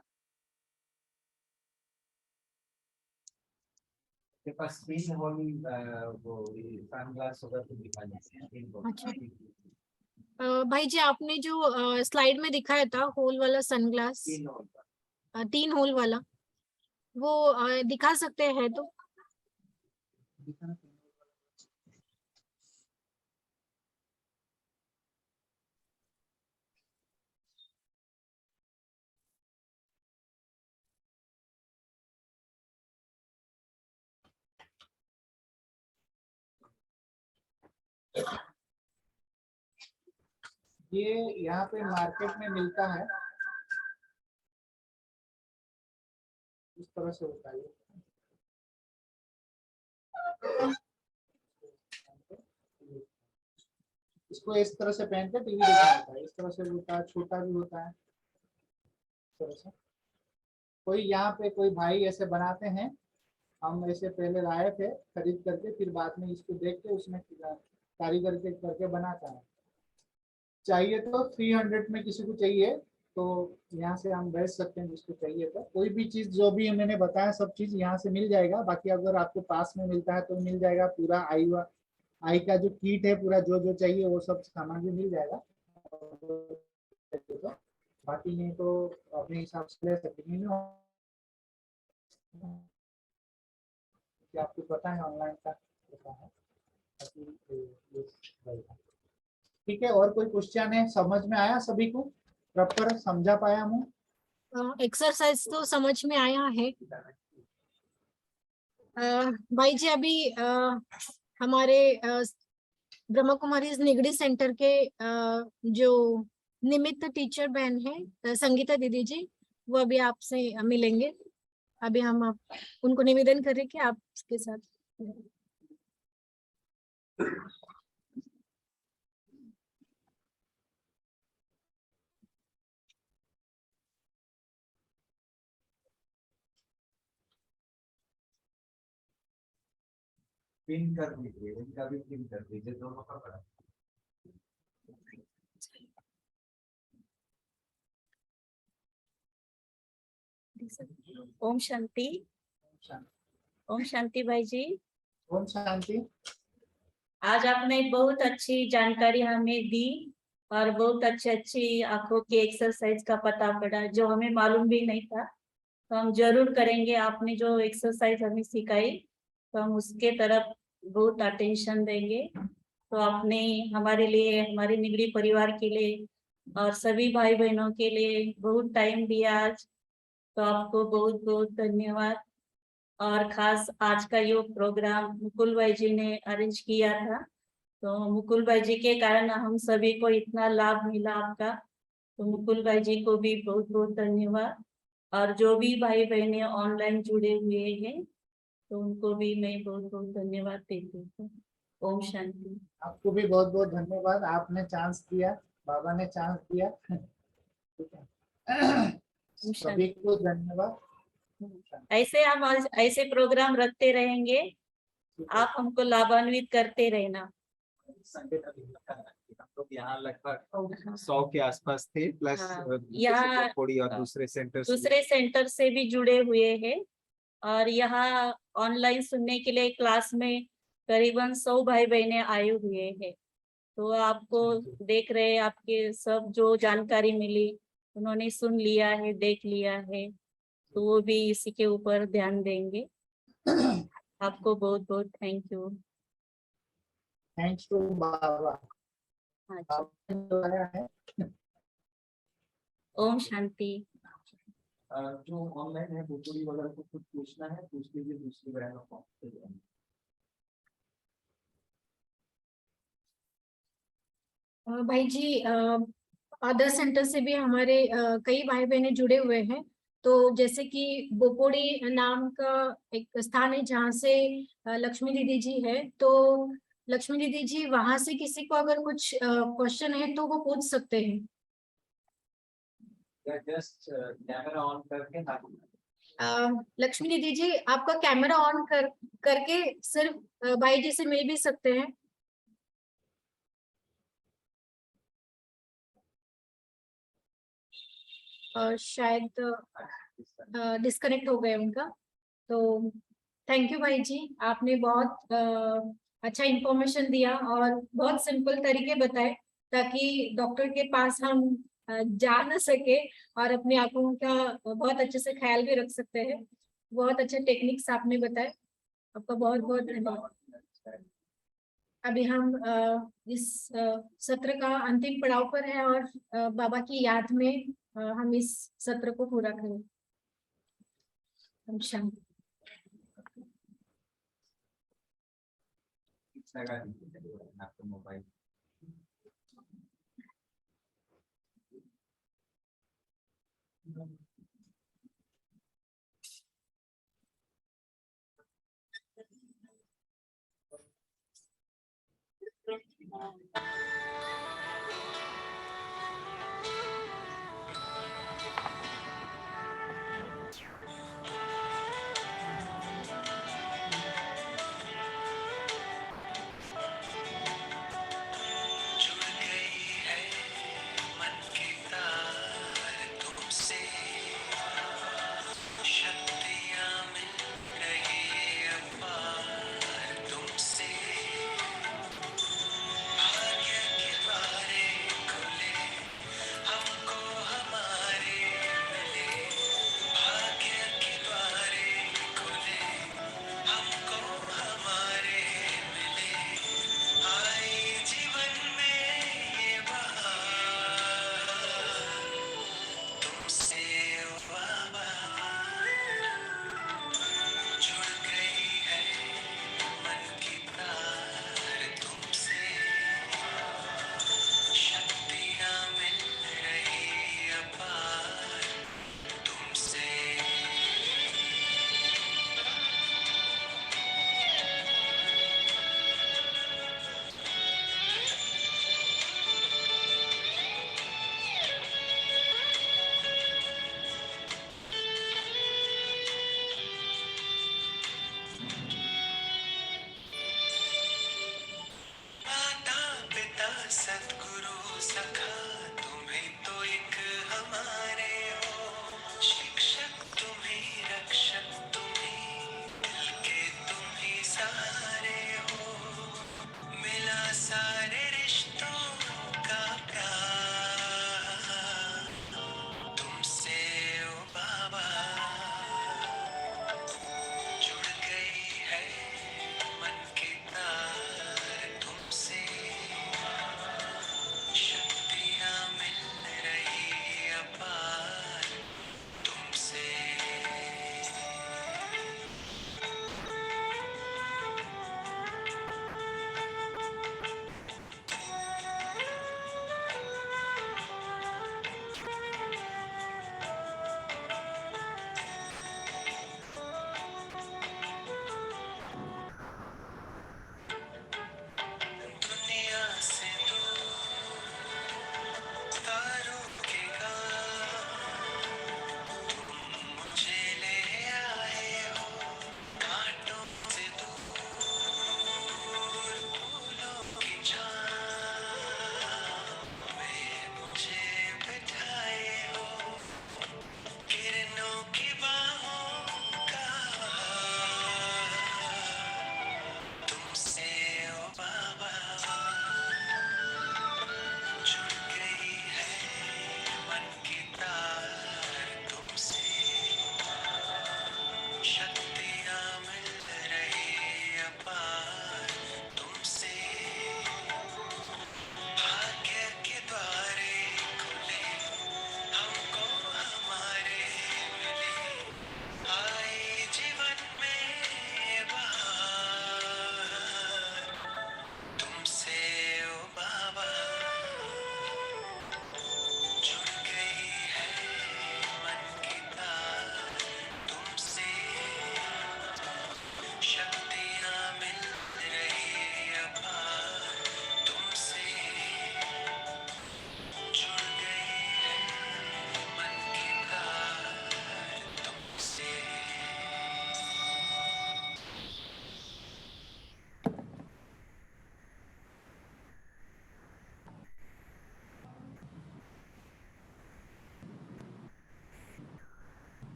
के पास स्क्रीन होल वो सनग्लास होगा तो दिखाना। अच्छा। भाई जी आपने जो स्लाइड में दिखाया था होल वाला सनग्लास, 3 होल वाला, वो दिखा सकते हैं तो? ये यहाँ पे मार्केट में मिलता है, इस तरह से होता है। इसको इस तरह से पहन के टीवी देखना होता है, इस तरह से होता है, छोटा भी होता है इस तरह से। कोई यहाँ पे कोई भाई ऐसे बनाते हैं, हम ऐसे पहले लाए थे खरीद करके, फिर बाद में इसको देख के उसमें कारीगर के करके बनाता है। चाहिए तो 300 में किसी को चाहिए तो यहाँ से हम बेच सकते हैं, जिसको चाहिए तो। कोई भी चीज जो भी मैंने बताया सब चीज यहाँ से मिल जाएगा। बाकी अगर आपको पास में मिलता है तो मिल जाएगा, पूरा आई का जो किट है पूरा, जो जो चाहिए वो सब सामान भी मिल जाएगा। तो बाकी नहीं तो अपने हिसाब से ले सकेंगे। क्या आपको पता है ऑनलाइन का पता है? ठीक है, और कोई क्वेश्चन है? समझ में आया सभी को? प्रॉपर समझा पाया हूँ? एक्सरसाइज तो समझ में आया है। भाई जी अभी हमारे ब्रह्मा कुमारी निगड़ी सेंटर के जो निमित्त टीचर बहन है संगीता दीदी जी, वो अभी आपसे मिलेंगे। अभी हम उनको निवेदन करें कि आपके साथ। पिन कर दीजिए, इनका भी पिन कर दीजिए, दोनों का बड़ा। ओम शांति। ओम शांति भाई जी। ओम शांति। आज आपने बहुत अच्छी जानकारी हमें दी और बहुत अच्छी आंखों की एक्सरसाइज का पता पड़ा जो हमें मालूम भी नहीं था। तो हम जरूर करेंगे। आपने जो एक्सरसाइज हमें सिखाई तो हम उसके तरफ बहुत अटेंशन देंगे। तो आपने हमारे लिए, हमारे निगड़ी परिवार के लिए और सभी भाई बहनों के लिए बहुत टाइम दिया आज। तो आपको बहुत बहुत धन्यवाद। और खास आज का ये प्रोग्राम मुकुल भाई जी ने अरेंज किया था, तो मुकुल भाई जी के कारण हम सभी को इतना लाभ मिला आपका। तो मुकुल भाई जी को भी बहुत बहुत धन्यवाद। और जो भी भाई बहनें ऑनलाइन जुड़े हुए हैं तो उनको भी मैं बहुत बहुत धन्यवाद देती हूँ। ओम शांति। आपको भी बहुत बहुत धन्यवाद, आपने चांस दिया, बाबा ने चांस दिया। ठीक है, सभी को धन्यवाद। ऐसे हम ऐसे प्रोग्राम रखते रहेंगे, आप हमको लाभान्वित करते रहना। हम लोग यहाँ लगभग 100 के आसपास थे, प्लस यहाँ थोड़ी और दूसरे सेंटर से भी जुड़े हुए हैं। और यहाँ ऑनलाइन सुनने के लिए क्लास में करीबन 100 भाई बहनें आए हुए हैं। तो आपको देख रहे हैं, आपके सब जो जानकारी मिली उन्होंने सुन लिया है, देख लिया है, तो वो भी इसी के ऊपर ध्यान देंगे। आपको बहुत बहुत थैंक यू। थैंक्स टू बाबा। ओम शांति। जो ऑनलाइन है भोजपुरी वगैरह को कुछ पूछना है पूछ लीजिए दूसरी बहनों को। भाई जी, अदर सेंटर से भी हमारे कई भाई बहनें जुड़े हुए हैं। तो जैसे कि बोपोड़ी नाम का एक स्थान है जहाँ से लक्ष्मी दीदी जी है, तो लक्ष्मी दीदी जी वहां से किसी को अगर कुछ क्वेश्चन है तो वो पूछ सकते हैं। जस्ट कैमरा ऑन करके लक्ष्मी दीदी जी, आपका कैमरा ऑन करके सिर्फ भाई जी से मिल भी सकते हैं। शायद डिस्कनेक्ट हो गए उनका। तो थैंक यू भाई जी, आपने बहुत अच्छा इंफॉर्मेशन दिया और बहुत सिंपल तरीके बताए ताकि डॉक्टर के पास हम जा ना सके और अपनी आंखों का बहुत अच्छे से ख्याल भी रख सकते हैं। बहुत अच्छे टेक्निक्स आपने बताए, आपका बहुत बहुत धन्यवाद। अभी हम इस सत्र का अंतिम पड़ाव पर है और बाबा की याद में हम इस सत्र को पूरा करें। शांति। मोबाइल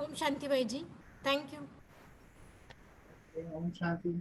ओम शांति भाई जी, थैंक यू। ओम शांति।